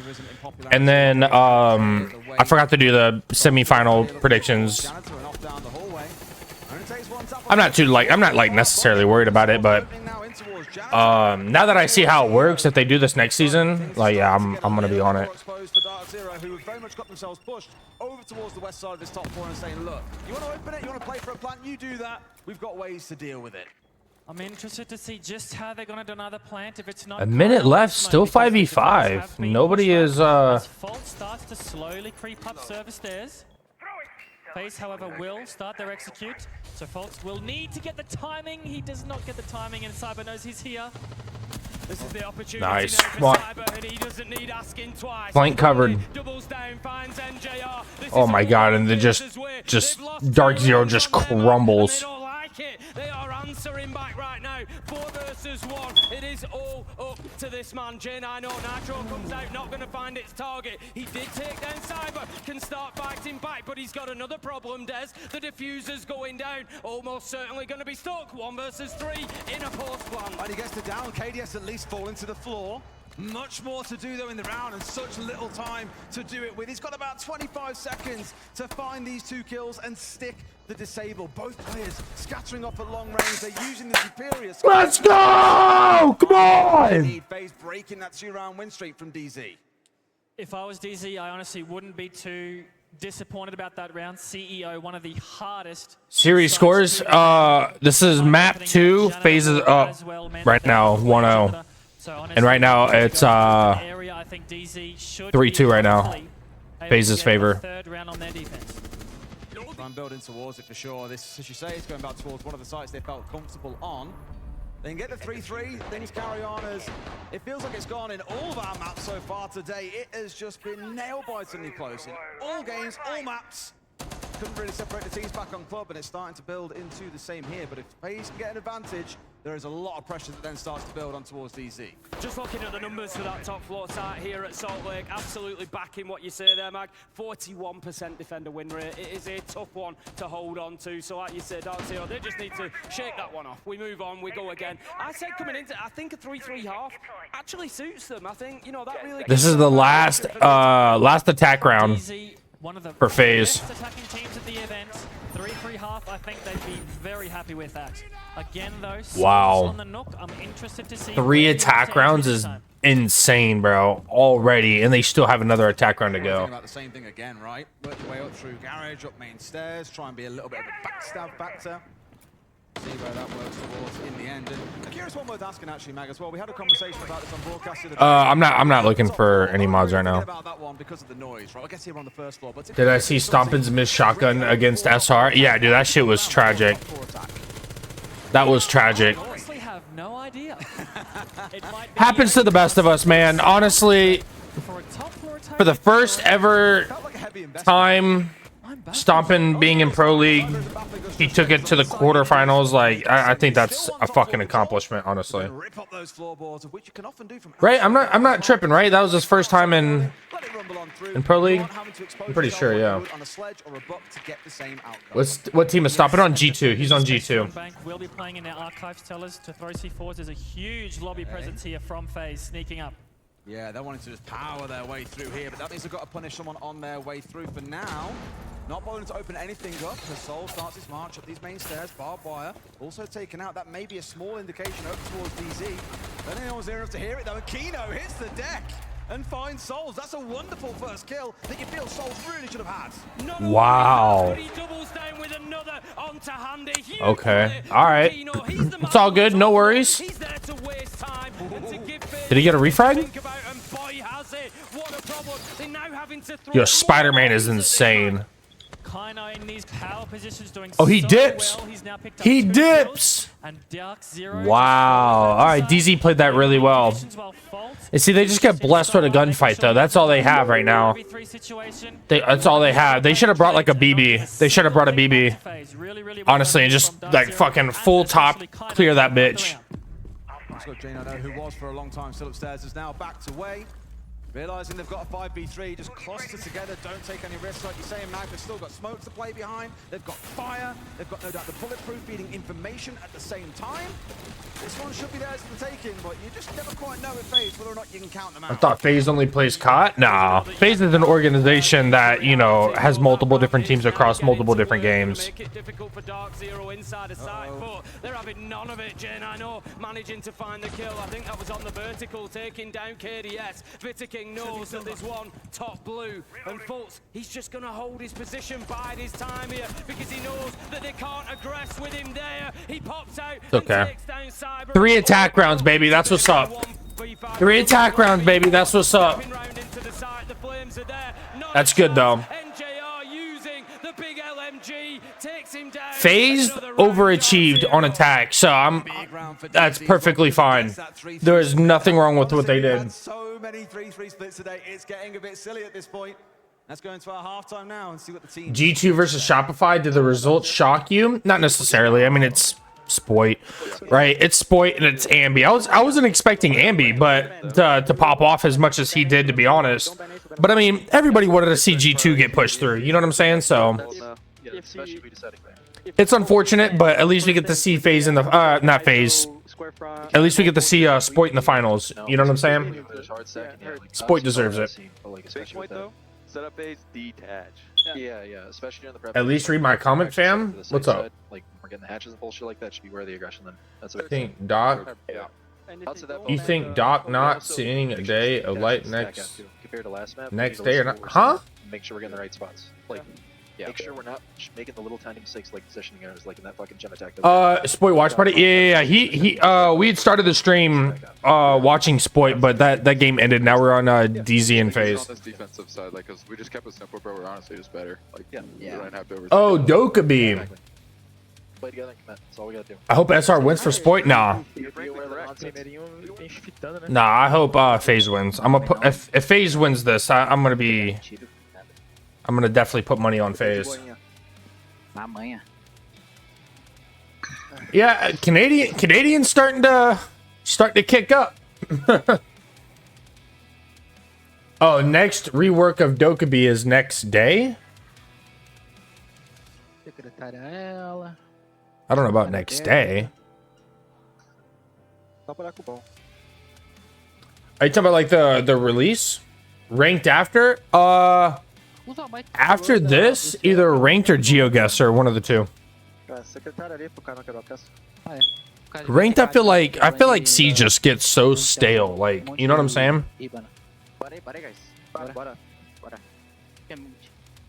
and then I forgot to do the semifinal predictions. I'm not like necessarily worried about it, but now that I see how it works, if they do this next season, like yeah, I'm gonna be on it. Who have very much got themselves pushed over towards the west side of this top 4 and saying, look, you want to open it, you want to play for a plant, you do that. We've got ways to deal with it. I'm interested to see just how they're going to do another plant. If it's not a minute left, still 5v5. Nobody is. Fault starts to slowly creep up service stairs. FaZe, however, will start their execute. So Fultz will need to get the timing. He does not get the timing, and Cyber knows he's here. This is the opportunity nice. For Cyber, and he doesn't need asking twice. Flank covered. Doubles down, finds NJR. Oh my god, and they just DarkZero just crumbles. like it. They are answering back right now. 4 versus 1. It is all up to this man, J9. Nitro comes out, not going to find its target. He did take down Cyber, can start fighting back, but he's got another problem, Des. The diffuser's going down, almost certainly going to be stuck. 1 versus 3 in a post plant. And he gets the down. KDS at least falling to the floor. Much more to do though in the round, and such little time to do it with. He's got about 25 seconds to find these 2 kills and stick the disable. Both players scattering off at long range. They're using the superior. Let's go! Come on! FaZe breaking that 2-round win streak from DZ. If I was DZ, I honestly wouldn't be too disappointed about that round. CEO, one of the hardest Series scores. This is map 2. FaZe is up right now, 1-0. And right now it's 3-2 right now. FaZe's favor. I'm building towards it for sure. This, as you say, is going back towards one of the sites they felt comfortable on. They can get the 3-3, things carry on as it feels like it's gone in all of our maps so far today. It has just been nail-bitingly close in all games, all maps. Couldn't really separate the teams back on club, and it's starting to build into the same here. But if FaZe can get an advantage, there is a lot of pressure that then starts to build on towards DZ. Just looking at the numbers for that top floor site here at Salt Lake, absolutely backing what you say there, Mag. 41% defender win rate. It is a tough one to hold on to. So like you said, DarkZero, they just need to shake that one off. We move on, we go again. I said coming into, I think a 3-3 half actually suits them. I think, you know, that really... This is the last attack round for FaZe. Attacking teams at the event. 3-3 half, I think they'd be very happy with that. Again, though, wow. on the Nook, I'm interested to see 3 attack rounds is insane, bro, already, and they still have another attack round to go. About the same thing again, right? Work your way up through garage, up main stairs, try and be a little bit of a backstab factor. See where that works towards in the end. And I'm curious what worth asking actually, Mag, as well. We had a conversation about this on broadcast. I'm not looking for any mods right now. About that one because of the noise, right? I guess here on the first floor. But did I see Stompin's miss shotgun against SR? Yeah, dude, that shit was tragic. That was tragic. I honestly have no idea. Happens to the best of us, man. Honestly, for the first ever time Stompin being in Pro League, he took it to the quarterfinals. Like, I think that's a fucking accomplishment, honestly. Right? I'm not tripping, right? That was his first time in Pro League. I'm pretty sure, yeah. What team is Stompin on? G2. He's on G2. We'll be playing in our archives. Tell us to throw C4s. There's a huge lobby presence here from FaZe sneaking up. Yeah, they're wanting to just power their way through here, but that means they've got to punish someone on their way through. For now, not bothering to open anything up. The Soul starts his march up these main stairs. Barbed wire also taken out. That may be a small indication over towards DZ. Then no one's there enough to hear it though. And Kino hits the deck and finds Souls. That's a wonderful first kill that you feel Souls really should have had. Wow. Okay. All right. It's all good. No worries. Did he get a refrag? Yo, Spider-Man is insane. Oh, he dips. He dips. Wow. All right, DZ played that really well. And see, they just get blessed with a gunfight, though. That's all they have right now. That's all they have. They should have brought, like, a BB. They should have brought a BB. Honestly, and just, like, fucking full top clear that bitch. Who was for a long time still upstairs is now backed away. Realizing they've got a 5v3, just cluster together, don't take any risks. Like you're saying, Mag, they've still got smoke to play behind. They've got fire. They've got no doubt the bulletproof feeding information at the same time. This one should be theirs for the taking, but you just never quite know with FaZe whether or not you can count them out. I thought FaZe only plays COT. Nah, FaZe is an organization that, you know, has multiple different teams across multiple different games. Make it difficult for DarkZero inside a site, but they're having none of it. J9 managing to find the kill. I think that was on the vertical, taking down KDS. King knows that there's one top blue, and Fultz, he's just going to hold his position, bide his time here, because he knows that they can't aggress with him there. He pops out and takes down Cyber. 3 attack rounds, baby. That's what's up. 3 attack rounds, baby. That's what's up. That's good, though. FaZe overachieved on attack, so that's perfectly fine. There is nothing wrong with what they did. So many 3-3 splits today. It's getting a bit silly at this point. Let's go into our halftime now and see what the team. G2 versus Shopify. Did the results shock you? Not necessarily. I mean, it's Spoit, right? It's Spoit and it's Ambi. I wasn't expecting Ambi, but to pop off as much as he did, to be honest. But I mean, everybody wanted to see G2 get pushed through. You know what I'm saying? So Yeah, especially if we decided there. it's unfortunate, but at least we get to see FaZe in the not FaZe. At least we get to see Spoit in the finals. You know what I'm saying? Spoit deserves it. Big point though. Setup phase detach. Yeah, especially during the prep. At least read my comment, fam. What's up? Like we're getting the hatches and bullshit like that. Should be where the aggression then. That's I what think Doc. You think Doc not seeing a day of light next compared to last map. next day or not? Huh? Make sure we're getting the right spots. Like, make sure we're not making the little tiny mistakes like positioning errors, like in that fucking gem attack. Spoit watch party. Yeah. We had started the stream watching Spoit, but that game ended. Now we're on DZ and FaZe. On this defensive side, like, cause we just kept it simple, but we're honestly just better. Like, Yeah. we don't have to over. Oh, Dokkaebi. Play together and commit. That's all we gotta do. I hope SR wins for Spoit. Nah. Nah, I hope FaZe wins. I'm gonna put if FaZe wins this, I'm gonna definitely put money on FaZe. Yeah, Canadians starting to kick up. Oh, next rework of Dokkaebi is next day. I don't know about next day. Só parar com o bom. Are you talking about like the release? Ranked after? After this, either ranked or GeoGuessr, one of the two. Secretário ali pro canal que eu peço. Ranked, I feel like C just gets so stale. Like, you know what I'm saying? Bora.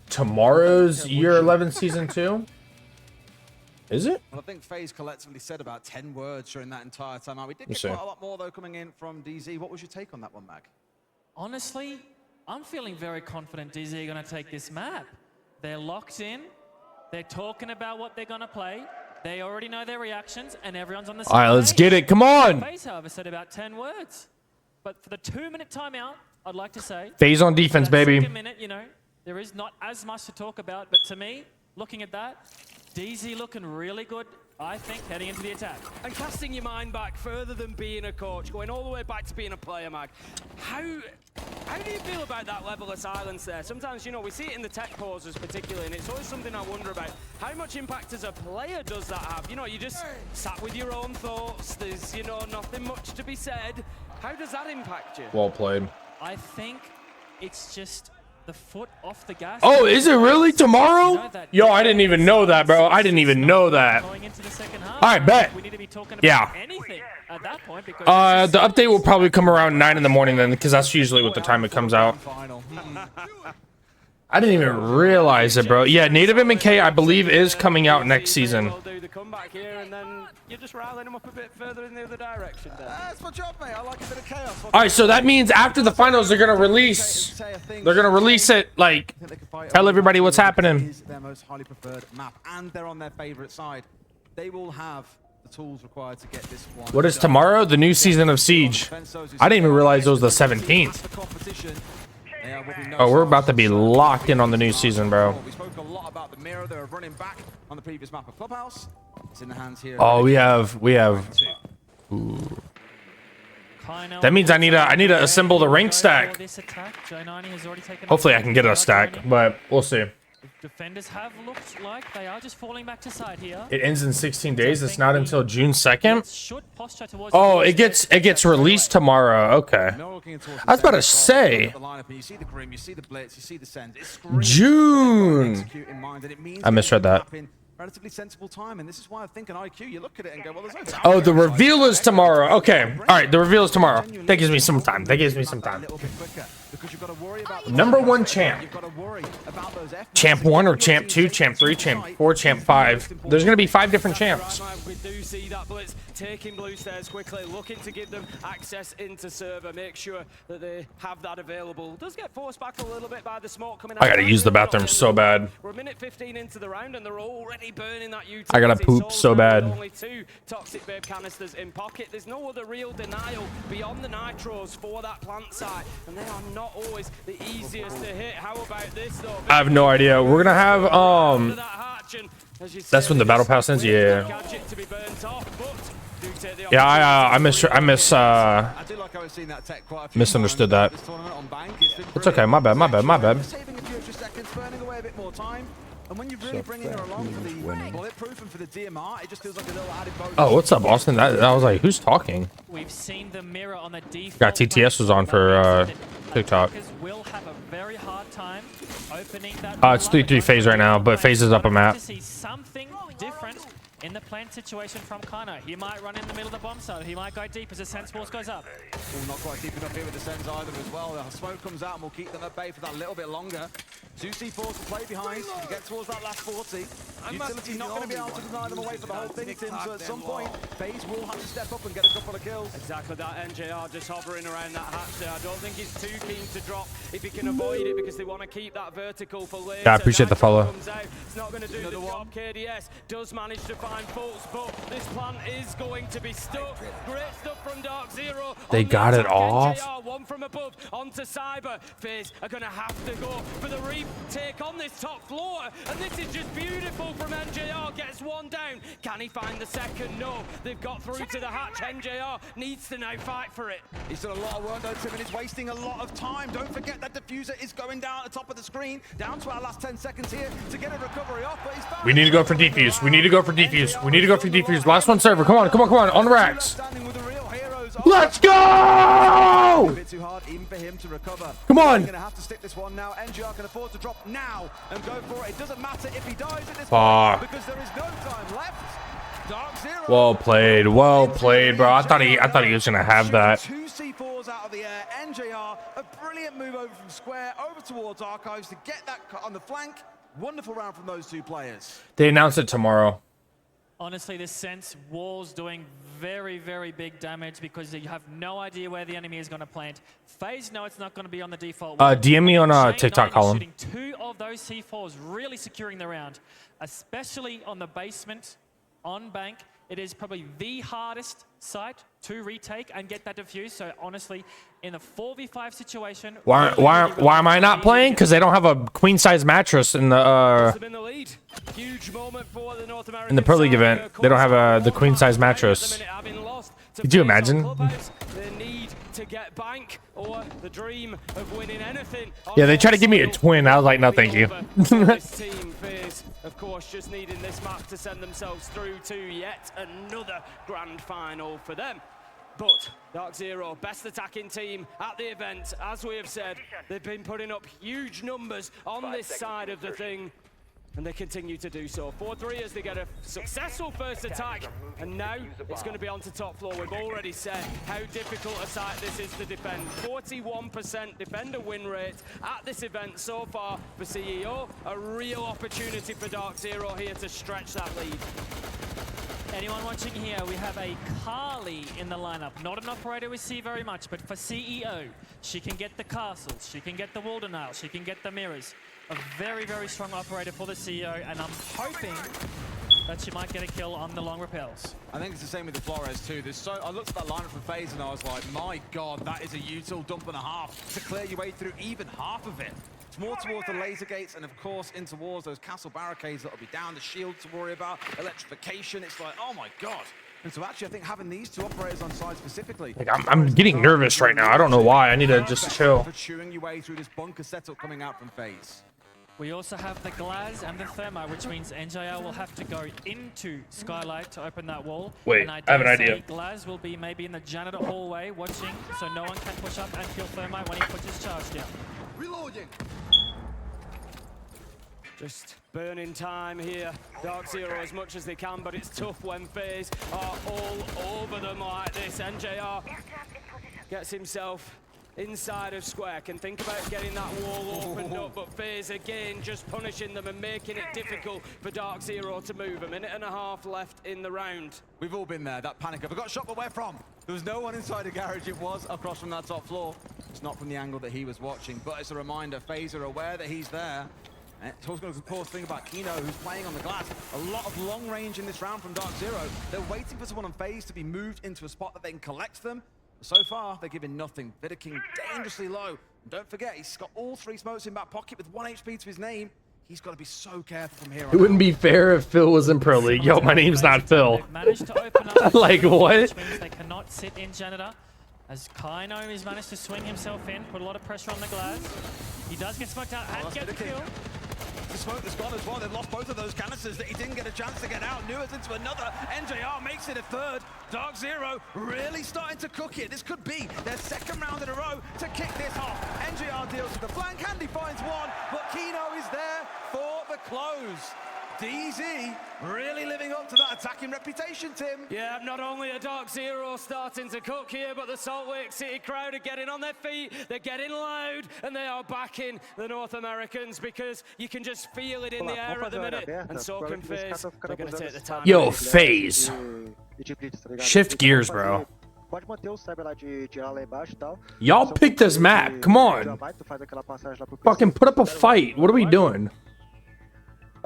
Tomorrow's Year 11 Season 2? Is it? Well, I think FaZe collectively said about 10 words during that entire time. We did Let's get see. quite a lot more, though, coming in from DZ. What was your take on that one, Mag? Honestly, I'm feeling very confident DZ are going to take this map. They're locked in. They're talking about what they're going to play. They already know their reactions, and everyone's on the same All right, let's page. get it. Come on. FaZe, however, said about 10 words. But for the 2-minute timeout, I'd like to say... FaZe on defense, for that baby. second minute, you know, there is not as much to talk about, but to me, looking at that, DZ looking really good, I think, heading into the attack. And casting your mind back further than being a coach, going all the way back to being a player, Mag. How do you feel about that level of silence there? Sometimes, you know, we see it in the tech pauses particularly, and it's always something I wonder about. How much impact as a player does that have? You know, you just sat with your own thoughts, there's, you know, nothing much to be said. How does that impact you? Well played. I think it's just the foot off the gas. Oh, is it really tomorrow? Yo, I didn't even know that, bro. I didn't even know that. Going into the second half, All right, bet. we need to be talking about Yeah. anything at that point because The update will probably come around 9 in the morning then, because that's usually what the time it comes out. Final. I didn't even realize it, bro. Yeah, Native MK, I believe, is coming out next season. We'll do the comeback here, and then you're just riling them up a bit further in the other direction there. That's my job, mate. I like a bit of chaos. All right, so that means after the finals, they're gonna release it, like, tell everybody what's happening. Is their most highly preferred map, and they're on their favorite side. They will have the tools required to get this one. What is tomorrow? The new season of Siege. I didn't even realize it was the 17th. Oh, we're about to be locked in on the new season, bro. We spoke a lot about the mirror. They were running back on the previous map of Clubhouse. It's in the hands here. Oh, we have. Ooh. That means I need to assemble the rank stack. Hopefully I can get a stack, but we'll see. Defenders have looked like they are just falling back to side here. It ends in 16 days. It's not until June 2nd. Should posture towards Oh, it gets released tomorrow. Okay. I was about to say June. I misread that. Relatively sensible time, and this is why I think an IQ, you look at it and go, well, there's no time. Oh, the reveal is tomorrow. Okay. All right, the reveal is tomorrow. That gives me some time. Number 1 champ. Champ 1 or Champ 2, Champ 3, Champ 4, Champ 5. There's going to be 5 different champs. We do see that Blitz taking blue stairs quickly, looking to give them access into server, make sure that they have that available. Does get forced back a little bit by the smoke coming out. I got to use the bathroom so bad. We're a minute 15 into the round, and they're already already burning that utility. I gotta poop so bad. Only 2 toxic babe canisters in pocket. There's no other real denial beyond the nitros for that plant site, and they are not always the easiest to hit. How about this though? I have no idea. We're gonna have that's when the battle pass ends. Yeah. Yeah, I misunderstood that. It's okay. My bad. And when you really bring her along for the bulletproof and for the DMR, it just feels like a little added bonus. Oh, what's up, Austin? I was like, who's talking? We've seen the mirror on the default. Got TTS was on for TikTok. Will have a very hard time opening that. It's 3-3 FaZe right now, but FaZe is up a map. To see something different in the plant situation from Kano. He might run in the middle of the bomb side. He might go deep as the Sense Force goes up. Well, not quite deep enough here with the Sens either as well. The smoke comes out and we'll keep them at bay for that little bit longer. 2 C4s to play behind to get towards that last 40. Utility's not going to be able to deny them away for the whole thing, Tim, so at some point, FaZe will have to step up and get a couple of kills. Exactly that. NJR just hovering around that hatch there. I don't think he's too keen to drop if he can avoid it because they want to keep that vertical for later. Yeah, I appreciate the follow. It's not going to do the job. KDS does manage to find Fultz, but this plan is going to be stuck. Great stuff from DarkZero. They got it off. NJR, one from above onto Cyber. FaZe are going to have to go for the retake on this top floor, and this is just beautiful from NJR. Gets one down. Can he find the second? No. They've got through to the hatch. NJR needs to now fight for it. He's done a lot of work though, Tim, and he's wasting a lot of time. Don't forget that diffuser is going down at the top of the screen. Down to our last 10 seconds here to get a recovery off, but he's found. We need to go for defuse. We need to go for defuse. We need to go for defuse. Last one server. Come on. On the racks. Let's go! A bit too hard even for him to recover. Come on. He's gonna have to stick this one now. NGR can afford to drop now and go for it. It doesn't matter if he dies at this point because there is no time left. DarkZero. Well played, bro. I thought he was gonna have that. 2 C4s out of the air. NJR, a brilliant move over from Square over towards Archives to get that cut on the flank. Wonderful round from those 2 players. They announce it tomorrow. Honestly, this Sense wall's doing very, very big damage because you have no idea where the enemy is going to plant. FaZe, no, it's not going to be on the default. DM me on TikTok column. Shooting 2 of those C4s, really securing the round, especially on the basement, on bank. It is probably the hardest site to retake and get that defuse. So honestly, in the 4v5 situation, why am I not playing? Because they don't have a queen size mattress in the huge moment for the North American in the Pro League event. They don't have the queen size mattress. Could you imagine? The need to get bank or the dream of winning anything. Yeah, they tried to give me a twin. I was like, no, thank you. This team FaZe, of course, just needing this map to send themselves through to yet another grand final for them. But DarkZero, best attacking team at the event. As we have said, they've been putting up huge numbers on this side of the thing, and they continue to do so. 4-3 as they get a successful first attack, and now it's going to be on to top floor. We've already said how difficult a site this is to defend. 41% defender win rate at this event so far for CEO. A real opportunity for DarkZero here to stretch that lead. Anyone watching here, we have a Carly in the lineup. Not an operator we see very much, but for CEO, she can get the castles, she can get the wall denial, she can get the mirrors. A very, very strong operator for the CEO, and I'm hoping that she might get a kill on the long repels. I think it's the same with the Flores too. I looked at that lineup from FaZe and I was like, my God, that is a util dump and a half to clear your way through even half of it. It's more towards the laser gates and of course in towards those castle barricades that'll be down, the shield to worry about, electrification. It's like, oh my God. And so actually I think having these 2 operators on side specifically. Like I'm getting nervous right now. I don't know why. I need to just chill. For chewing your way through this bunker setup coming out from FaZe. We also have the Glaz and the Thermo, which means NJR will have to go into Skylight to open that wall. Wait, and I have an idea. Glaz will be maybe in the janitor hallway watching, so no one can push up and kill Thermite when he puts his charge down. Reloading. Just burning time here. DarkZero as much as they can, but it's tough when FaZe are all over them like this. NJR gets himself inside of Square, can think about getting that wall opened up, but FaZe again just punishing them and making it difficult for DarkZero to move. 1.5 minutes left in the round. We've all been there, that panic of, I got shot, but where from? There was no one inside the garage, it was across from that top floor. It's not from the angle that he was watching, but it's a reminder, FaZe are aware that he's there. And it's also going to, of course, think about Kino, who's playing on the glass. A lot of long range in this round from DarkZero. They're waiting for someone on FaZe to be moved into a spot that they can collect them. So far, they're giving nothing. King dangerously low. And don't forget, he's got all 3 smokes in back pocket with 1 HP to his name. He's got to be so careful from here on It wouldn't out. be fair if Phil was in Pro League. Yo, my name's not Phil. They've managed to open up Like, what? Which means they cannot sit in janitor. As Kino has managed to swing himself in, put a lot of pressure on the glass. He does get smoked out and get the kill. The smoke that's gone as well. They've lost both of those canisters that he didn't get a chance to get out. Nua's into another. NJR makes it a 3rd. DarkZero really starting to cook it. This could be their 2nd round in a row to kick this off. NJR deals with the flank. Handy finds one, but Kino is there for the close. DZ really living up to that attacking reputation, Tim. Yeah, not only are DarkZero starting to cook here, but the Salt Lake City crowd are getting on their feet, they're getting loud, and they are backing the North Americans because you can just feel it in the air at the minute, and so can FaZe. They're going to take the time. Yo, FaZe. Shift gears, bro. Pode manter o cyber lá de tirar lá embaixo e tal. Y'all pick this map. Come on. Fucking put up a fight. What are we doing?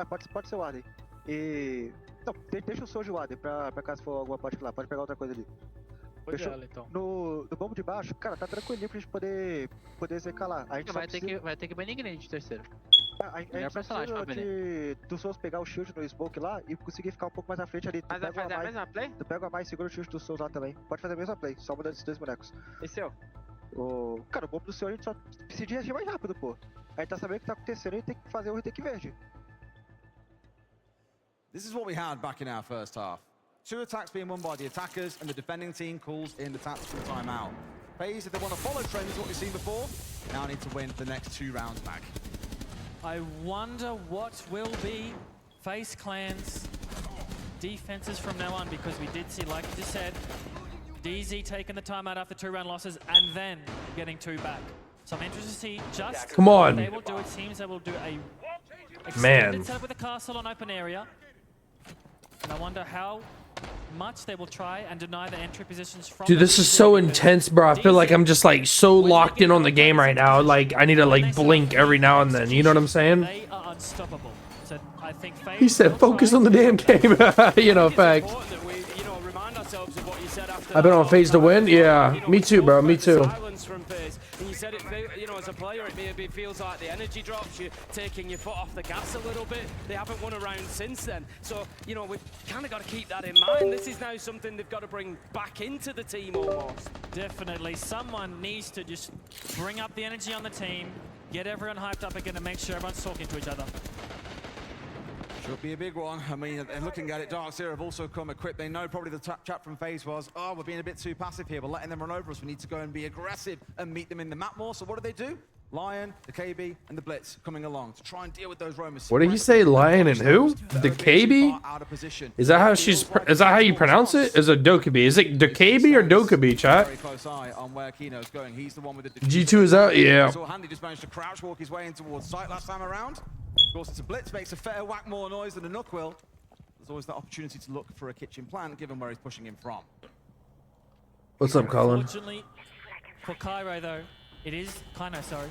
Pode ser o Warden. E... Não, deixa o Soul de Warden pra caso for alguma parte lá. Pode pegar outra coisa ali. Fechou? Então. No bombo de baixo, cara, tá tranquilinho pra gente poder ZK lá. A gente vai ter que banir grenade de terceiro. A gente precisa do Souls pegar o shield no smoke lá e conseguir ficar um pouco mais à frente ali. Mas vai fazer a mesma play? Tu pega a mais, segura o shield do Souls lá também. Pode fazer a mesma play, só mudando esses 2 bonecos. E seu? Cara, o bombo do seu a gente só precisa reagir mais rápido, pô. A gente tá sabendo o que tá acontecendo e tem que fazer o retake verde. This is what we had back in our first half. 2 attacks being won by the attackers, and the defending team calls in the tactical timeout. FaZe, if they want to follow trends, what we've seen before, now need to win the next 2 rounds back. I wonder what will be FaZe Clan's defenses from now on, because we did see, like you just said, DZ taking the timeout after 2 round losses and then getting 2 back. So I'm interested to see just Come on. what they will do. It seems they will do a Man. extended setup with a castle on open area. And I wonder how much they will try and deny the entry positions from... Dude, this is so intense, bro. I feel like I'm just like so locked in on the game right now. Like I need to like blink every now and then. You know what I'm saying? They are unstoppable. So I think FaZe He said focus on the damn game. You know, fact. I've been on FaZe to win. Yeah, me too, bro. Me too. And you said it, you know, as a player, it maybe feels like the energy drops, you're taking your foot off the gas a little bit. They haven't won a round since then. So, you know, we've kind of got to keep that in mind. This is now something they've got to bring back into the team almost. Definitely. Someone needs to just bring up the energy on the team, get everyone hyped up again and make sure everyone's talking to each other. Should be a big one. I mean, and looking at it, DarkZero have also come equipped. They know probably the chat from FaZe was, oh, we're being a bit too passive here. We're letting them run over us. We need to go and be aggressive and meet them in the map more. So what do? Lion, the KB, and the Blitz coming along to try and deal with those roamers. What did he say? Lion and who? The KB? Is that how she's? Is that how you pronounce it? Is it Dokkaebi? Is it Dokkaebi or Dokkaebi, chat? Very close eye on where Kino's going. He's the one with the G2 is out. Yeah. So Handy just managed to crouch walk his way in towards sight last time around. Of course, it's a Blitz, makes a fair whack more noise than a Nook will. There's always that opportunity to look for a kitchen plant, given where he's pushing him from. What's up, Colin? Unfortunately, for Cairo though, it is Kino, sorry.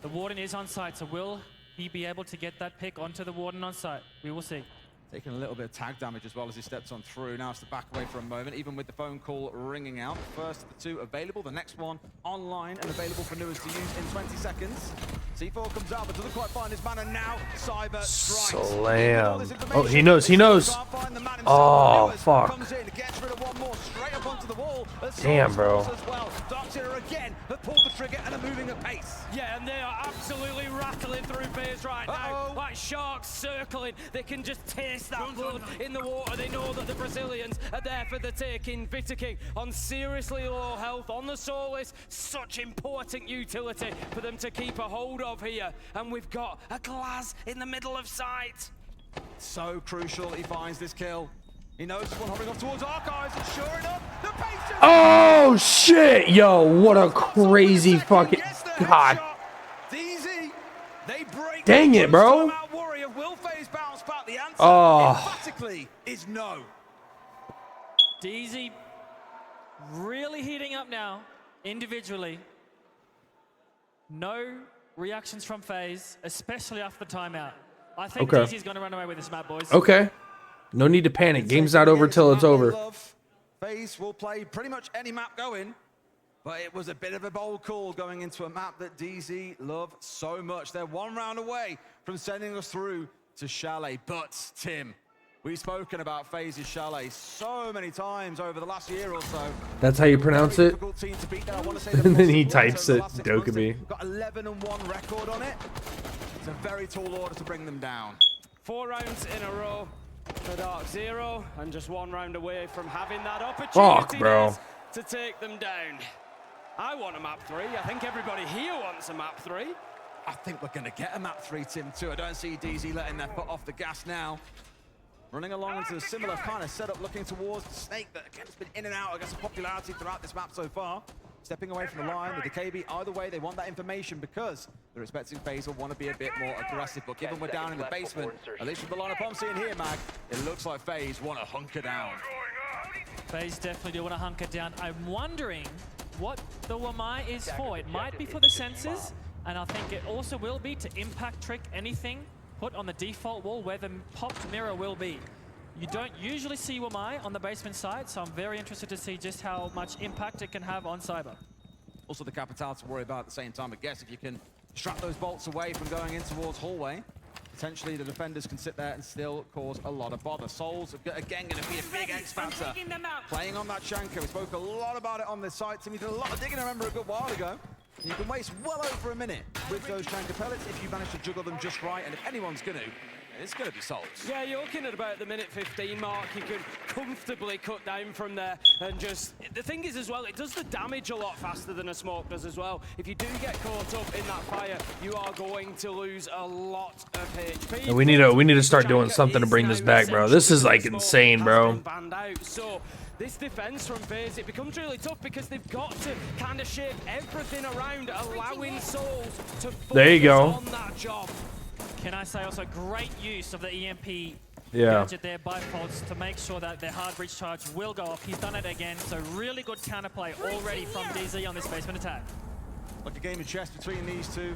The Warden is on site, so will he be able to get that pick onto the Warden on site? We will see. Taking a little bit of tag damage as well as he steps on through. Now it's to back away for a moment, even with the phone call ringing out. First of the 2 available, the next one online and available for Nuas to use in 20 seconds. C4 comes out, but doesn't quite find his man, and now Cyber strikes. Slam. Oh, he knows, he knows. Oh, fuck. Damn, bro. DarkZero again have pulled the trigger and are moving at pace. Yeah, and they are absolutely rattling through FaZe right now. Like sharks circling, they can just taste that blood in the water. They know that the Brazilians are there for the taking. King on seriously low health on the Solace. Such important utility for them to keep a hold of here. And we've got a glass in the middle of sight. So crucial he finds this kill. He knows this one hovering off towards Archives, and sure enough, the patient... Oh, shit! Yo, what a crazy fucking... God. DZ, they break. Dang it, bro. Will FaZe bounce back? The answer emphatically is no. DZ really heating up now, individually. No reactions from FaZe, especially after the timeout. I think Okay. DZ's going to run away with this map, boys. Okay. No need to panic. Game's not over till it's over. FaZe will play pretty much any map going, but it was a bit of a bold call going into a map that DZ love so much. They're 1 round away from sending us through to Chalet. But Tim, we've spoken about FaZe's Chalet so many times over the last year or so. That's how you pronounce it. Difficult team to beat. I want to say And then he the types it, last 6 months, Dokkaebi. they've got 11-1 record on it. It's a very tall order to bring them down. 4 rounds in a row for DarkZero, and just 1 round away from having that opportunity Fuck, bro. to take them down. I want a map 3. I think everybody here wants a map 3. I think we're going to get a map 3, Tim, too. I don't see DZ letting their foot off the gas now. Running along into a similar kind of setup, looking towards the Snake that, again, has been in and out, I guess, of popularity throughout this map so far. Stepping away from the line with the KB. Either way, they want that information because they're expecting FaZe will want to be a bit more aggressive. But given we're down in the basement, at least with the lineup I'm seeing here, Mag, it looks like FaZe want to hunker down. FaZe definitely do want to hunker down. I'm wondering what the Wamai is for. It might be for the sensors, and I think it also will be to impact trick anything put on the default wall where the popped mirror will be. You don't usually see Wamai on the basement side, so I'm very interested to see just how much impact it can have on Cyber. Also the Capital to worry about at the same time. I guess if you can strap those bolts away from going in towards hallway, potentially the defenders can sit there and still cause a lot of bother. Souls are again going to be a big X factor. Playing on that Chanka. We spoke a lot about it on this site. Tim, you did a lot of digging, I remember, a good while ago. And you can waste well over a minute with those Chanka pellets if you manage to juggle them just right. And if anyone's going to, it's going to be Souls. Yeah, you're looking at about the minute 15 mark. You can comfortably cut down from there and just... The thing is as well, it does the damage a lot faster than a smoke does as well. If you do get caught up in that fire, you are going to lose a lot of HP. And we need to start doing something to bring this back, bro. This is like insane, bro. So this defense from FaZe, it becomes really tough because they've got to kind of shape everything around, allowing Souls to focus on that job. Can I say also great use of the EMP Yeah. gadget there by Folds to make sure that their hard breach charge will go off. He's done it again, so really good counterplay already from DZ on this basement attack. Like a game of chess between these two.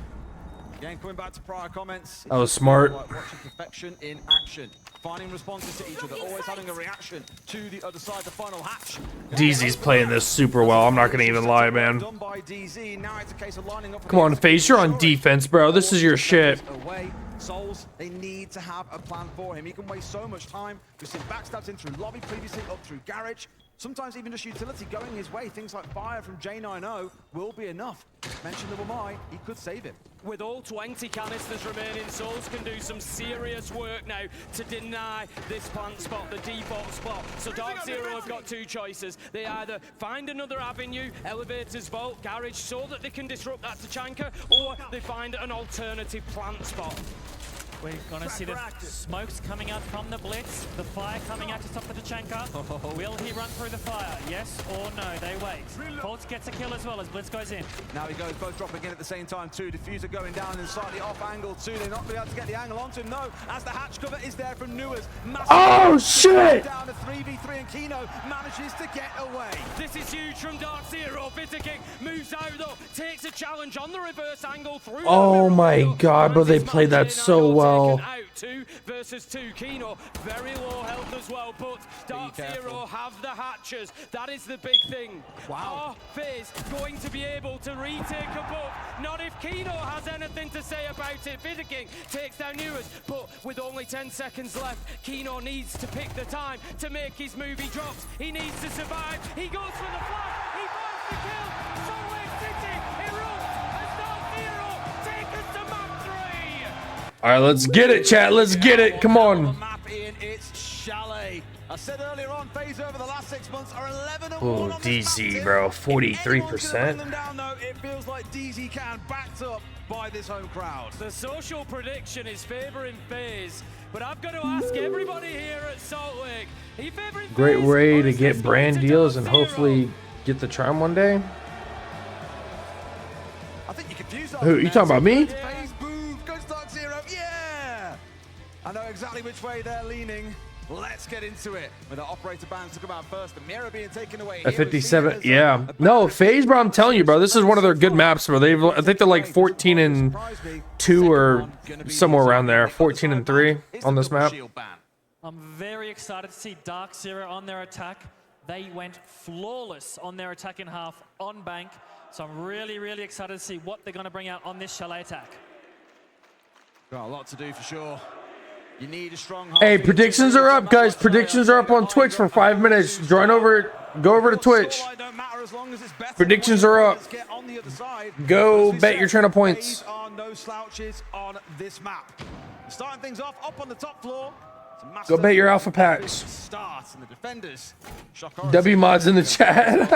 Again, coming back to prior comments. That was smart. Like watching perfection in action. Finding responses to each other, always having a reaction to the other side, the final hatch. DZ's playing this super well. I'm not going to even lie, man. Done by DZ. Now it's a case of lining up. Come on, FaZe. You're on defense, bro. This is your shit. Away. Souls, they need to have a plan for him. He can waste so much time. We've seen backstabs in through lobby previously, up through garage. Sometimes even just utility going his way. Things like fire from J90 will be enough. Mention the Wamai, he could save him. With all 20 canisters remaining, Souls can do some serious work now to deny this plant spot, the default spot. So DarkZero have got 2 choices. They either find another avenue, elevators, vault, garage, so that they can disrupt that Tachanka, or they find an alternative plant spot. We're gonna see the smokes coming out from the Blitz, the fire coming out to stop the Tachanka. Will he run through the fire? Yes or no? They wait. Foltz gets a kill as well as Blitz goes in. Now he goes, both dropping in at the same time too. Diffuser going down and slightly off angle too. They're not going to be able to get the angle onto him, no. As the hatch cover is there from Newers. Oh, shit! Down to 3v3 and Kino manages to get away. This is huge from DarkZero. Bitter King moves out though, takes a challenge on the reverse angle through. Oh my god, bro, they played that so well. Out 2 versus 2. Kino very low health as well, but DarkZero have the hatches. That is the big thing. Wow. Are FaZe going to be able to retake a book? Not if Kino has anything to say about it. Bitter King takes down Newers, but with only 10 seconds left, Kino needs to pick the time to make his move. He drops. He needs to survive. He goes for the flash. He finds the kill. Salt Lake City erupts as DarkZero take us to map 3. All right, let's get it, chat. Let's get it. Come on. Map in its Chalet. I said earlier on, FaZe over the last 6 months are 11-1 Oh, on this DZ, map. bro, If anyone's gonna 43%. bring them down, though, it feels like DZ can, backed up by this home crowd. The social prediction is favoring FaZe, but I've got to ask everybody here at Salt Lake, are you favoring Great FaZe, way or to is get this brand going to deals and DarkZero? hopefully get the charm one day. I think you confused Who, you talking about me? FaZe, boom, goes DarkZero, yeah! I know exactly which way they're leaning. Let's get into it with our operator band to come out first. The mirror being taken away. At 57, yeah. No, FaZe, bro, I'm telling you, bro, this is one of their good maps, bro. I think they're like 14-2 or somewhere around there. 14-3 on this map. I'm very excited to see DarkZero on their attack. They went flawless on their attacking half on bank. So I'm really, really excited to see what they're going to bring out on this chalet attack. Got a lot to do for sure. You need a strong. Hey, predictions are up, guys. Predictions are up on Twitch for 5 minutes. Join over. Go over to Twitch. Predictions are up. Go bet your channel points. No slouches on this map. Starting things off up on the top floor. Go bet your alpha packs. Starts and the defenders. W mods in the chat.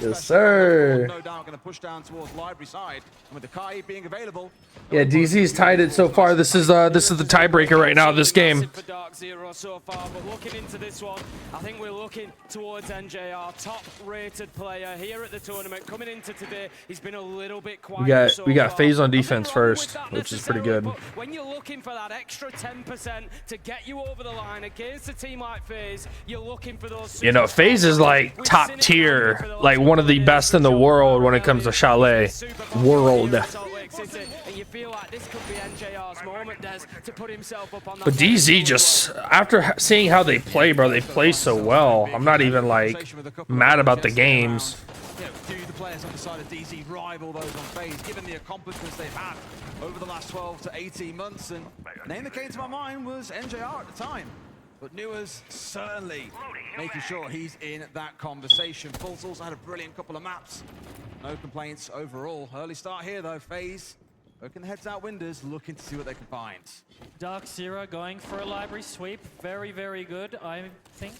Yes, sir. No doubt going to push down towards library side. And with the Kai being available. Yeah, DZ's tied it so far. This is the tiebreaker right now. This game. For DarkZero so far, but looking into this one, I think we're looking towards NJR, top-rated player here at the tournament. Coming into today, he's been a little bit quiet. We got FaZe on defense first, which is pretty good. When you're looking for that extra 10% to get you over the line against a team like FaZe, you're looking for those. You know, FaZe is like top tier, like one of the best in the world when it comes to chalet world. And you feel like this could be NJR's moment, Des, to put himself up on that. But DZ just, after seeing how they play, bro, they play so well. I'm not even like mad about the games. Do the players on the side of DZ rival those on FaZe, given the accomplishments they've had over the last 12 to 18 months? And the name that came to my mind was NJR at the time. But Nua's certainly making sure he's in that conversation. Fultz also had a brilliant couple of maps. No complaints overall. Early start here though. FaZe poking the heads out windows, looking to see what they can find. DarkZero going for a library sweep. Very, very good, I think.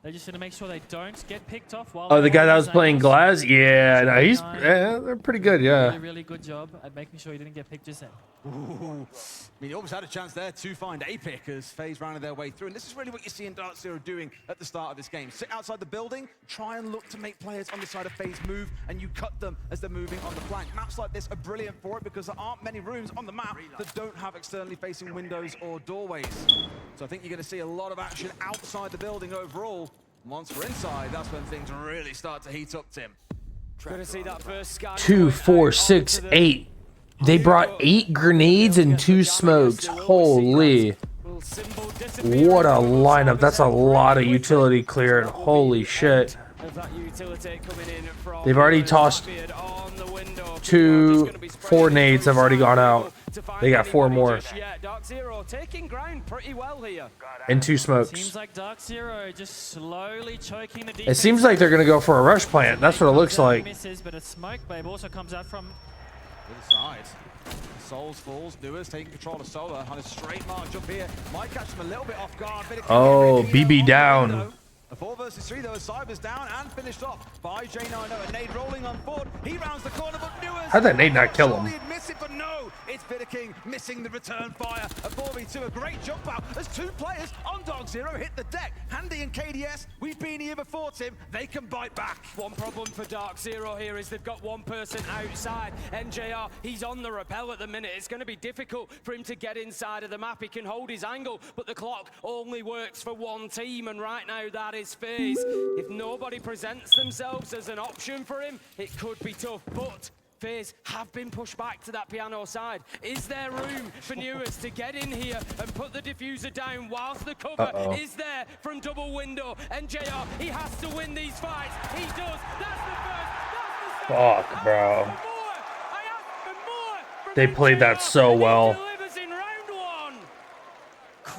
They just need to make sure they don't get picked off. While the guy that was playing Glass? Yeah, no, they're pretty good, yeah. Really, really good job at making sure he didn't get picked just then. Ooh. I mean, he almost had a chance there to find a pick as FaZe rounded their way through. And this is really what you see in DarkZero doing at the start of this game. Sit outside the building, try and look to make players on the side of FaZe move, and you cut them as they're moving on the flank. Maps like this are brilliant for it because there aren't many rooms on the map that don't have externally facing windows or doorways. So I think you're going to see a lot of action outside the building overall. Once we're inside, that's when things really start to heat up, Tim. Good to see that first scan. 2, 4, 6, 8. They brought 8 grenades and 2 smokes. Holy. What a lineup. That's a lot of utility cleared. Holy shit. They've already tossed 2, 4 nades have already gone out. They got 4 more. DarkZero taking ground pretty well here. And 2 smokes. Seems like DarkZero just slowly choking the defense. It seems like they're gonna go for a rush plant. That's what it looks like. Misses, but a smoke babe also comes out from the side. Souls falls. Nua's taking control of Solar on a straight march up here. Might catch them a little bit off guard. Oh, BB down. A 4 versus 3 though, Cyber's down and finished off by J90. A nade rolling on Ford. He rounds the corner, but Nua's... How'd that nade not kill him? Miss it, but no, it's King missing the return fire. A 4v2, a great jump out as 2 players on DarkZero hit the deck. Handy and KDS, we've been here before, Tim. They can bite back. One problem for DarkZero here is they've got one person outside. NJR, he's on the rappel at the minute. It's going to be difficult for him to get inside of the map. He can hold his angle, but the clock only works for one team, and right now that is FaZe. If nobody presents themselves as an option for him, it could be tough, but FaZe have been pushed back to that piano side. Is there room for Newers to get in here and put the diffuser down whilst the cover is there from double window? NJR, he has to win these fights. He does. That's the first. Fuck, bro. They played that so well.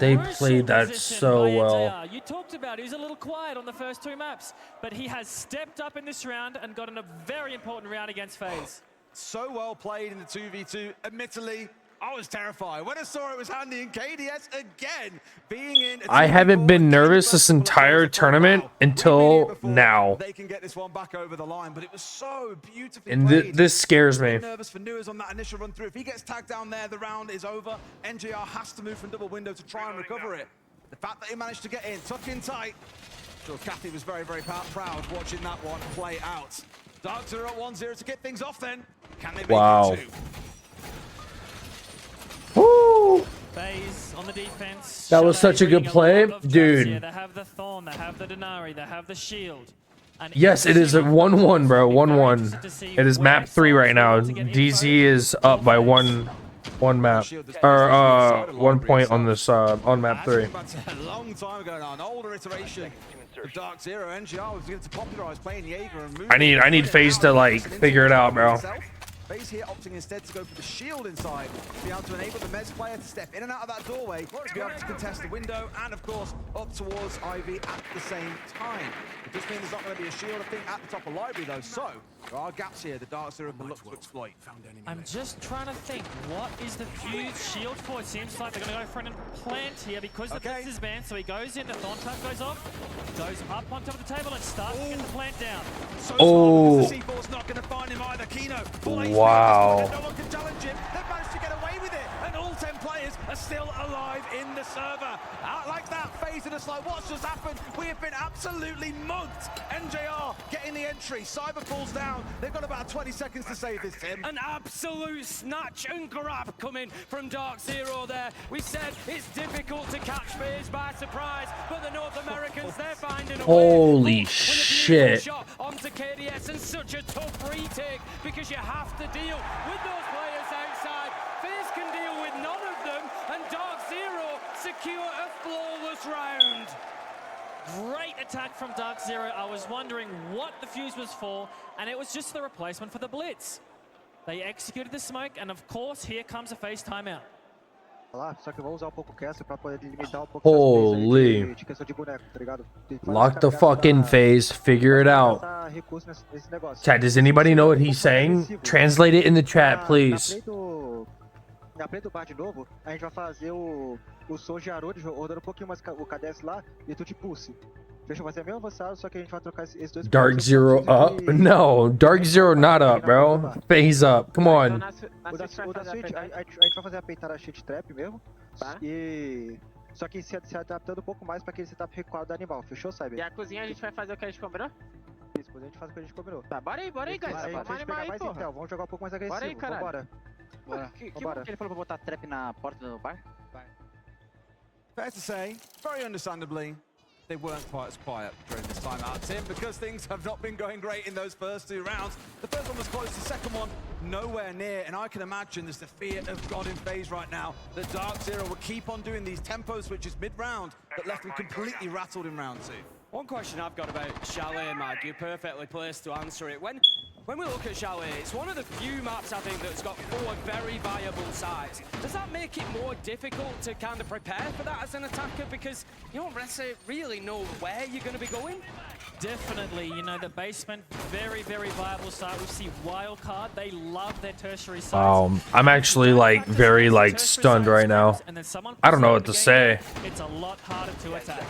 They played that so well. You talked about he was a little quiet on the first 2 maps, but he has stepped up in this round and gotten a very important round against FaZe. So well played in the 2v2. Admittedly, I was terrified. When I saw it was Handy and KDS again being in. I haven't been nervous this entire tournament until now. They can get this one back over the line, but it was so beautifully and played. This scares me. Nervous for Newers on that initial run through. If he gets tagged down there, the round is over. NJR has to move from double window to try and recover it. The fact that he managed to get in, tuck in tight. Sure, Kathy was very, very proud watching that one play out. DarkZero at 1-0 to get things off then. Can they make it 2? Woo! FaZe on the defense. That was Chalet such a good bringing play, lot of dude. jabs here. They have the Thorn, they have the Denari, they have the Shield. And Yes, it is a 1-1, bro. 1-1. It is map 3 right now. DZ is up by one map, or 1 point on this on map 3. A long time ago now, an older iteration of DarkZero. NGR was beginning to popularize playing Jaeger and moving. I need FaZe to like figure it out, bro. FaZe here opting instead to go for the shield inside, to be able to enable the Mez player to step in and out of that doorway, to be able to contest the window, and of course up towards Ivy at the same time. It does mean there's not going to be a shield, I think, at the top of library though, so there are gaps here that DarkZero can look to exploit. I'm just trying to think, what is the Fuse shield for? It seems like they're going to go for an implant here because the Blitz is banned, so he goes in, the Thorn trap goes off, goes up on top of the table and starts to get the plant down. So Oh. the C4's not going to find him either. Kino, Wow. no one can challenge him. They've managed to get away with it, and all 10 players are still alive in the server. Out like that, FaZe are just like, what's just happened? We have been absolutely mugged. NJR getting the entry. Cyber falls down. They've got about 20 seconds to save this, Tim. An absolute snatch and grab coming from DarkZero there. We said it's difficult to catch FaZe by surprise, but the North Americans, they're finding a way. Holy With a shit. beautiful shot onto KDS, and such a tough retake because you have to deal with those players outside. FaZe can deal with none of them, and DarkZero secure a flawless round. Great attack from DarkZero. I was wondering what the Fuse was for, and it was just the replacement for the Blitz. They executed the smoke, and of course, here comes a FaZe timeout. Lá, só que eu vou usar um pouco o caster pra poder limitar um pouco Holy. de questão de boneco, tá ligado? Lock the fucking FaZe. Figure it out. Recurso nesse negócio. Chat, does anybody know what he's saying? Translate it in the chat, please. Na play do bar de novo, a gente vai fazer o som de Arud rodando um pouquinho mais o KDS lá e tu de pulse. Deixa eu fazer a mesma avançada, só que a gente vai trocar esses dois. DarkZero up? No, DarkZero not up, bro. FaZe up. Come on. O da Switch, a gente vai fazer a peitada shit trap mesmo. Tá. E só que se adaptando um pouco mais pra aquele setup recuado do animal. Fechou, Cyber? E a cozinha a gente vai fazer o que a gente combinou? Isso, depois a gente faz o que a gente combinou. Tá, bora aí, guys. Aí, Vamos animar aí, mais porra. intel, vamos jogar um pouco mais agressivo. Bora aí, caralho. Vambora. Que bom que ele falou pra botar trap na porta do bar? Fair to say, very understandably, they weren't quite as quiet during this time out, Tim, because things have not been going great in those first 2 rounds. The first one was close, the second one nowhere near, and I can imagine there's the fear of God in FaZe right now that DarkZero will keep on doing these tempo switches mid-round that left them completely rattled in round 2. One question I've got about Chalet, Mag, you're perfectly placed to answer it. When we look at Chalet, it's one of the few maps, I think, that's got 4 very viable sites. Does that make it more difficult to kind of prepare for that as an attacker? Because you don't really know where you're going to be going? Definitely, you know, the basement, very, very viable site. We see Wildcard, they love their tertiary sites. Wow, I'm actually like very like stunned right now. I don't know what to say. It's a lot harder to attack.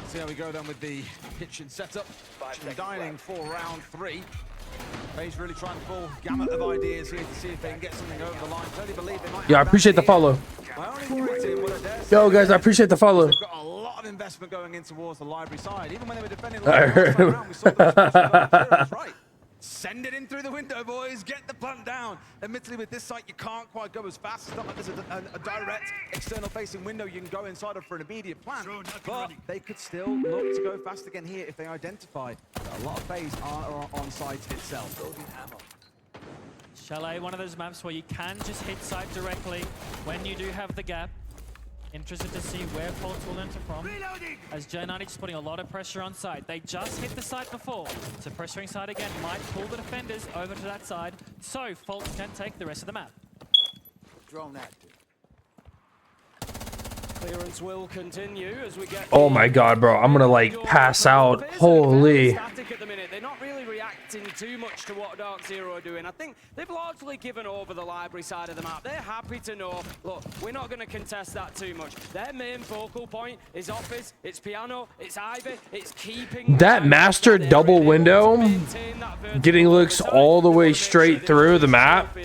So here we go then with the kitchen setup. Kitchen dining for round 3. FaZe really trying the full gamut of ideas here to see if they can get something over the line. Totally believe they might. Yeah, I appreciate the follow. Yo, guys, I appreciate the follow. They've got a lot of investment going in towards the library side. Even when they were defending the library round, we saw those that's right. Send it in through the window, boys. Get the plant down. Admittedly, with this site, you can't quite go as fast. It's not like there's a direct external-facing window you can go inside of for an immediate plant. But they could still look to go fast again here if they identify that a lot of FaZe are on site itself. Chalet, one of those maps where you can just hit site directly when you do have the gap. Interested to see where faults will enter from. As J90 is putting a lot of pressure on site. They just hit the site before, so pressuring site again might pull the defenders over to that side, so faults can take the rest of the map. Drone active. Clearance will continue as we get. Oh my god, bro. I'm gonna like pass out. Holy. Static at the minute. They're not really reacting too much to what DarkZero are doing. I think they've largely given over the library side of the map. They're happy to know, look, we're not going to contest that too much. Their main focal point is office, it's piano, it's Ivy, it's keeping That master double window getting looks all the way straight through the map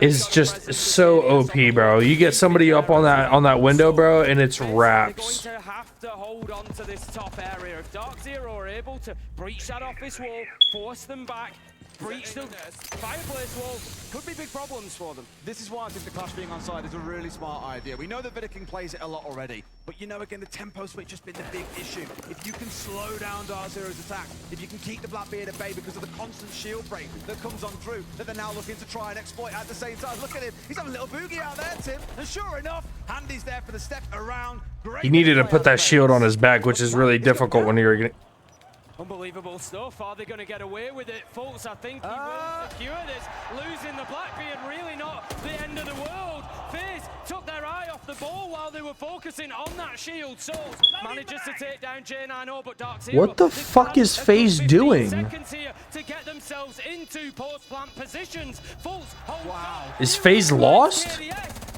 is just so OP, bro. You get somebody up on that window, bro, and it's wraps. They're going to have to hold on to this top area. If DarkZero are able to breach that office wall, force them back, breach the fireplace wall. Could be big problems for them. This is why I think the Clash being on side is a really smart idea. We know that Vidiking plays it a lot already, but you know, again, the tempo switch has been the big issue. If you can slow down DarkZero's attack, if you can keep the Blackbeard at bay because of the constant shield break that comes on through, that they're now looking to try and exploit at the same time. Look at him, he's having a little boogie out there, Tim, and sure enough, Handy's there for the step around. Great He needed to put that shield on his back, which is really difficult when you're getting... Unbelievable stuff. Are they going to get away with it? Fultz, I think he will secure this. Losing the Blackbeard, really not the end of the world. FaZe took their eye off the ball while they were focusing on that shield. Souls manages to take down J9O, but DarkZero. What the fuck is FaZe doing? Seconds here to get themselves into post-plant positions. Fultz, wow. Is FaZe lost?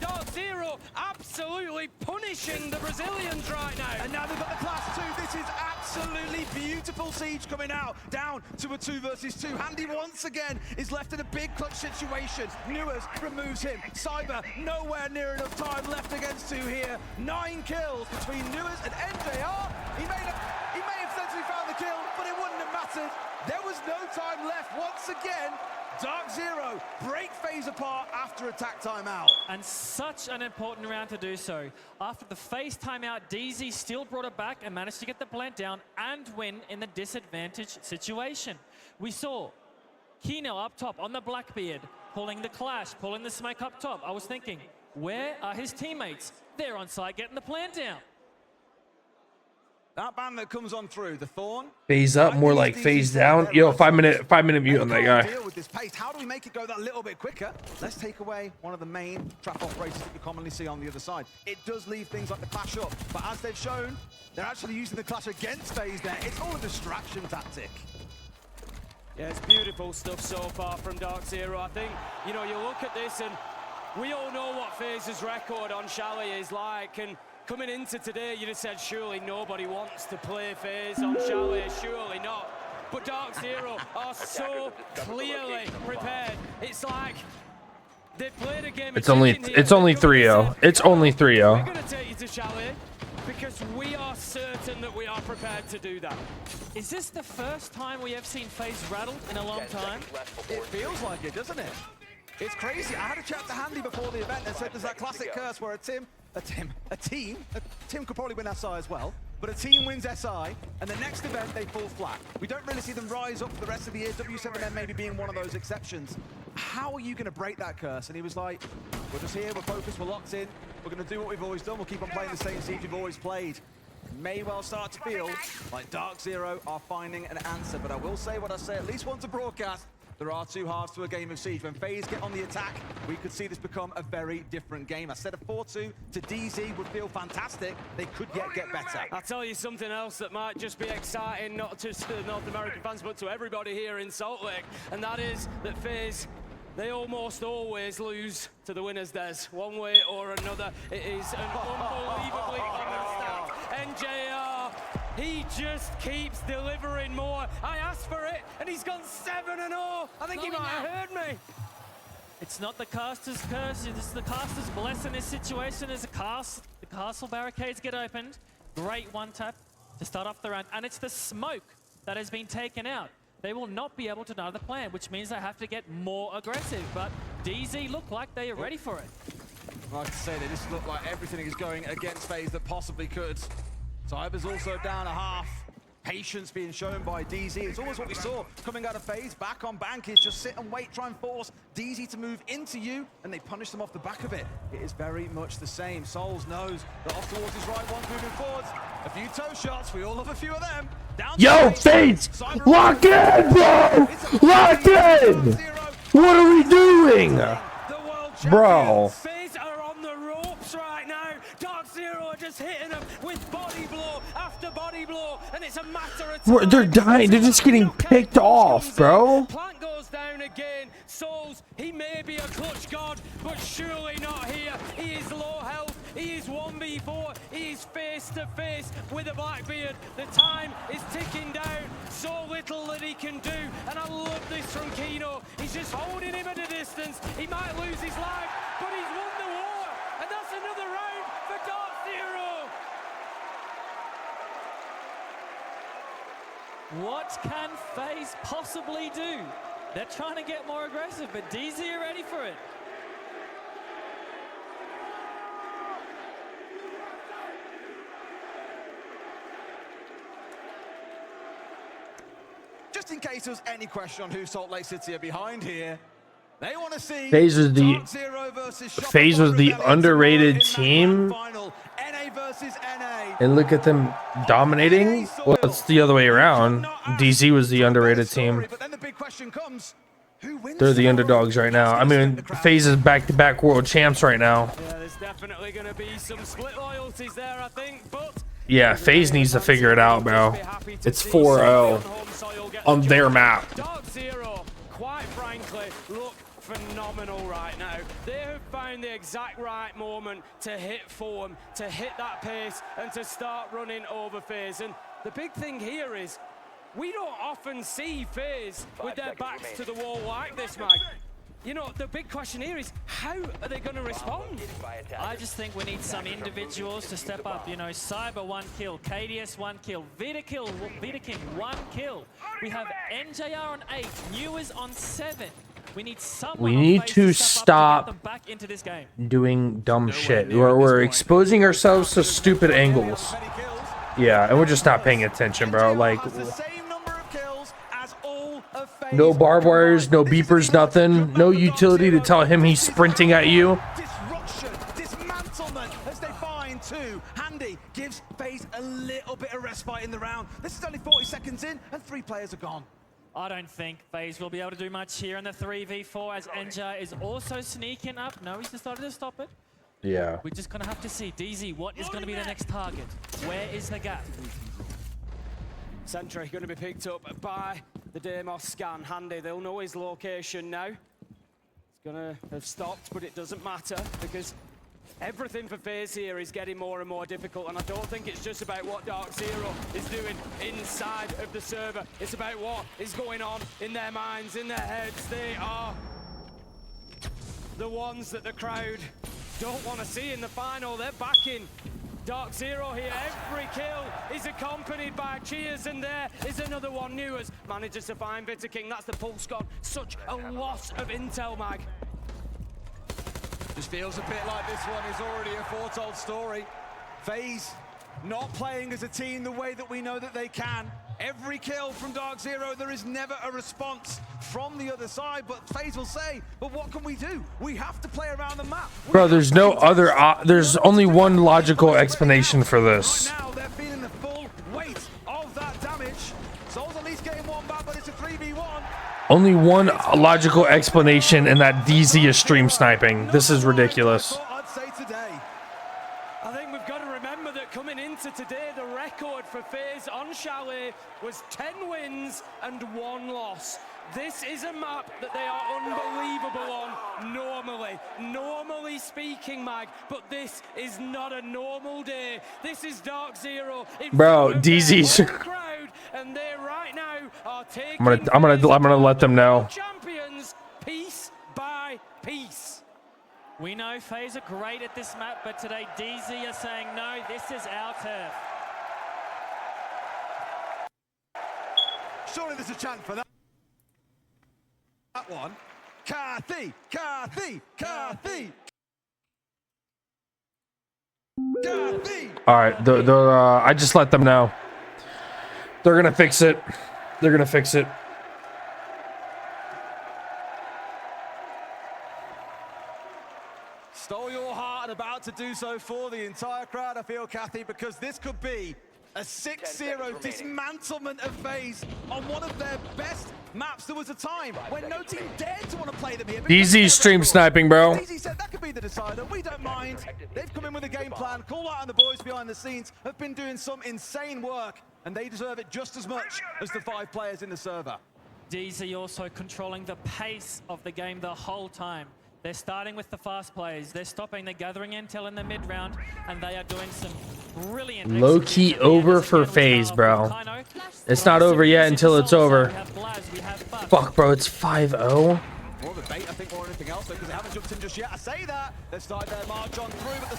DarkZero absolutely punishing the Brazilians right now. And now they've got the Class 2. This is absolutely beautiful siege coming out. Down to a 2 versus 2. Handy once again is left in a big clutch situation. Newers removes him. Cyber nowhere near enough time left against 2 here. 9 kills between Newers and NJR. He may have essentially found the kill, but it wouldn't have mattered. There was no time left once again. DarkZero break FaZe apart after attack timeout. And such an important round to do so. After the FaZe timeout, DZ still brought it back and managed to get the plant down and win in the disadvantaged situation. We saw Kino up top on the Blackbeard, pulling the Clash, pulling the smoke up top. I was thinking, where are his teammates? They're on site getting the plant down. That ban that comes on through, the Thorn. FaZe up, more like FaZe down. Yo, 5 minute mute on that guy. Deal with this pace. How do we make it go that little bit quicker? Let's take away one of the main trap operators that you commonly see on the other side. It does leave things like the Clash up, but as they've shown, they're actually using the Clash against FaZe there. It's all a distraction tactic. Yeah, it's beautiful stuff so far from DarkZero. I think, you know, you look at this and we all know what FaZe's record on Chalet is like, and coming into today, you just said, surely nobody wants to play FaZe on Chalet, surely not. But DarkZero are so clearly prepared. It's like they played a game. It's only 3-0. It's only 3-0. We're going to take you to Chalet because we are certain that we are prepared to do that. Is this the first time we have seen FaZe rattled in a long time? It feels like it, doesn't it? It's crazy. I had a chat to Handy before the event and said there's that classic curse where a team could probably win SI as well, but a team wins SI, and the next event they fall flat. We don't really see them rise up for the rest of the year, W7M maybe being one of those exceptions. How are you going to break that curse? And he was like, we're just here, we're focused, we're locked in, we're going to do what we've always done, we'll keep on playing the same siege we've always played. May well start to feel like DarkZero are finding an answer, but I will say what I say at least once a broadcast. There are 2 halves to a game of Siege. When FaZe get on the attack, we could see this become a very different game. I said a 4-2 to DZ would feel fantastic. They could yet get better. I'll tell you something else that might just be exciting, not just to the North American fans, but to everybody here in Salt Lake, and that is that FaZe, they almost always lose to the winners, Des. One way or another, it is an unbelievably common stat. NJR, he just keeps delivering more. I asked for it, and he's gone 7-0. I think he might have heard me. It's not the caster's curse, it's the caster's bless in this situation as the castle barricades get opened. Great one tap to start off the round, and it's the smoke that has been taken out. They will not be able to know the plan, which means they have to get more aggressive, but DZ look like they are ready for it. Like I say, they just look like everything is going against FaZe that possibly could. Cyber's also down a half. Patience being shown by DZ. It's almost what we saw coming out of FaZe. Back on bank is just sit and wait, try and force DZ to move into you, and they punish them off the back of it. It is very much the same. Souls knows that off towards his right, one's moving forwards. A few toe shots, we all love a few of them. Down Yo, FaZe! Lock in, bro! Lock in! What are we doing? Bro. FaZe are on the ropes right now. DarkZero are just hitting them with body blow after body blow, and it's a matter of time. They're dying. They're just getting picked off, bro. Plant goes down again. Souls, he may be a clutch god, but surely not here. He is low health. He is 1v4. He is face to face with a Blackbeard. The time is ticking down. So little that he can do, and I love this from Kino. He's just holding him at a distance. He might lose his life, but he's won the war, and that's another round for DarkZero. What can FaZe possibly do? They're trying to get more aggressive, but DZ are ready for it. Just in case there's any question on who Salt Lake City are behind here, they want to see FaZe was the DarkZero versus FaZe was the Rebellion underrated tomorrow in that grand team. final. NA versus NA. And look at them dominating. Well, it's the other way around. DZ was the underrated team. But then the big question comes, who wins They're the underdogs right now. I mean, FaZe is back-to-back world champs right now. Yeah, there's definitely going to be some split loyalties there, I think, but Yeah, FaZe needs to figure it out, bro. It's 4-0 on their map. DarkZero, quite frankly, look phenomenal right now. They have found the exact right moment to hit form, to hit that pace, and to start running over FaZe. And the big thing here is, we don't often see FaZe with their backs to the wall like this, Mike. You know, the big question here is, how are they going to respond? I just think we need some individuals to step up. You know, Cyber 1 kill, KDS 1 kill, Vita King 1 kill. We have NJR on 8, Newers on 7. We need someone. We need to stop them back into this game. doing dumb shit. We're exposing ourselves to stupid angles. Yeah, and we're just not paying attention, bro. Like, no barbed wires, no beepers, nothing. No utility to tell him he's sprinting at you. Disruption, dismantlement as they find two. Handy gives FaZe a little bit of respite in the round. This is only 40 seconds in and 3 players are gone. I don't think FaZe will be able to do much here in the 3v4 as NJ is also sneaking up. No, he's decided to stop it. Yeah. We're just going to have to see. DZ, what is going to be the next target? Where is the gap? Sentry going to be picked up by the Deimos scan. Handy, they'll know his location now. It's going to have stopped, but it doesn't matter because everything for FaZe here is getting more and more difficult, and I don't think it's just about what DarkZero is doing inside of the server. It's about what is going on in their minds, in their heads. They are the ones that the crowd don't want to see in the final. They're backing DarkZero here. Every kill is accompanied by cheers, and there is another one. Newers manages to find Vita King. That's the pulse gone. Such a loss of intel, Mag. Just feels a bit like this one is already a foretold story. FaZe not playing as a team the way that we know that they can. Every kill from DarkZero, there is never a response from the other side, but FaZe will say, but what can we do? We have to play around the map. Bro, there's no other, there's only one logical explanation for this. Right now, they're feeling the full weight of that damage. Souls at least getting one back, but it's a 3v1. Only one logical explanation, and that DZ is stream sniping. This is ridiculous. I'd say today. I think we've got to remember that coming into today, the record for FaZe on Chalet was 10 wins and 1 loss. This is a map that they are unbelievable on normally speaking, Mag, but this is not a normal day. This is DarkZero in Bro, DZ's crowd, and they right now are taking I'm gonna let them know. champions piece by piece. We know FaZe are great at this map, but today DZ are saying, no, this is our turf. Surely there's a chance for that. That one. Kathy. All right, I just let them know. They're gonna fix it. They're gonna fix it. Stole your heart and about to do so for the entire crowd, I feel, Kathy, because this could be a 6-0 dismantlement of FaZe on one of their best maps. There was a time when no team dared to want to play them here. DZ stream sniping, bro. DZ said that could be the decider. We don't mind. They've come in with a game plan. Call out on the boys behind the scenes have been doing some insane work, and they deserve it just as much as the 5 players in the server. DZ also controlling the pace of the game the whole time. They're starting with the fast plays. They're stopping the gathering intel in the mid-round, and they are doing some brilliant... Low-key over for FaZe, bro. It's not over yet until it's over. Fuck, bro, it's 5-0. More of a bait, I think, more than anything else, because they haven't jumped in just yet. I say that. They've started their march on through, but the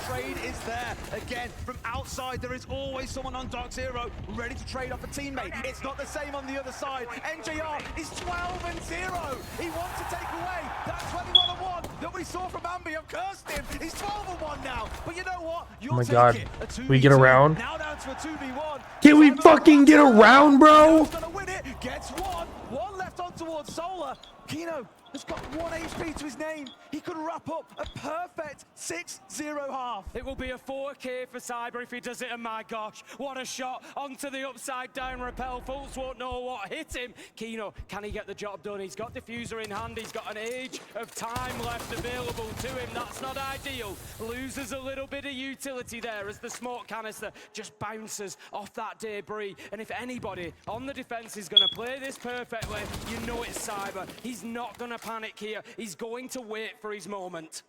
trade is there. Again, from outside, there is always someone on DarkZero ready to trade off a teammate. It's not the same on the other side. NJR is 12-0. He wants to take away that 21-1 that we saw from Ambi. I've cursed him. He's 12-1 now. But you know what? You'll Oh my take God. it. A 2v2. We get around. Now down to a 2v1. Can we fucking get around, bro? Gonna win it. Gets one. One left on towards Solar. Kino has got 1 HP to his name. He could wrap up a perfect 6-0 half. It will be a 4K for Cyber if he does it, and my gosh, what a shot onto the upside down rappel. Fultz won't know what hit him. Kino, can he get the job done? He's got diffuser in hand. He's got an age of time left available to him. That's not ideal. Loses a little bit of utility there as the smoke canister just bounces off that debris. And if anybody on the defense is going to play this perfectly, you know it's Cyber. He's not going to panic here. He's going to wait for his moment.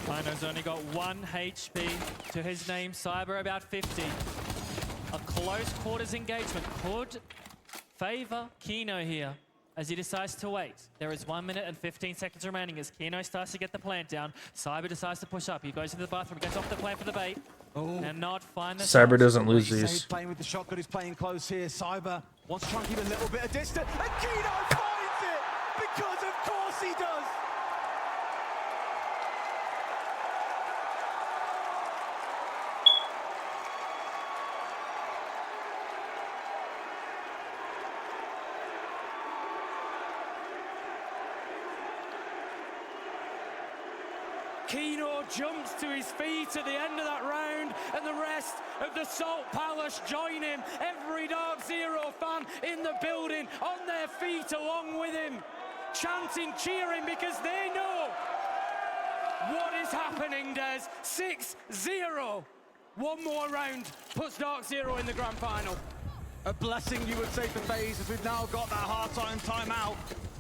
Kino's only got 1 HP to his name. Cyber about 50. A close quarters engagement could favor Kino here as he decides to wait. There is 1 minute and 15 seconds remaining as Kino starts to get the plant down. Cyber decides to push up. He goes to the bathroom, gets off the plant for the bait, and not find the Cyber shot. doesn't lose He's these. playing with the shotgun. He's playing close here. Cyber wants to try and keep a little bit of distance. And Kino finds it! Because of course he does! Kino jumps to his feet at the end of that round, and the rest of the Salt Palace join him. Every DarkZero fan in the building on their feet along with him, chanting, cheering, because they know what is happening, Des. 6-0. One more round puts DarkZero in the grand final. A blessing, you would say, for FaZe, as we've now got that hard-time timeout.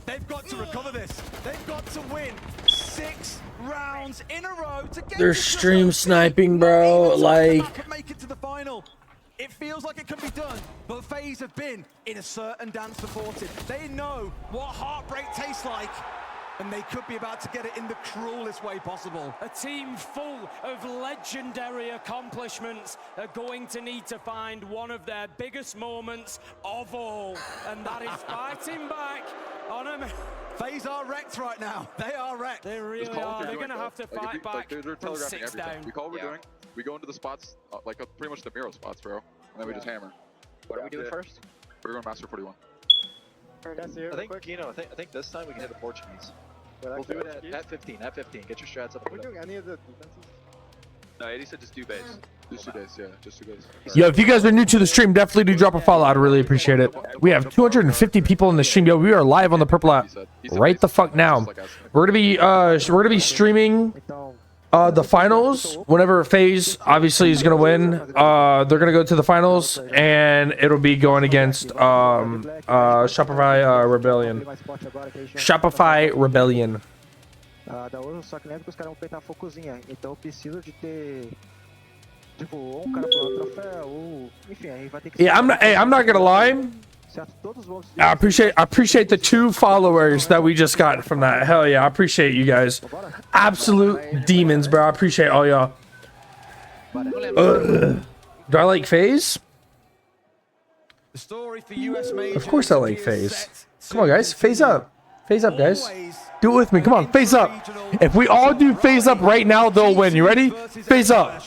They've got to recover this. They've got to win 6 rounds in a row to get. They're to stream just sniping, bro. Like, make it to the final. It feels like it can be done, but FaZe have been in a certain dance before it. They know what heartbreak tastes like, and they could be about to get it in the cruelest way possible. A team full of legendary accomplishments are going to need to find one of their biggest moments of all, and that is fighting back on a... FaZe are wrecked right now. They are wrecked. They really are. They're going to have to fight back they're from telegraphing 6 everything. down. We call what we're doing. We go into the spots, pretty much the Miro spots, bro. And then we just hammer. What are we doing first? We're going Master 41. I think Kino. I think this time we can hit the Portuguese. We'll do it at 15. At 15. Get your strats up. Are we doing any of the defenses? No, Eddie said just do base. Just 2 days, yeah. Just 2 days. yo, if you guys are new to the stream, definitely do drop a follow. I'd really appreciate it. We have 250 people in the stream. Yo, we are live on the Purple app right the fuck now. We're gonna be streaming the finals whenever FaZe obviously is gonna win. They're gonna go to the finals, and it'll be going against Shopify Rebellion. Shopify Rebellion. Da outra, só que lembra que os caras vão peitar focozinha. Então eu preciso de ter. Tipo, ou um cara pulando troféu, ou. Enfim, aí vai ter que. Yeah, I'm not gonna lie. Certo, todos vão. I appreciate the 2 followers that we just got from that. Hell yeah, I appreciate you guys. Absolute demons, bro. I appreciate all y'all. Do I like FaZe? The story for US Majors. Of course I like is FaZe. set Come on, guys. to FaZe up. FaZe up, guys. always Do it with me. Come on, FaZe up. If we all do FaZe up right now, they'll win. You ready? FaZe up.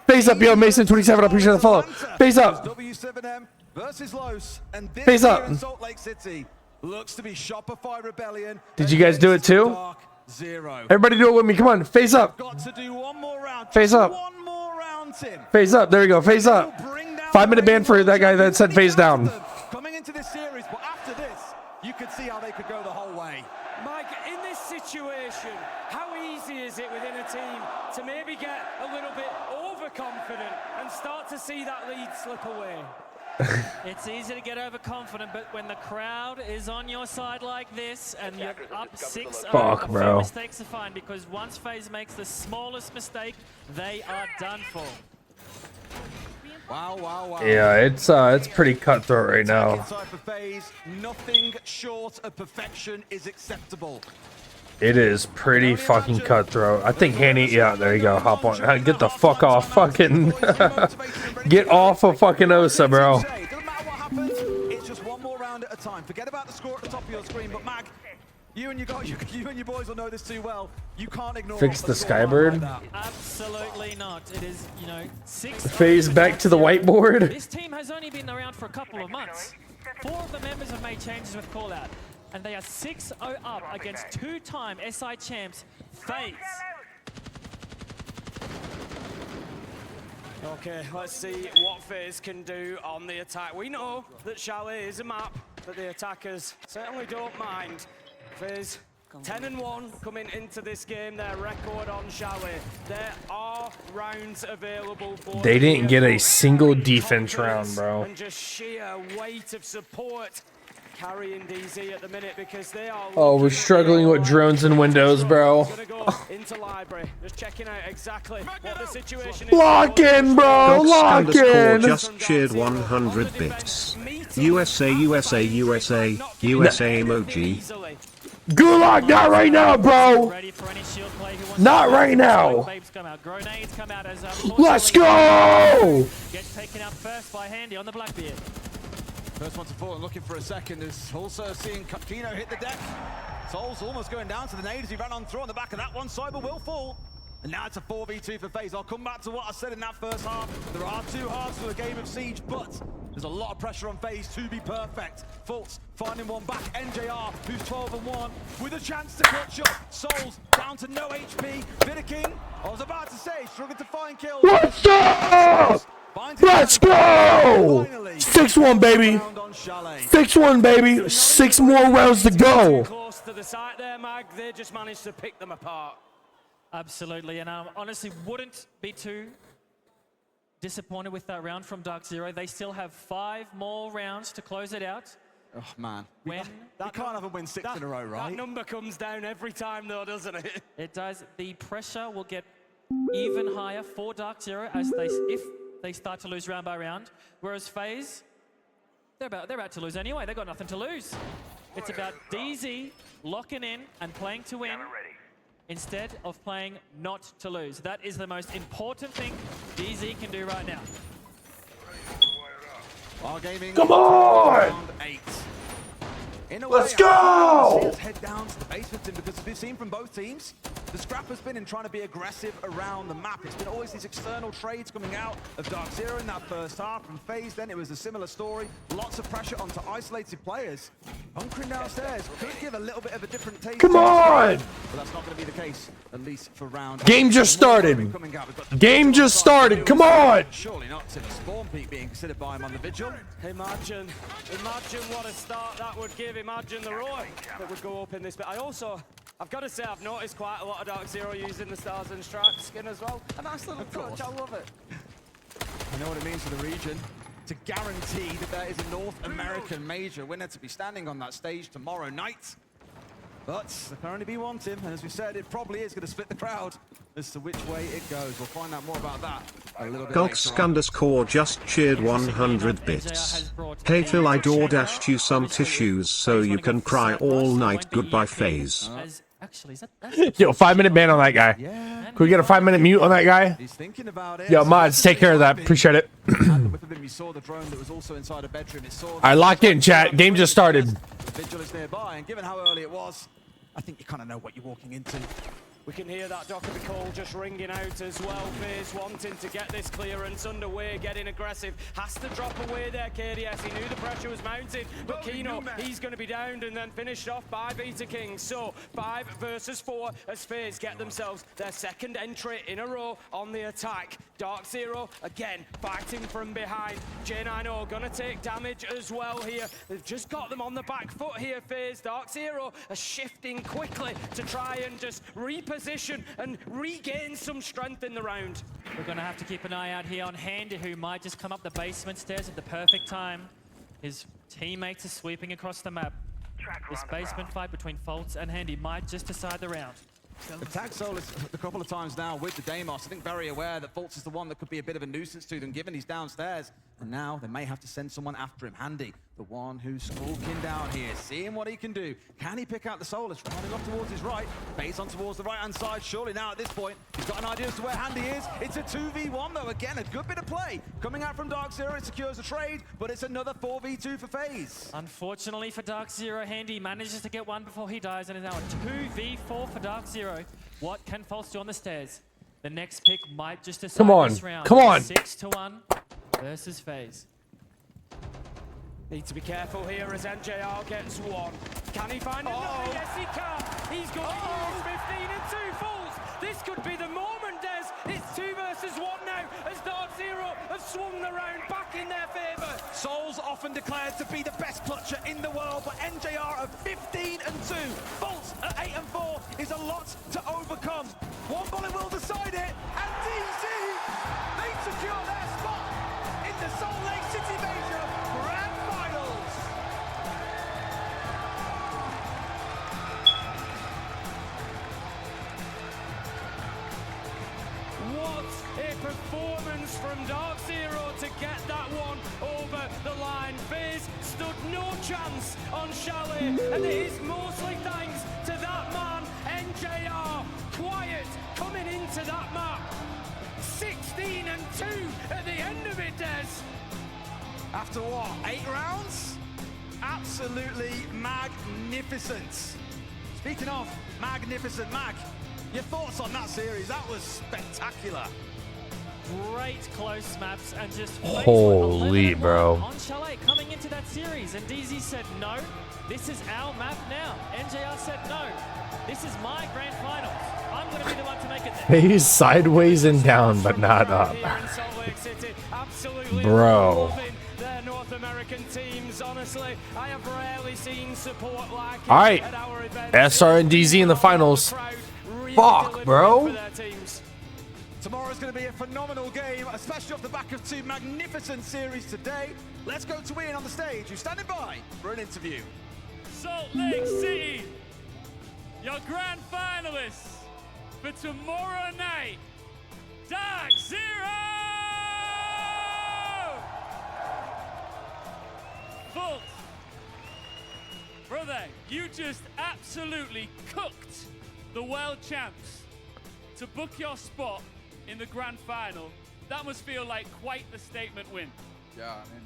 FaZe up, yo, Mason27. I appreciate the follow. FaZe up. W7M versus Los, and this FaZe here up. in Salt Lake City looks to be Shopify Rebellion. Did you guys do it too? DarkZero. Everybody do it with me. Come on, FaZe up. Got to do one more round. FaZe up. One more round, Tim. FaZe up. There we go. FaZe up. 5-minute ban for that guy that said FaZe down. Coming into this series, but after this, you could see how they could go the whole way. Mike, in this situation, how easy is it within a team to maybe get a little bit overconfident and start to see that lead slip away? It's easy to get overconfident, but when the crowd is on your side like this and you're up 6-0, Fuck, a few bro. mistakes are fine, because once FaZe makes the smallest mistake, they are done for. Wow, wow, wow. Yeah, it's pretty cutthroat right now. Inside for FaZe, nothing short of perfection is acceptable. It is pretty fucking cutthroat. I think Handy, yeah, there you go. Hop on. Get the fuck off fucking. Get off of fucking Osa, bro. Doesn't matter what happens, it's just one more round at a time. Forget about the score at the top of your screen, but Mag, you and your boys will know this too well. You can't ignore Fix the a scoreline Skybird. like that. Absolutely not. It is, you know, 6. FaZe back to the whiteboard. This team has only been around for a couple of months. 4 of the members have made changes with callout, and they are 6-0 up against 2-time SI champs FaZe. Okay, let's see what FaZe can do on the attack. We know that Chalet is a map that the attackers certainly don't mind. FaZe 10-1 coming into this game, their record on Chalet. There are rounds available for They didn't get a them. single defense round, bro. And just sheer weight of support carrying DZ at the minute because they are. Oh, we're struggling with drones and windows, bro. Gonna go into library, just checking out exactly what the situation is. Lock in, bro. Lock in. Just cheered 100 bits. USA, USA, USA, USA emoji. Gulag, not right now, bro. Not right now. Let's go. Gets taken out first by Handy on the Blackbeard. First one to fall and looking for a second is also seeing Kino hit the deck. Soul's almost going down to the nade as he ran on through on the back of that one. Cyber will fall. And now it's a 4v2 for FaZe. I'll come back to what I said in that first half. There are 2 halves to a game of Siege, but there's a lot of pressure on FaZe to be perfect. Fultz finding one back. NJR, who's 12-1, with a chance to catch up. Souls down to no HP. King, I was about to say, struggling to find kills. What's up? Let's go! 6-1, baby. 6-1, baby. 6 more rounds to go. Close to the site there, Mag. They just managed to pick them apart. Absolutely, and I honestly wouldn't be too disappointed with that round from DarkZero. They still have 5 more rounds to close it out. Oh, man. When You can't have a win 6 in a row, right? That number comes down every time, though, doesn't it? it does, the pressure will get even higher for DarkZero as if they start to lose round by round. Whereas FaZe, they're about to lose anyway. They've got nothing to lose. It's about DZ locking in and playing to win instead of playing not to lose. That is the most important thing DZ can do right now. Gaming. Come on! Round 8. Let's go! Let's head down to the basement team because as we've seen from both teams, the scrap has been in trying to be aggressive around the map. It's been always these external trades coming out of DarkZero in that first half. From FaZe, then it was a similar story. Lots of pressure onto isolated players. Bunkering downstairs could give a little bit of a different taste. Come on! But that's not going to be the case, at least for round. Game just started. Game just started. Come on! Surely not to the spawn peak being considered by him on the vigil. Imagine what a start that would give. Imagine the roar that would go up in this bit. I've got to say, I've noticed quite a lot of DarkZero using the Stars and Stripes skin as well. A nice little touch, I love it. I know what it means for the region to guarantee that there is a North American major winner to be standing on that stage tomorrow night. But there can only be one, Tim, and as we said, it probably is going to split the crowd as to which way it goes. We'll find out more about that a little bit Gulksk_ just cheered 100 bits. Hey Phil, I DoorDashed you some tissues so you can cry all night. Goodbye FaZe. Actually, Yo, 5-minute ban on that guy. Can we get a 5-minute mute on that guy? He's thinking about it. Yo, mods, take care of that. Appreciate it. You saw the drone that was also inside a bedroom. It saw I locked in, chat. Game just started. the vigil is nearby, and given how early it was, I think you kind of know what you're walking into. We can hear that Dockerby call just ringing out as well. FaZe wanting to get this clearance underway, getting aggressive. Has to drop away there, KDS. He knew the pressure was mounting, but Kino, he's going to be downed and then finished off by Beta King. So 5 versus 4 as FaZe get themselves their second entry in a row on the attack. DarkZero, again, fighting from behind. J90 gonna take damage as well here. They've just got them on the back foot here, FaZe. DarkZero are shifting quickly to try and just reposition and regain some strength in the round. We're going to have to keep an eye out here on Handy, who might just come up the basement stairs at the perfect time. His teammates are sweeping across the map. This basement fight between Fultz and Handy might just decide the round. They've tagged Solus a couple of times now with the Deimos. I think very aware that Fultz is the one that could be a bit of a nuisance to them, given he's downstairs. And now they may have to send someone after him. Handy, the one who's skulking down here, seeing what he can do. Can he pick out the Solus? Running off towards his right. Base on towards the right-hand side. Surely now at this point, he's got an idea as to where Handy is. It's a 2v1 though. Again, a good bit of play. Coming out from DarkZero, it secures a trade, but it's another 4v2 for FaZe. Unfortunately for DarkZero, Handy manages to get one before he dies, and is now a 2v4 for DarkZero. What can Fultz do on the stairs? The next pick might just decide this round. Come on. 6-1 versus FaZe. Need to be careful here as NJR gets one. Can he find another? Yes, he can. He's got 15 and 2 falls. This could be the moment, Des. It's 2 versus 1 now as DarkZero have swung the round back in their favor. Souls often declared to be the best clutcher in the world, but NJR of 15 and 2. Fultz at 8 and 4 is a lot to overcome. One bullet will decide it, and DZ, they secure their spot in the Salt Lake City Major Grand Finals. What a performance from DarkZero to get that one over the line. FaZe stood no chance on Chalet, and it is mostly thanks to that man, NJR. Quiet coming into that map. 16 and 2 at the end of it, Des. After what, 8 rounds? Absolutely magnificent. Speaking of magnificent, Mag, your thoughts on that series? That was spectacular. Great close maps and just holy bro. On Chalet coming into that series, and DZ said no, this is our map now. NJR said no, this is my grand finals. I'm going to be the one to make it there. He's sideways and down, but not up. Bro. Their North American teams, honestly, I have rarely seen support like it. All right, SR and DZ in the finals. Fuck, bro. Tomorrow's going to be a phenomenal game, especially off the back of 2 magnificent series today. Let's go to Ian on the stage, who's standing by for an interview. Salt Lake City, your grand finalists for tomorrow night, DarkZero! Fultz, brother, you just absolutely cooked the world champs to book your spot in the grand final. That must feel like quite the statement win. Yeah, I mean,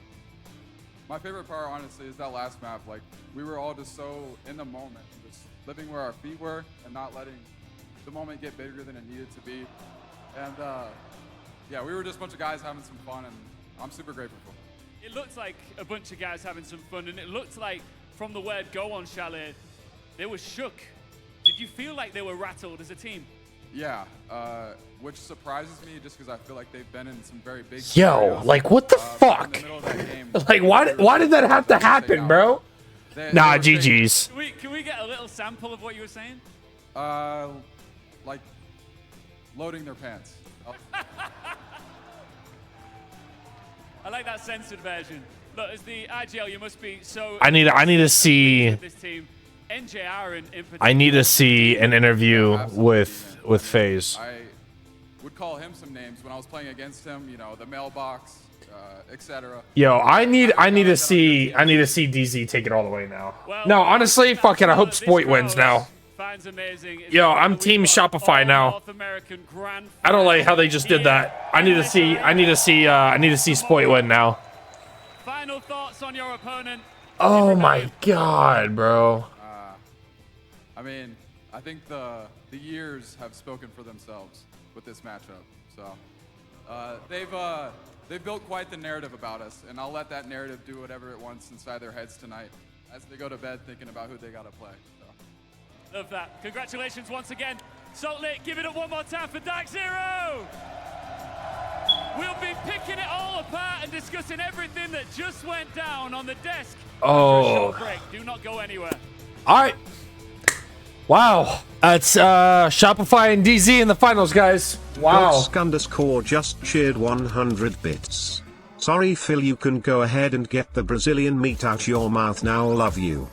my favorite part, honestly, is that last map. Like, we were all just so in the moment, just living where our feet were and not letting the moment get bigger than it needed to be. And yeah, we were just a bunch of guys having some fun, and I'm super grateful for it. It looked like a bunch of guys having some fun, and it looked like from the word go on Chalet, they were shook. Did you feel like they were rattled as a team? Yeah, which surprises me just because I feel like they've been in some very big Yo, like what the fuck? Like why did that have to happen, bro? Nah, GG's. Can we get a little sample of what you were saying? Like loading their pants. I like that censored version. Look, as the IGL, you must be so. I need to see. This team, NJR in particular. I need to see an interview with FaZe. I would call him some names when I was playing against him. You know, the mailbox, etc. Yo, I need to see DZ take it all the way now. Well, no, honestly, fuck it. I hope Spoit wins now. Yo, I'm team Shopify now. I don't like how they just did that. I need to see Spoit win now. Final thoughts on your opponent. Oh my god, bro. I mean, I think the years have spoken for themselves with this matchup. So they've built quite the narrative about us, and I'll let that narrative do whatever it wants inside their heads tonight as they go to bed thinking about who they got to play. So. Love that. Congratulations once again. Salt Lake, give it up one more time for DarkZero. We'll be picking it all apart and discussing everything that just went down on the desk. Oh. After a short break. Do not go anywhere. All right. Wow. That's Shopify and DZ in the finals, guys. Wow. Gosk_ just cheered 100 bits. Sorry, Phil, you can go ahead and get the Brazilian meat out your mouth now. Love you.